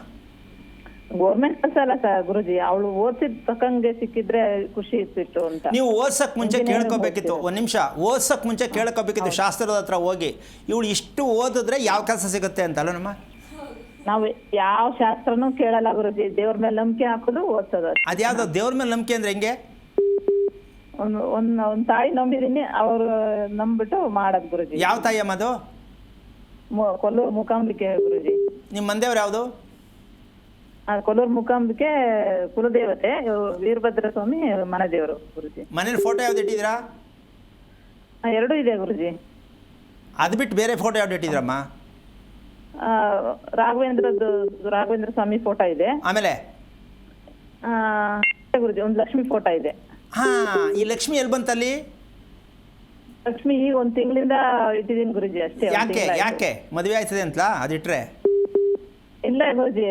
ಗೌರ್ಮೆಂಟ್ ಕೆಲಸ ಅಲ್ಲ ಸರ್ ಗುರುಜಿ, ಅವಳು ಓದಿಸಿದ ತಕ್ಕಂಗೆ ಸಿಕ್ಕಿದ್ರೆ ಖುಷಿ ಇರ್ತಿತ್ತು ಅಂತ. ನೀವು ಓದ್ಸಕ್ಕೆ ಮುಂಚೆ ಕೇಳ್ಕೋಬೇಕಿತ್ತು. ಒಂದು ನಿಮಿಷ, ಓದ್ಸಕ್ಕೆ ಮುಂಚೆ ಕೇಳ್ಕೋಬೇಕಿತ್ತು ಶಾಸ್ತ್ರದ ಹತ್ರ ಹೋಗಿ, ಇವಳು ಇಷ್ಟು ಓದಿದ್ರೆ ಯಾವ ಕೆಲಸ ಸಿಗುತ್ತೆ ಅಂತಲ್ಲ ನಮ್ಮ. ನಾವು ಯಾವ ಶಾಸ್ತ್ರನೂ ಕೇಳಲ್ಲ ಗುರುಜಿ, ದೇವ್ರ ಮೇಲೆ ನಂಬಿಕೆ ಹಾಕೋದು, ಓದ್ಸೋದು. ಅದ್ಯಾವ್ದು ದೇವ್ರ ಮೇಲೆ ನಂಬಿಕೆ ಅಂದ್ರೆ ಹೆಂಗೆ? ಒಂದ್ ತಾಯಿ ನಂಬಿದೀನಿ, ಅವ್ರು ನಂಬಿಟ್ಟು ಮಾಡೋದು ಗುರುಜಿ. ಯಾವ ತಾಯಿ ಅಮ್ಮ ಅದು? ಕೊಲ್ಲೂರು ಮೂಕಾಂಬಿಕೆ ಗುರುಜಿ. ನಿಮ್ಮ ಮಂದೇವ್ರು ಯಾವುದು? ಕೊಲ್ಲೂರು ಮೂಕಾಂಬಿಕೆ ಕುಲದೇವತೆ, ವೀರಭದ್ರ ಸ್ವಾಮಿ ಮನೆದೇವರು ಗುರುಜಿ. ಮನೇಲಿ ಫೋಟೋ ಯಾವ್ದು ಇಟ್ಟಿದ್ದೀರಾ? ಎರಡೂ ಇದೆ ಗುರುಜಿ. ಅದು ಬಿಟ್ಟು ಬೇರೆ ಫೋಟೋ ಯಾವ್ದು ಇಟ್ಟಿದ್ರಮ್ಮ? ರಾಘವೇಂದ್ರ ಸ್ವಾಮಿ ಫೋಟೋ ಇದೆ. ಆಮೇಲೆ ಗುರುಜಿ ಒಂದು ಲಕ್ಷ್ಮಿ ಫೋಟೋ ಇದೆ. ಹಾ, ಈ ಲಕ್ಷ್ಮಿ ಎಲ್ಲಿ ಬಂತಲ್ಲಿ? ಲಕ್ಷ್ಮಿ ಈಗ 1 ತಿಂಗಳಿಂದ ಇಟ್ಟಿದ್ದೀನಿ ಗುರುಜಿ ಅಷ್ಟೇ. ಯಾಕೆ ಮದುವೆ ಆಯ್ತದೆ ಅಂತಲಾ ಅದಿಟ್ರೆ? ಇಲ್ಲ ಗುರುಜಿ,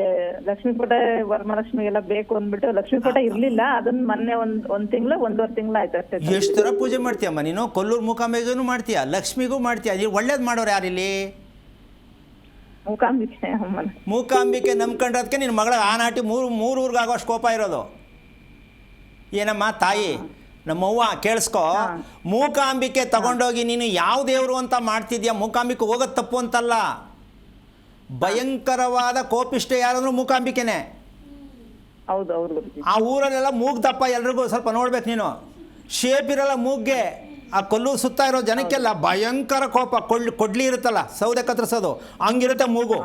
ಲಕ್ಷ್ಮಿ ಫೋಟೋ ವರಮಹಾಲಕ್ಷ್ಮಿಗೆಲ್ಲ ಬೇಕು ಅಂದ್ಬಿಟ್ಟು ಲಕ್ಷ್ಮಿ ಫೋಟೋ ಇರ್ಲಿಲ್ಲ. ಅದನ್ನ ಮೊನ್ನೆ ಒಂದ್ ತಿಂಗಳು 1.5 ತಿಂಗಳು ಆಯ್ತು ಅಷ್ಟೇ. ಎಷ್ಟು ಥರ ಪೂಜೆ ಮಾಡ್ತೀಯಮ್ಮ ನೀನು? ಕೊಲ್ಲೂರು ಮೂಕಾಂಬಿಕೆಗೂ ಮಾಡ್ತೀಯ, ಲಕ್ಷ್ಮಿಗೂ ಮಾಡ್ತೀಯ. ನೀವು ಒಳ್ಳೇದು ಮಾಡೋರು ಯಾರಿಲ್ಲಿ? ಮೂಕಾಂಬಿಕೆ ಅಮ್ಮನ. ಮೂಕಾಂಬಿಕೆ ನಂಬ್ಕೊಂಡ್ರದಕ್ಕೆ ನಿನ್ನ ಮಗಳ ಆನಾಟಿ ಮೂರು ಊರಿಗಾಗೋಷ್ಟು ಕೋಪ ಇರೋದು. ಏನಮ್ಮ ತಾಯಿ, ನಮ್ಮವ್ವ ಕೇಳಿಸ್ಕೊ. ಮೂಕಾಂಬಿಕೆ ತಗೊಂಡೋಗಿ ನೀನು ಯಾವ ದೇವರು ಅಂತ ಮಾಡ್ತಿದ್ಯಾ? ಮೂಕಾಂಬಿಕೆ ಹೋಗೋದು ತಪ್ಪು ಅಂತಲ್ಲ. ಭಯಂಕರವಾದ ಕೋಪಿಷ್ಟೆ ಯಾರಂದ್ರೂ ಮೂಕಾಂಬಿಕೆನೆ. ಹೌದು ಹೌದು. ಆ ಊರಲ್ಲೆಲ್ಲ ಮೂಗ್ದಪ್ಪ ಎಲ್ರಿಗೂ ಸ್ವಲ್ಪ ನೋಡ್ಬೇಕು ನೀನು. ಶೇಪ್ ಇರಲ್ಲ ಮೂಗ್ಗೆ. ಆ ಕೊಲ್ಲೂರು ಸುತ್ತ ಇರೋ ಜನಕ್ಕೆಲ್ಲ ಭಯಂಕರ ಕೋಪ. ಕೊಡ್ಲಿ ಇರುತ್ತಲ್ಲ ಸೌದೆ ಕತ್ತರಿಸೋದು, ಹಂಗಿರುತ್ತೆ ಮೂಗು.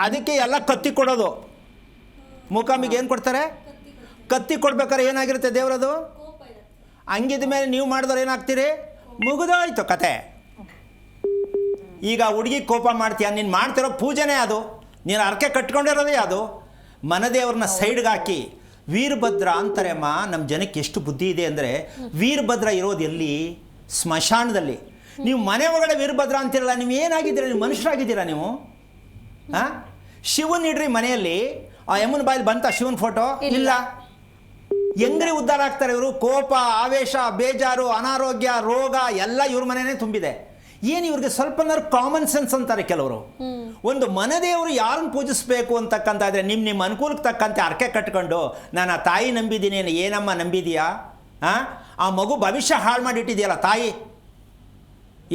ಅದಕ್ಕೆ ಎಲ್ಲ ಕತ್ತಿ ಕೊಡೋದು. ಮೂಕಾಂಬಿಗೆ ಏನು ಕೊಡ್ತಾರೆ? ಕತ್ತಿ ಕೊಡ್ಬೇಕಾದ್ರೆ ಏನಾಗಿರುತ್ತೆ ದೇವರದು? ಹಂಗಿದ ಮೇಲೆ ನೀವು ಮಾಡಿದವ್ರು ಏನಾಗ್ತೀರಿ? ಮುಗಿದೋಯ್ತು ಕತೆ. ಈಗ ಹುಡುಗಿ ಕೋಪ ಮಾಡ್ತೀಯ, ನೀನು ಮಾಡ್ತಿರೋ ಪೂಜೆನೇ ಅದು, ನೀನು ಅರ್ಕೆ ಕಟ್ಕೊಂಡಿರೋದೇ ಅದು. ಮನದೇವ್ರನ್ನ ಸೈಡ್ಗೆ ಹಾಕಿ ವೀರಭದ್ರ ಅಂತಾರೆ ಅಮ್ಮ. ನಮ್ಮ ಜನಕ್ಕೆ ಎಷ್ಟು ಬುದ್ಧಿ ಇದೆ ಅಂದರೆ, ವೀರಭದ್ರ ಇರೋದು ಎಲ್ಲಿ? ಸ್ಮಶಾನದಲ್ಲಿ. ನೀವು ಮನೆ ಒಳಗಡೆ ವೀರಭದ್ರ ಅಂತಿರಲ್ಲ. ನೀವು ಏನಾಗಿದ್ದೀರಾ? ನೀವು ಮನುಷ್ಯರಾಗಿದ್ದೀರಾ ನೀವು? ಹಾಂ, ಶಿವನ್ ಇಡ್ರಿ ಮನೆಯಲ್ಲಿ. ಆ ಯಮ್ಮನ ಬಾಯಲ್ಲಿ ಬಂತ ಶಿವನ್ ಫೋಟೋ? ಇಲ್ಲ. ಹೆಂಗ್ರಿ ಉದ್ಧಾರ ಆಗ್ತಾರೆ ಇವರು? ಕೋಪ, ಆವೇಶ, ಬೇಜಾರು, ಅನಾರೋಗ್ಯ, ರೋಗ ಎಲ್ಲ ಇವ್ರ ಮನೆಯೇ ತುಂಬಿದೆ. ಏನು ಇವ್ರಿಗೆ ಸ್ವಲ್ಪನಾದ್ರು ಕಾಮನ್ ಸೆನ್ಸ್ ಅಂತಾರೆ ಕೆಲವರು. ಒಂದು ಮನೆದೇವರು ಯಾರನ್ನು ಪೂಜಿಸ್ಬೇಕು ಅಂತಕ್ಕಂಥ ಇದ್ರೆ ನಿಮ್ಮ ಅನುಕೂಲಕ್ಕೆ ತಕ್ಕಂತೆ ಅರ್ಕೆ ಕಟ್ಕೊಂಡು ನಾನು ಆ ತಾಯಿ ನಂಬಿದ್ದೀನಿ, ಏನಮ್ಮ ನಂಬಿದೀಯಾ? ಆ ಮಗು ಭವಿಷ್ಯ ಹಾಳು ಮಾಡಿಟ್ಟಿದೆಯಲ್ಲ ತಾಯಿ,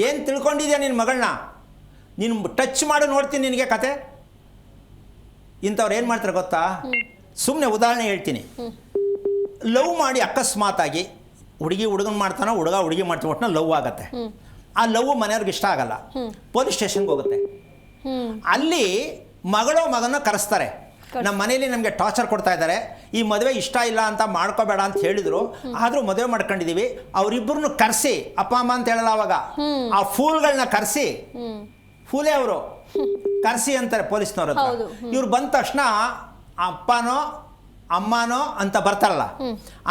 ಏನು ತಿಳ್ಕೊಂಡಿದ್ಯಾ ನಿನ್ನ ಮಗಳನ್ನ? ನೀನು ಟಚ್ ಮಾಡಿ ನೋಡ್ತೀನಿ ನಿನಗೆ ಕತೆ. ಇಂಥವ್ರು ಏನು ಮಾಡ್ತಾರೆ ಗೊತ್ತಾ? ಸುಮ್ಮನೆ ಉದಾಹರಣೆ ಹೇಳ್ತೀನಿ. ಲವ್ ಮಾಡಿ ಅಕಸ್ಮಾತಾಗಿ ಹುಡುಗಿ ಹುಡುಗನ ಮಾಡ್ತಾನೋ, ಹುಡುಗ ಹುಡುಗಿ ಮಾಡ್ತಾನೆ, ಒಟ್ಟಿನಲ್ಲಿ ಲವ್ ಆಗುತ್ತೆ. ಆ ಲವ್ ಮನೆಯವ್ರಿಗೆ ಇಷ್ಟ ಆಗಲ್ಲ, ಪೊಲೀಸ್ ಸ್ಟೇಷನ್ಗೆ ಹೋಗುತ್ತೆ. ಅಲ್ಲಿ ಮಗಳೋ ಮಗನ ಕರೆಸ್ತಾರೆ. ನಮ್ಮ ಮನೇಲಿ ನಮಗೆ ಟಾರ್ಚರ್ ಕೊಡ್ತಾ ಇದ್ದಾರೆ, ಈ ಮದುವೆ ಇಷ್ಟ ಇಲ್ಲ ಅಂತ ಮಾಡ್ಕೋಬೇಡ ಅಂತ ಹೇಳಿದ್ರು, ಆದರೂ ಮದುವೆ ಮಾಡ್ಕೊಂಡಿದ್ದೀವಿ. ಅವರಿಬ್ಬರನ್ನು ಕರೆಸಿ, ಅಪ್ಪ ಅಮ್ಮ ಅಂತ ಹೇಳಲ್ಲ ಅವಾಗ, ಆ ಫೂಲ್ಗಳನ್ನ ಕರೆಸಿ, ಫೂಲೇ ಅವರು ಕರೆಸಿ ಅಂತಾರೆ ಪೊಲೀಸ್ನವ್ರ ಹತ್ರ. ಇವ್ರು ಬಂದ ತಕ್ಷಣ ಅಪ್ಪನೋ ಅಮ್ಮನೋ ಅಂತ ಬರ್ತಾರಲ್ಲ,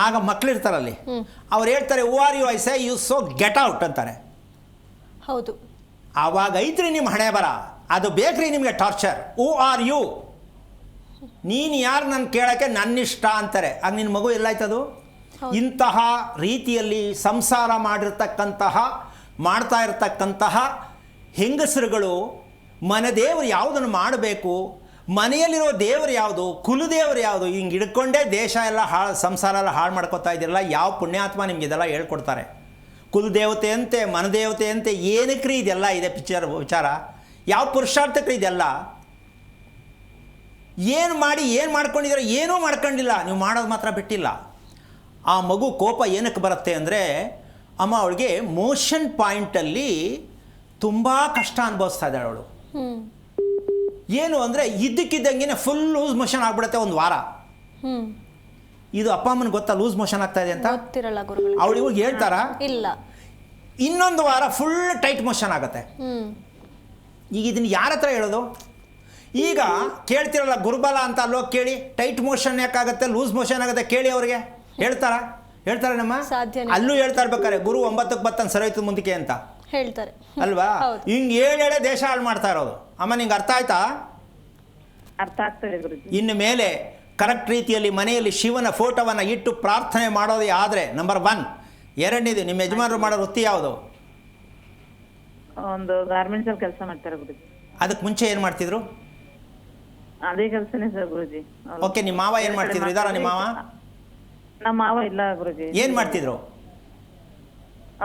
ಆಗ ಮಕ್ಳಿರ್ತಾರಲ್ಲಿ, ಅವ್ರು ಹೇಳ್ತಾರೆ who are you? I say you so get out ಅಂತಾರೆ. ಹೌದು, ಆವಾಗ ಐತ್ರಿ ನಿಮ್ಮ ಹಣೆ ಬರ, ಅದು ಬೇಕ್ರಿ ನಿಮಗೆ ಟಾರ್ಚರ್. Who are you? ನೀನು ಯಾರು ನನ್ನ ಕೇಳೋಕ್ಕೆ ನನ್ನಿಷ್ಟ ಅಂತಾರೆ. ಆಗ ನಿನ್ನ ಮಗು ಎಲ್ಲಾಯ್ತದು? ಇಂತಹ ರೀತಿಯಲ್ಲಿ ಸಂಸಾರ ಮಾಡ್ತಾ ಇರತಕ್ಕಂತಹ ಹೆಂಗಸರುಗಳು ಮನೆದೇವರು ಯಾವುದನ್ನು ಮಾಡಬೇಕು, ಮನೆಯಲ್ಲಿರೋ ದೇವರು ಯಾವುದು, ಕುಲದೇವರು ಯಾವುದು, ಹಿಂಗೆ ಹಿಡ್ಕೊಂಡೇ ದೇಶ ಎಲ್ಲ ಸಂಸಾರ ಎಲ್ಲ ಹಾಳು ಮಾಡ್ಕೊತಾ ಇದ್ದಿರಲ್ಲ. ಯಾವ ಪುಣ್ಯಾತ್ಮ ನಿಮ್ಗೆ ಇದೆಲ್ಲ ಹೇಳ್ಕೊಡ್ತಾರೆ? ಕುಲದೇವತೆ ಅಂತೆ, ಮನದೇವತೆ ಅಂತೆ, ಏನಕ್ರಿ ಇದೆಲ್ಲ ಇದೆ ವಿಚಾರ? ಯಾವ ಪುರುಷಾರ್ಥಕ್ರಿ ಇದೆಲ್ಲ? ಏನು ಮಾಡ್ಕೊಂಡಿದ್ದೀರ? ಏನೂ ಮಾಡ್ಕೊಂಡಿಲ್ಲ, ನೀವು ಮಾಡೋದು ಮಾತ್ರ ಬಿಟ್ಟಿಲ್ಲ. ಆ ಮಗು ಕೋಪ ಏನಕ್ಕೆ ಬರುತ್ತೆ ಅಂದರೆ, ಅಮ್ಮ ಅವಳಿಗೆ ಮೋಷನ್ ಪಾಯಿಂಟಲ್ಲಿ ತುಂಬ ಕಷ್ಟ ಅನುಭವಿಸ್ತಾ ಇದ್ದಾಳೆ ಅವಳು. ಏನು ಅಂದರೆ ಇದ್ದಕ್ಕಿದ್ದಂಗೆ ಫುಲ್ ಲೂಸ್ ಮೋಷನ್ ಆಗ್ಬಿಡುತ್ತೆ ಒಂದು ವಾರ. ಇದು ಅಪ್ಪ ಅಮ್ಮನಿಗೆ ಗೊತ್ತಾ ಲೂಸ್ ಮೋಷನ್ ಆಗ್ತಾ ಇದೆ ಅಂತ? ಅವಳಿಗೆ ಹೇಳ್ತಾರ? ಇಲ್ಲ. ಇನ್ನೊಂದು ವಾರ ಫುಲ್ ಟೈಟ್ ಮೋಷನ್ ಆಗುತ್ತೆ. ಈಗ ಇದನ್ನು ಯಾರ ಹತ್ರ ಹೇಳೋದು? ಈಗ ಕೇಳ್ತಿರಲ್ಲ ಗುರುಬಲ ಅಂತ ಅಲ್ಲೋಗಿ ಕೇಳಿ, ಟೈಟ್ ಮೋಷನ್ ಯಾಕಾಗುತ್ತೆ, ಲೂಸ್ ಮೋಷನ್ ಆಗುತ್ತೆ ಕೇಳಿ, ಅವ್ರಿಗೆ ಹೇಳ್ತಾರೆ ನಮ್ಮ ಅಲ್ಲೂ ಹೇಳ್ತಾ ಇರ್ಬೇಕಾರೆ, ಗುರು 9ಕ್ಕೆ ಬತ್ತಂತ ಸರೋಯ್ತು ಮುಂದಕ್ಕೆ ಅಂತ ಹೇಳ್ತಾರೆ ಅಲ್ವಾ? ಹಿಂಗೆ ಹೇಳೇ ದೇಶ ಹಾಳು ಮಾಡ್ತಾ ಇರೋದು. ಅಮ್ಮ ನಿಂಗೆ ಅರ್ಥ ಆಯ್ತಾ? ಅರ್ಥ ಆಗ್ತದೆ ಗುರುಜಿ. ಇನ್ನು ಮೇಲೆ ಕರೆಕ್ಟ್ ರೀತಿಯಲ್ಲಿ ಮನೆಯಲ್ಲಿ ಶಿವನ ಫೋಟೋವನ್ನು ಇಟ್ಟು ಪ್ರಾರ್ಥನೆ ಮಾಡೋದೇ ಆದರೆ ನಂಬರ್ 1. ಎರಡನೇದು, ನಿಮ್ಮ ಯಜಮಾನರು ಮಾಡೋ ವೃತ್ತಿ ಯಾವುದು? ಒಂದು ಗಾರ್ಮೆಂಟ್ಸ್ ಅಲ್ಲಿ ಕೆಲಸ ಮಾಡ್ತಾರೆ ಗುರುಜಿ. ಅದಕ್ಕೆ ಮುಂಚೆ ಏನು ಮಾಡ್ತಿದ್ರು? ಅದೇ ಕೆಲಸನೇ ಸರ್ ಗುರುಜಿ. ಓಕೆ, ನಿಮ್ಮ ಮಾವ ಏನು ಮಾಡ್ತಿದ್ರು? ಇದಾರ ನಿಮ್ಮ ಮಾವ? ನಮ್ಮ ಮಾವ ಇಲ್ಲ ಗುರುಜಿ. ಏನು ಮಾಡ್ತಿದ್ರು?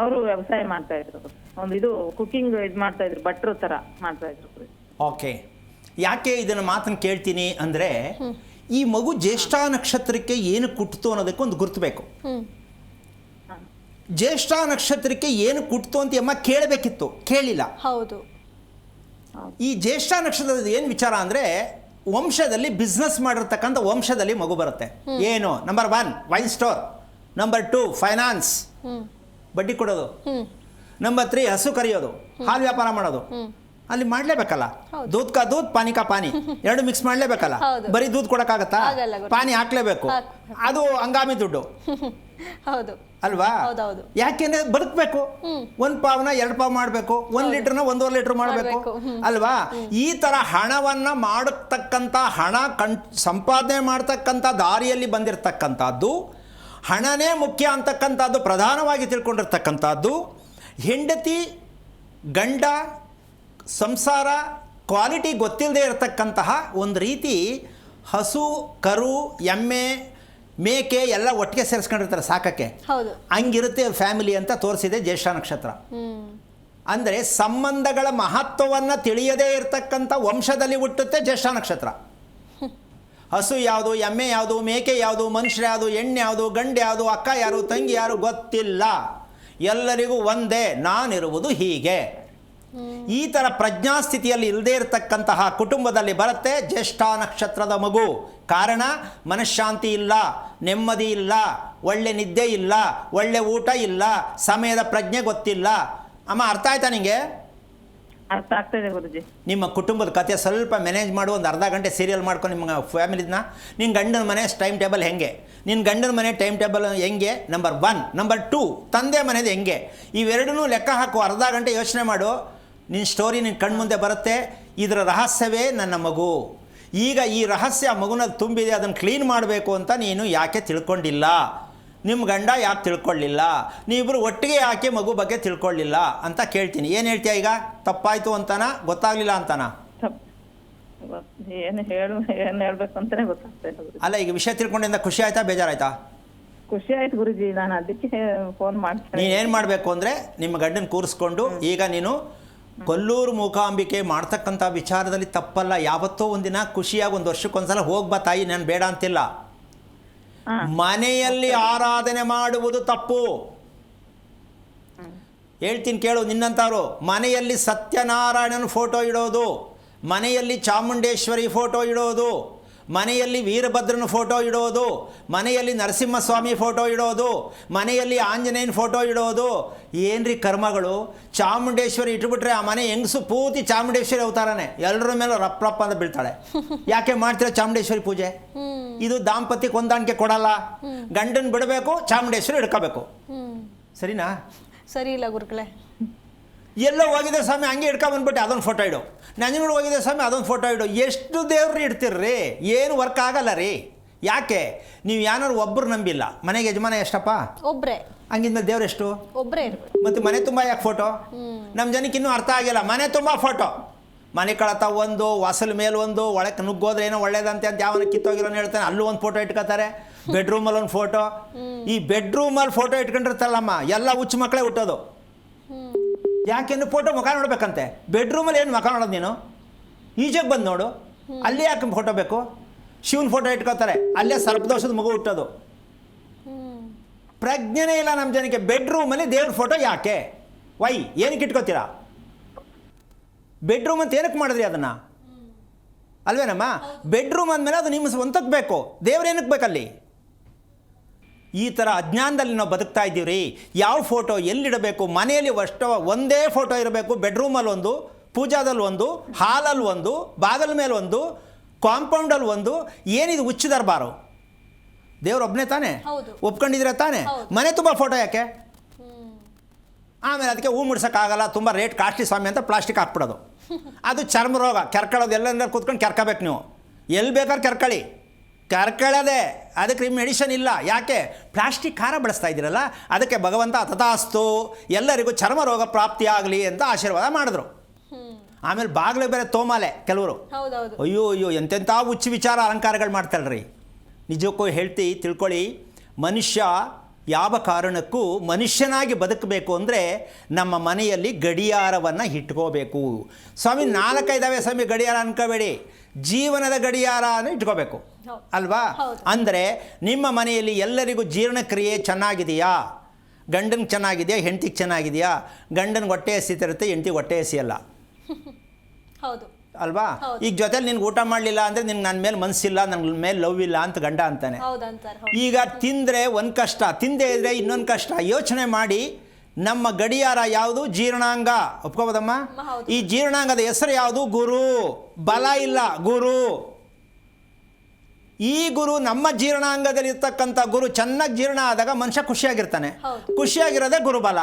ಅವರು ವ್ಯವಸಾಯ ಮಾಡ್ತಾ ಇದ್ರು. ಒಂದು ಇದು ಕುಕಿಂಗ್ ಇದು ಮಾಡ್ತಾ ಇದ್ರು, ಭಟ್ರು ತರ ಮಾಡ್ತಾ ಇದ್ರು ಗುರುಜಿ. ಓಕೆ, ಯಾಕೆ ಇದನ್ನು ಮಾತನ್ನು ಕೇಳ್ತೀನಿ ಅಂದರೆ, ಈ ಮಗು ಜ್ಯೇಷ್ಠ ನಕ್ಷತ್ರಕ್ಕೆ ಏನು ಕುಟ್ಟಿತು ಅನ್ನೋದಕ್ಕೆ ಒಂದು ಗುರುತು ಬೇಕು. ಜ್ಯೇಷ್ಠ ನಕ್ಷತ್ರಕ್ಕೆ ಏನು ಕುಟ್ಟಿತು ಅಂತ ಅಮ್ಮ ಕೇಳಬೇಕಿತ್ತು, ಕೇಳಿಲ್ಲ. ಹೌದು. ಈ ಜ್ಯೇಷ್ಠ ನಕ್ಷತ್ರದ ಏನು ವಿಚಾರ ಅಂದರೆ, ವಂಶದಲ್ಲಿ ಬಿಸ್ನೆಸ್ ಮಾಡಿರ್ತಕ್ಕಂಥ ವಂಶದಲ್ಲಿ ಮಗು ಬರುತ್ತೆ. ಏನು? Number 1 wine store, number 2 finance, ಬಡ್ಡಿ ಕೊಡೋದು, ನಂಬರ್ 3 ಹಸು ಕರೆಯೋದು, ಹಾಲು ವ್ಯಾಪಾರ ಮಾಡೋದು. ಅಲ್ಲಿ ಮಾಡಲೇಬೇಕಲ್ಲ, ದೂದ್ ಕಾ ದೂದ್ ಪಾನಿ ಕಾ ಪಾನಿ, ಎರಡು ಮಿಕ್ಸ್ ಮಾಡಲೇಬೇಕಲ್ಲ. ಬರೀ ದೂದ್ ಕೊಡೋಕ್ಕಾಗತ್ತಾ? ಪಾನಿ ಹಾಕ್ಲೇಬೇಕು. ಅದು ಹಂಗಾಮಿ ದುಡ್ಡು ಹೌದು ಅಲ್ವಾ? ಯಾಕೆಂದ್ರೆ ಬದುಕಬೇಕು. 1 ಪಾವ್ನ 2 ಪಾವ್ ಮಾಡಬೇಕು, 1 ಲೀಟರ್ನ 1.5 ಲೀಟರ್ ಮಾಡಬೇಕು ಅಲ್ವಾ? ಈ ತರ ಹಣವನ್ನ ಮಾಡತಕ್ಕಂಥ, ಹಣ ಸಂಪಾದನೆ ಮಾಡ್ತಕ್ಕಂಥ ದಾರಿಯಲ್ಲಿ ಬಂದಿರತಕ್ಕಂಥದ್ದು, ಹಣನೇ ಮುಖ್ಯ ಅಂತಕ್ಕಂಥದ್ದು ಪ್ರಧಾನವಾಗಿ ತಿಳ್ಕೊಂಡಿರ್ತಕ್ಕಂಥದ್ದು. ಹೆಂಡತಿ ಗಂಡ ಸಂಸಾರ ಕ್ವಾಲಿಟಿ ಗೊತ್ತಿಲ್ಲದೆ ಇರತಕ್ಕಂತಹ ಒಂದು ರೀತಿ ಹಸು ಕರು ಎಮ್ಮೆ ಮೇಕೆ ಎಲ್ಲ ಒಟ್ಟಿಗೆ ಸೇರಿಸ್ಕೊಂಡಿರ್ತಾರೆ ಸಾಕಕ್ಕೆ. ಹಂಗಿರುತ್ತೆ ಫ್ಯಾಮಿಲಿ ಅಂತ ತೋರಿಸಿದೆ ಜ್ಯೇಷ್ಠ ನಕ್ಷತ್ರ. ಅಂದರೆ ಸಂಬಂಧಗಳ ಮಹತ್ವವನ್ನು ತಿಳಿಯದೇ ಇರತಕ್ಕಂಥ ವಂಶದಲ್ಲಿ ಹುಟ್ಟುತ್ತೆ ಜ್ಯೇಷ್ಠ ನಕ್ಷತ್ರ. ಹಸು ಯಾವುದು, ಎಮ್ಮೆ ಯಾವುದು, ಮೇಕೆ ಯಾವುದು, ಮನುಷ್ಯ ಯಾವುದು, ಹೆಣ್ಣು ಯಾವುದು, ಗಂಡು ಯಾವುದು, ಅಕ್ಕ ಯಾರು, ತಂಗಿ ಯಾರು ಗೊತ್ತಿಲ್ಲ, ಎಲ್ಲರಿಗೂ ಒಂದೇ, ನಾನಿರುವುದು ಹೀಗೆ. ಈ ಥರ ಪ್ರಜ್ಞಾಸ್ಥಿತಿಯಲ್ಲಿ ಇಲ್ಲದೇ ಇರತಕ್ಕಂತಹ ಕುಟುಂಬದಲ್ಲಿ ಬರುತ್ತೆ ಜ್ಯೇಷ್ಠ ನಕ್ಷತ್ರದ ಮಗು. ಕಾರಣ, ಮನಃಶಾಂತಿ ಇಲ್ಲ, ನೆಮ್ಮದಿ ಇಲ್ಲ, ಒಳ್ಳೆ ನಿದ್ದೆ ಇಲ್ಲ, ಒಳ್ಳೆ ಊಟ ಇಲ್ಲ, ಸಮಯದ ಪ್ರಜ್ಞೆ ಗೊತ್ತಿಲ್ಲ. ಅಮ್ಮ ಅರ್ಥ ಆಯ್ತಾ ನಿಂಗೆ? ಅರ್ಥ ಆಗ್ತದೆ ಗುರುಜಿ. ನಿಮ್ಮ ಕುಟುಂಬದ ಕಥೆ ಸ್ವಲ್ಪ ಮ್ಯಾನೇಜ್ ಮಾಡು. ಒಂದು ಅರ್ಧ ಗಂಟೆ ಸೀರಿಯಲ್ ಮಾಡ್ಕೊಂಡು ನಿಮ್ಮ ಫ್ಯಾಮಿಲಿನ. ನಿನ್ನ ಗಂಡನ ಮನೆ ಟೈಮ್ ಟೇಬಲ್ ಹೆಂಗೆ, ನಿನ್ನ ಗಂಡನ ಮನೆ ಟೈಮ್ ಟೇಬಲ್ ಹೆಂಗೆ, ನಂಬರ್ 1. ನಂಬರ್ 2 ತಂದೆ ಮನೆದು ಹೆಂಗೆ, ಇವೆರಡನ್ನೂ ಲೆಕ್ಕ ಹಾಕು. ಅರ್ಧ ಗಂಟೆ ಯೋಚನೆ ಮಾಡು, ನಿನ್ನ ಸ್ಟೋರಿ ನಿನ್ನ ಕಣ್ಮುಂದೆ ಬರುತ್ತೆ. ಇದರ ರಹಸ್ಯವೇ ನನ್ನ ಮಗು. ಈಗ ಈ ರಹಸ್ಯ ಮಗುನಲ್ಲಿ ತುಂಬಿದೆ, ಅದನ್ನು ಕ್ಲೀನ್ ಮಾಡಬೇಕು ಅಂತ ನೀನು ಯಾಕೆ ತಿಳ್ಕೊಂಡಿಲ್ಲ? ನಿಮ್ಮ ಗಂಡ ಯಾಕೆ ತಿಳ್ಕೊಳ್ಳಿಲ್ಲ, ನೀವಿಬ್ಬರು ಒಟ್ಟಿಗೆ ಯಾಕೆ ಮಗು ಬಗ್ಗೆ ತಿಳ್ಕೊಳ್ಳಿಲ್ಲ ಅಂತ ಕೇಳ್ತೀನಿ. ಏನು ಹೇಳ್ತೀಯ ಈಗ? ತಪ್ಪಾಯಿತು ಅಂತನಾ, ಗೊತ್ತಾಗಲಿಲ್ಲ ಅಂತನಾ? ಏನು ಹೇಳ್ಬೇಕು ಅಂತಾನೆ ಗೊತ್ತಾಗ್ತಾ ಇಲ್ಲ ಗುರುಜಿ. ಅಲ್ಲ, ಈಗ ವಿಷಯ ತಿಳ್ಕೊಂಡಿಂದ ಖುಷಿ ಆಯ್ತಾ, ಬೇಜಾರಾಯ್ತಾ? ಖುಷಿ ಆಯ್ತು ಗುರುಜಿ, ನಾನು ಅದಕ್ಕೆ ಫೋನ್ ಮಾಡ್ತೀನಿ. ನೀನೇನು ಮಾಡಬೇಕು ಅಂದರೆ ನಿಮ್ಮ ಗಂಡನ ಕೂರಿಸ್ಕೊಂಡು, ಈಗ ನೀನು ಕೊಲ್ಲೂರು ಮೂಕಾಂಬಿಕೆ ಮಾಡ್ತಕ್ಕಂಥ ವಿಚಾರದಲ್ಲಿ ತಪ್ಪಲ್ಲ, ಯಾವತ್ತೋ ಒಂದಿನ ಖುಷಿಯಾಗಿ ಒಂದು ವರ್ಷಕ್ಕೊಂದ್ಸಲ ಹೋಗ್ಬಾ ತಾಯಿ, ನಾನು ಬೇಡ ಅಂತಿಲ್ಲ. ಮನೆಯಲ್ಲಿ ಆರಾಧನೆ ಮಾಡುವುದು ತಪ್ಪು. ಹೇಳ್ತೀನಿ ಕೇಳು, ನಿನ್ನಂಥವ್ರು ಮನೆಯಲ್ಲಿ ಸತ್ಯನಾರಾಯಣನ ಫೋಟೋ ಇಡೋದು, ಮನೆಯಲ್ಲಿ ಚಾಮುಂಡೇಶ್ವರಿ ಫೋಟೋ ಇಡೋದು, ಮನೆಯಲ್ಲಿ ವೀರಭದ್ರನ ಫೋಟೋ ಇಡೋದು, ಮನೆಯಲ್ಲಿ ನರಸಿಂಹಸ್ವಾಮಿ ಫೋಟೋ ಇಡೋದು, ಮನೆಯಲ್ಲಿ ಆಂಜನೇಯನ ಫೋಟೋ ಇಡೋದು, ಏನ್ರಿ ಕರ್ಮಗಳು? ಚಾಮುಂಡೇಶ್ವರಿ ಇಟ್ಬಿಟ್ರೆ ಆ ಮನೆ ಹೆಂಗಸು ಪೂರ್ತಿ ಚಾಮುಂಡೇಶ್ವರಿ ಅವತಾರನೇ, ಎಲ್ಲರ ಮೇಲೆ ರಪ್ಪ ರಪ್ಪ ಅಂತ ಬೀಳ್ತಾಳೆ. ಯಾಕೆ ಮಾಡ್ತೀರ ಚಾಮುಂಡೇಶ್ವರಿ ಪೂಜೆ? ಇದು ದಾಂಪತ್ಯ ಹೊಂದಾಣಿಕೆ ಕೊಡಲ್ಲ. ಗಂಡನ ಬಿಡಬೇಕು, ಚಾಮುಂಡೇಶ್ವರಿ ಹಿಡ್ಕೋಬೇಕು. ಸರಿನಾ? ಸರಿ ಇಲ್ಲ ಗುರುಗಳೇ. ಎಲ್ಲೋ ಹೋಗಿದೆ ಸ್ವಾಮಿ, ಹಂಗೆ ಬಂದ್ಬಿಟ್ಟು ಅದೊಂದು ಫೋಟೋ ಇಡು, ನಂಜನಗೂಡು ಹೋಗಿದೆ ಸ್ವಾಮಿ ಅದೊಂದು ಫೋಟೋ ಇಡು. ಎಷ್ಟು ದೇವ್ರು ಇಡ್ತೀರ್ರಿ? ಏನು ವರ್ಕ್ ಆಗಲ್ಲ ರೀ. ಯಾಕೆ? ನೀವು ಯಾರು ಒಬ್ಬರು ನಂಬಿಲ್ಲ. ಮನೆಗೆ ಯಜಮಾನ ಎಷ್ಟಪ್ಪ? ಒಬ್ರೇ. ಹಂಗಿದ್ಮೇಲೆ ದೇವ್ರು ಎಷ್ಟು? ಒಬ್ರೇ ಇರ್ಬೇಕು. ಮತ್ತು ಮನೆ ತುಂಬ ಯಾಕೆ ಫೋಟೋ? ನಮ್ಮ ಜನಕ್ಕೆ ಇನ್ನೂ ಅರ್ಥ ಆಗಿಲ್ಲ. ಮನೆ ತುಂಬ ಫೋಟೋ, ಮನೆ ಕಳತ ಒಂದು, ವಾಸಲ್ ಮೇಲೆ ಒಂದು, ಒಳಕ್ಕೆ ನುಗ್ಗೋದ್ರೆ ಏನೋ ಒಳ್ಳೇದಂತೆ ಅಂತ ಯಾವನ ಕಿತ್ತೋಗಿರೋನು ಹೇಳ್ತಾನೆ, ಅಲ್ಲೂ ಒಂದು ಫೋಟೋ ಇಟ್ಕೋತಾರೆ. ಬೆಡ್ರೂಮಲ್ಲಿ ಒಂದು ಫೋಟೋ. ಈ ಬೆಡ್ರೂಮಲ್ಲಿ ಫೋಟೋ ಇಟ್ಕೊಂಡಿರ್ತಾರಲ್ಲಮ್ಮ, ಎಲ್ಲ ಹುಚ್ಚು ಮಕ್ಕಳೇ ಹುಟ್ಟೋದು. ಯಾಕೆಂದ್ರೆ ಫೋಟೋ ಮುಖ ನೋಡ್ಬೇಕಂತೆ. ಬೆಡ್ರೂಮಲ್ಲಿ ಏನು ಮುಖ ನೋಡೋದು ನೀನು? ಈಜಕ್ಕೆ ಬಂದು ನೋಡು, ಅಲ್ಲೇ ಯಾಕೆ ಫೋಟೋ ಬೇಕು? ಶಿವನ ಫೋಟೋ ಇಟ್ಕೋತಾರೆ, ಅಲ್ಲೇ ಸರ್ಪದೋಷದ ಮಗು ಹುಟ್ಟೋದು. ಪ್ರಜ್ಞೆನೇ ಇಲ್ಲ ನಮ್ಮ ಜನಕ್ಕೆ. ಬೆಡ್ರೂಮಲ್ಲಿ ದೇವ್ರ ಫೋಟೋ ಯಾಕೆ? ವೈ? ಏನಕ್ಕೆ ಇಟ್ಕೋತೀರಾ? ಬೆಡ್ರೂಮ್ ಅಂತ ಏನಕ್ಕೆ ಮಾಡಿದ್ರಿ ಅದನ್ನು? ಅಲ್ವೇನಮ್ಮ? ಬೆಡ್ರೂಮ್ ಅಂದಮೇಲೆ ಅದು ನಿಮ್ಮ ಸ್ವಂತಕ್ಕೆ ಬೇಕು, ದೇವ್ರೇನಕ್ಕೆ ಬೇಕಲ್ಲಿ? ಈ ಥರ ಅಜ್ಞಾನದಲ್ಲಿ ನಾವು ಬದುಕ್ತಾ ಇದ್ದೀವಿ. ಯಾವ ಫೋಟೋ ಎಲ್ಲಿಡಬೇಕು? ಮನೆಯಲ್ಲಿ ಒಂದೇ ಫೋಟೋ ಇರಬೇಕು. ಬೆಡ್ರೂಮಲ್ಲಿ ಒಂದು, ಪೂಜಾದಲ್ಲಿ ಒಂದು, ಹಾಲಲ್ಲಿ ಒಂದು, ಬಾಗಲ ಮೇಲೆ ಒಂದು, ಕಾಂಪೌಂಡಲ್ಲಿ ಒಂದು. ಏನಿದು ಹುಚ್ಚು ದರ್ಬಾರು? ದೇವ್ರೊಬ್ಬನೇ ತಾನೇ? ಒಪ್ಕೊಂಡಿದ್ರೆ ತಾನೇ? ಮನೆ ತುಂಬ ಫೋಟೋ ಯಾಕೆ? ಆಮೇಲೆ ಅದಕ್ಕೆ ಹೂ ಮುಡ್ಸೋಕ್ಕಾಗಲ್ಲ, ತುಂಬ ರೇಟ್ ಕಾಸ್ಟ್ಲಿ ಸ್ವಾಮಿ ಅಂತ ಪ್ಲಾಸ್ಟಿಕ್ ಹಾಕ್ಬಿಡೋದು. ಅದು ಚರ್ಮ ರೋಗ. ಕೆರ್ಕೊಳ್ಳೋದು ಎಲ್ಲೆಲ್ಲ ಕೂತ್ಕೊಂಡು ಕೆರ್ಕೋಬೇಕು ನೀವು. ಎಲ್ಲಿ ಬೇಕಾದ್ರೆ ಕೆರ್ಕೊಳ್ಳಿ, ಕರ್ಕೊಳ್ಳೋದೆ. ಅದಕ್ಕೆ ಮೆಡಿಷನ್ ಇಲ್ಲ. ಯಾಕೆ? ಪ್ಲಾಸ್ಟಿಕ್ ಖಾರ ಬಳಸ್ತಾ ಇದ್ದೀರಲ್ಲ, ಅದಕ್ಕೆ ಭಗವಂತ ತಥಾಸ್ತು ಎಲ್ಲರಿಗೂ ಚರ್ಮ ರೋಗ ಪ್ರಾಪ್ತಿಯಾಗಲಿ ಅಂತ ಆಶೀರ್ವಾದ ಮಾಡಿದ್ರು. ಆಮೇಲೆ ಬಾಗಿಲು ಬೇರೆ ತೋಮಾಲೆ ಕೆಲವರು. ಅಯ್ಯೋ ಅಯ್ಯೋ, ಎಂತೆಂಥ ಹುಚ್ಚು ವಿಚಾರ ಅಲಂಕಾರಗಳು ಮಾಡ್ತಾಳ್ರಿ. ನಿಜಕ್ಕೂ ತಿಳ್ಕೊಳ್ಳಿ, ಮನುಷ್ಯ ಯಾವ ಕಾರಣಕ್ಕೂ ಮನುಷ್ಯನಾಗಿ ಬದುಕಬೇಕು ಅಂದರೆ ನಮ್ಮ ಮನೆಯಲ್ಲಿ ಗಡಿಯಾರವನ್ನು ಇಟ್ಕೋಬೇಕು. ಸ್ವಾಮಿ 4 ಇದ್ದಾವೆ ಸ್ವಾಮಿ ಗಡಿಯಾರ ಅನ್ಕೋಬೇಡಿ, ಜೀವನದ ಗಡಿಯಾರನ ಇಟ್ಕೋಬೇಕು ಅಲ್ವಾ? ಅಂದರೆ ನಿಮ್ಮ ಮನೆಯಲ್ಲಿ ಎಲ್ಲರಿಗೂ ಜೀರ್ಣಕ್ರಿಯೆ ಚೆನ್ನಾಗಿದೆಯಾ? ಗಂಡನಿಗೆ ಚೆನ್ನಾಗಿದೆಯಾ? ಹೆಂಡತಿಗೆ ಚೆನ್ನಾಗಿದೆಯಾ? ಗಂಡನಿಗೆ ಹೊಟ್ಟೆ ಹಸಿತಿರುತ್ತೆ, ಹೆಂಡತಿಗೆ ಹೊಟ್ಟೆ ಹಸಿಯಲ್ಲ ಅಲ್ವಾ? ಈಗ ಜೊತೆಲಿ ನಿನ್ಗೆ ಊಟ ಮಾಡಲಿಲ್ಲ ಅಂದರೆ ನಿನ್ಗೆ ನನ್ನ ಮೇಲೆ ಮನಸ್ಸಿಲ್ಲ, ನನ್ನ ಮೇಲೆ ಲವ್ ಇಲ್ಲ ಅಂತ ಗಂಡ ಅಂತಾನೆ. ಈಗ ತಿಂದರೆ ಒಂದು ಕಷ್ಟ, ತಿಂದೇ ಇದ್ರೆ ಇನ್ನೊಂದು ಕಷ್ಟ. ಯೋಚನೆ ಮಾಡಿ, ನಮ್ಮ ಗಡಿಯಾರ ಯಾವುದು? ಜೀರ್ಣಾಂಗ. ಒಪ್ಕೋಬೋದಮ್ಮ? ಈ ಜೀರ್ಣಾಂಗದ ಹೆಸರು ಯಾವುದು? ಗುರು. ಬಲ ಇಲ್ಲ, ಗುರು. ಈ ಗುರು ನಮ್ಮ ಜೀರ್ಣಾಂಗದಲ್ಲಿ ಇರ್ತಕ್ಕಂಥ ಗುರು ಚೆನ್ನಾಗಿ ಜೀರ್ಣ ಆದಾಗ ಮನುಷ್ಯ ಖುಷಿಯಾಗಿರ್ತಾನೆ. ಖುಷಿಯಾಗಿರೋದೇ ಗುರುಬಲ.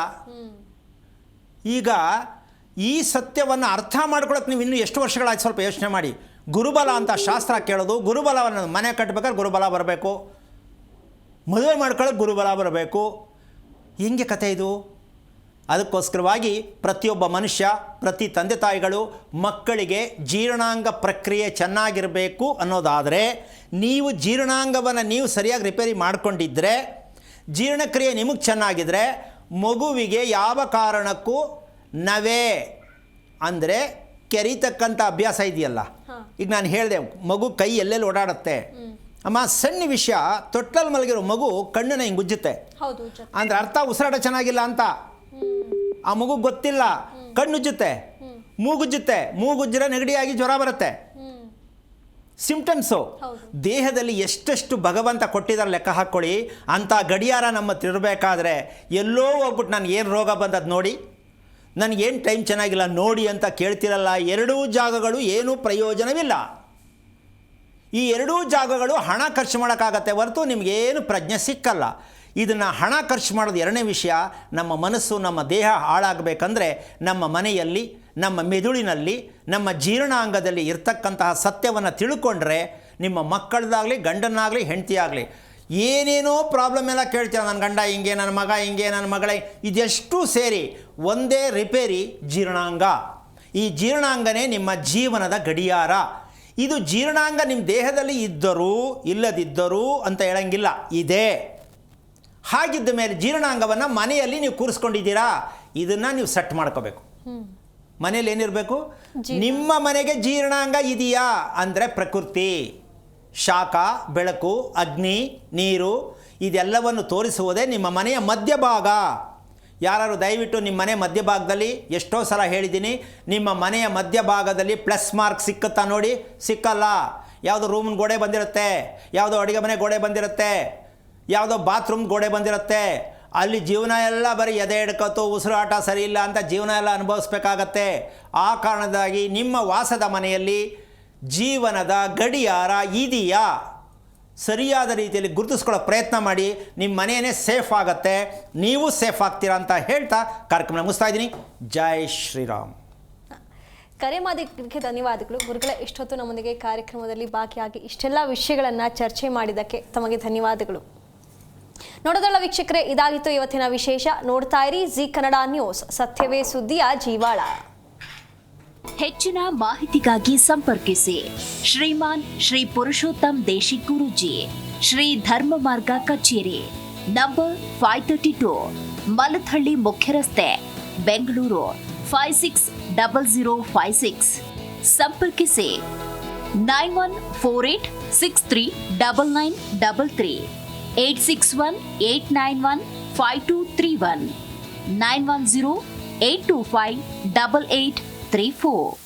ಈಗ ಈ ಸತ್ಯವನ್ನು ಅರ್ಥ ಮಾಡ್ಕೊಳಕ್ಕೆ ನೀವು ಇನ್ನೂ ಎಷ್ಟು ವರ್ಷಗಳಾಯ್ತು ಸ್ವಲ್ಪ ಯೋಚನೆ ಮಾಡಿ. ಗುರುಬಲ ಅಂತ ಶಾಸ್ತ್ರ ಕೇಳೋದು. ಗುರುಬಲವನ್ನು ಮನೆ ಕಟ್ಟಬೇಕಾದ್ರೆ ಗುರುಬಲ ಬರಬೇಕು, ಮದುವೆ ಮಾಡ್ಕೊಳ್ಳೋಕೆ ಗುರುಬಲ ಬರಬೇಕು. ಹೆಂಗೆ ಕಥೆ ಇದು? ಅದಕ್ಕೋಸ್ಕರವಾಗಿ ಪ್ರತಿಯೊಬ್ಬ ಮನುಷ್ಯ, ಪ್ರತಿ ತಂದೆ ತಾಯಿಗಳು ಮಕ್ಕಳಿಗೆ ಜೀರ್ಣಾಂಗ ಪ್ರಕ್ರಿಯೆ ಚೆನ್ನಾಗಿರಬೇಕು ಅನ್ನೋದಾದರೆ, ನೀವು ಜೀರ್ಣಾಂಗವನ್ನು ನೀವು ಸರಿಯಾಗಿ ರಿಪೇರಿ ಮಾಡಿಕೊಂಡಿದ್ದರೆ, ಜೀರ್ಣಕ್ರಿಯೆ ನಿಮಗೆ ಚೆನ್ನಾಗಿದ್ದರೆ, ಮಗುವಿಗೆ ಯಾವ ಕಾರಣಕ್ಕೂ ನವೆ ಅಂದರೆ ಕೆರಿತಕ್ಕಂಥ ಅಭ್ಯಾಸ ಇದೆಯಲ್ಲ. ಈಗ ನಾನು ಹೇಳಿದೆ, ಮಗು ಕೈ ಎಲ್ಲೆಲ್ಲಿ ಓಡಾಡುತ್ತೆ ಅಮ್ಮ. ಸಣ್ಣ ವಿಷಯ, ತೊಟ್ಟಲ್ಲಿ ಮಲಗಿರೋ ಮಗು ಕಣ್ಣನ್ನ ಹಿಂಗೆ ಉಜ್ಜುತ್ತೆ ಅಂದರೆ ಅರ್ಥ ಉಸಿರಾಟ ಚೆನ್ನಾಗಿಲ್ಲ ಅಂತ. ಆ ಮಗು ಗೊತ್ತಿಲ್ಲ, ಕಣ್ಣುಜ್ಜುತ್ತೆ, ಮೂಗುಜ್ಜುತ್ತೆ, ಮೂಗುಜ್ಜಿರ ನೆಗಡಿಯಾಗಿ ಜ್ವರ ಬರುತ್ತೆ. ಸಿಂಪ್ಟಮ್ಸು. ದೇಹದಲ್ಲಿ ಎಷ್ಟೆಷ್ಟು ಭಗವಂತ ಕೊಟ್ಟಿದ್ದಾರೆ ಲೆಕ್ಕ ಹಾಕ್ಕೊಳ್ಳಿ. ಅಂಥ ಗಡಿಯಾರ ನಮ್ಮ ತಿರಬೇಕಾದ್ರೆ ಎಲ್ಲೋ ಹೋಗ್ಬಿಟ್ಟು ನನಗೆ ಏನು ರೋಗ ಬಂದದ್ದು ನೋಡಿ, ನನಗೇನು ಟೈಮ್ ಚೆನ್ನಾಗಿಲ್ಲ ನೋಡಿ ಅಂತ ಕೇಳ್ತಿರಲ್ಲ. ಎರಡೂ ಜಾಗಗಳು ಏನೂ ಪ್ರಯೋಜನವಿಲ್ಲ. ಈ ಎರಡೂ ಜಾಗಗಳು ಹಣ ಖರ್ಚು ಮಾಡೋಕ್ಕಾಗತ್ತೆ ಹೊರತು ನಿಮಗೇನು ಪ್ರಜ್ಞೆ ಸಿಕ್ಕಲ್ಲ. ಇದನ್ನು ಹಣ ಖರ್ಚು ಮಾಡೋದು ಎರಡನೇ ವಿಷಯ. ನಮ್ಮ ಮನಸ್ಸು, ನಮ್ಮ ದೇಹ ಹಾಳಾಗಬೇಕಂದ್ರೆ ನಮ್ಮ ಮನೆಯಲ್ಲಿ, ನಮ್ಮ ಮೆದುಳಿನಲ್ಲಿ, ನಮ್ಮ ಜೀರ್ಣಾಂಗದಲ್ಲಿ ಇರ್ತಕ್ಕಂತಹ ಸತ್ಯವನ್ನು ತಿಳ್ಕೊಂಡ್ರೆ ನಿಮ್ಮ ಮಕ್ಕಳದಾಗಲಿ, ಗಂಡನಾಗಲಿ, ಹೆಂಡತಿಯಾಗಲಿ ಏನೇನೋ ಪ್ರಾಬ್ಲಮ್ ಎಲ್ಲ ಕೇಳ್ತೀರ, ನನ್ನ ಗಂಡ ಹಿಂಗೆ, ನನ್ನ ಮಗ ಹಿಂಗೆ, ನನ್ನ ಮಗಳೇ, ಇದೆಷ್ಟು ಸೇರಿ ಒಂದೇ ರಿಪೇರಿ ಜೀರ್ಣಾಂಗ. ಈ ಜೀರ್ಣಾಂಗನೇ ನಿಮ್ಮ ಜೀವನದ ಗಡಿಯಾರ. ಇದು ಜೀರ್ಣಾಂಗ ನಿಮ್ಮ ದೇಹದಲ್ಲಿ ಇದ್ದರೂ ಇಲ್ಲದಿದ್ದರೂ ಅಂತ ಹೇಳಂಗಿಲ್ಲ, ಇದೆ. ಹಾಗಿದ್ದ ಮೇಲೆ ಜೀರ್ಣಾಂಗವನ್ನು ಮನೆಯಲ್ಲಿ ನೀವು ಕೂರಿಸ್ಕೊಂಡಿದ್ದೀರಾ, ಇದನ್ನು ನೀವು ಸೆಟ್ ಮಾಡ್ಕೋಬೇಕು. ಮನೇಲಿ ಏನಿರಬೇಕು? ನಿಮ್ಮ ಮನೆಗೆ ಜೀರ್ಣಾಂಗ ಇದೆಯಾ ಅಂದರೆ ಪ್ರಕೃತಿ, ಶಾಖ, ಬೆಳಕು, ಅಗ್ನಿ, ನೀರು ಇದೆಲ್ಲವನ್ನು ತೋರಿಸುವುದೇ ನಿಮ್ಮ ಮನೆಯ ಮಧ್ಯಭಾಗ. ಯಾರು ದಯವಿಟ್ಟು ನಿಮ್ಮ ಮನೆ ಮಧ್ಯಭಾಗದಲ್ಲಿ, ಎಷ್ಟೋ ಸಲ ಹೇಳಿದ್ದೀನಿ, ನಿಮ್ಮ ಮನೆಯ ಮಧ್ಯಭಾಗದಲ್ಲಿ ಪ್ಲಸ್ ಮಾರ್ಕ್ ಸಿಕ್ಕುತ್ತಾ ನೋಡಿ? ಸಿಕ್ಕಲ್ಲ. ಯಾವುದೋ ರೂಮಿನ ಗೋಡೆ ಬಂದಿರುತ್ತೆ, ಯಾವುದೋ ಅಡುಗೆ ಮನೆ ಗೋಡೆ ಬಂದಿರುತ್ತೆ, ಯಾವುದೋ ಬಾತ್ರೂಮ್ ಗೋಡೆ ಬಂದಿರುತ್ತೆ. ಅಲ್ಲಿ ಜೀವನ ಎಲ್ಲ ಬರೀ ಎದೆ ಹಿಡ್ಕೊತು, ಉಸಿರಾಟ ಸರಿ ಇಲ್ಲ ಅಂತ ಜೀವನ ಎಲ್ಲ ಅನುಭವಿಸ್ಬೇಕಾಗತ್ತೆ. ಆ ಕಾರಣದಾಗಿ ನಿಮ್ಮ ವಾಸದ ಮನೆಯಲ್ಲಿ ಜೀವನದ ಗಡಿಯಾರ ಇದೆಯಾ, ಸರಿಯಾದ ರೀತಿಯಲ್ಲಿ ಗುರುತಿಸ್ಕೊಳ್ಳೋ ಪ್ರಯತ್ನ ಮಾಡಿ. ನಿಮ್ಮ ಮನೆಯೇ ಸೇಫ್ ಆಗುತ್ತೆ, ನೀವು ಸೇಫ್ ಆಗ್ತೀರಾ ಅಂತ ಹೇಳ್ತಾ ಕಾರ್ಯಕ್ರಮ ಮುಗಿಸ್ತಾ ಇದ್ದೀನಿ. ಜೈ ಶ್ರೀರಾಮ್. ಕರೆ ಮಾಡೋದಕ್ಕೆ ಧನ್ಯವಾದಗಳು ಗುರುಗಳೇ. ಇಷ್ಟೊತ್ತು ನಮ್ಮೊಂದಿಗೆ ಕಾರ್ಯಕ್ರಮದಲ್ಲಿ ಭಾಗಿಯಾಗಿ ಇಷ್ಟೆಲ್ಲ ವಿಷಯಗಳನ್ನು ಚರ್ಚೆ ಮಾಡಿದ್ದಕ್ಕೆ ತಮಗೆ ಧನ್ಯವಾದಗಳು. ನೋಡೋದಲ್ಲ ವೀಕ್ಷಕರೇ, ಇದಾಗಿತ್ತು ಇವತ್ತಿನ ವಿಶೇಷ. ನೋಡ್ತಾ ಇರಿ ಜಿ ಕನ್ನಡ ನ್ಯೂಸ್, ಸತ್ಯವೇ ಸುದ್ದಿಯ ಜೀವಾಳ. ಹೆಚ್ಚಿನ ಮಾಹಿತಿಗಾಗಿ ಸಂಪರ್ಕಿಸಿ ಶ್ರೀಮಾನ್ ಶ್ರೀ ಪುರುಷೋತ್ತಮ್ ದೇಶಿ ಗುರೂಜಿ, ಶ್ರೀ ಧರ್ಮ ಮಾರ್ಗ ಕಚೇರಿ, ನಂಬರ್ 532, ಮಲಥಳ್ಳಿ ಮುಖ್ಯ ರಸ್ತೆ, ಬೆಂಗಳೂರು 560056. ಸಂಪರ್ಕಿಸಿ 9148639933, 8618915231, 91082588834.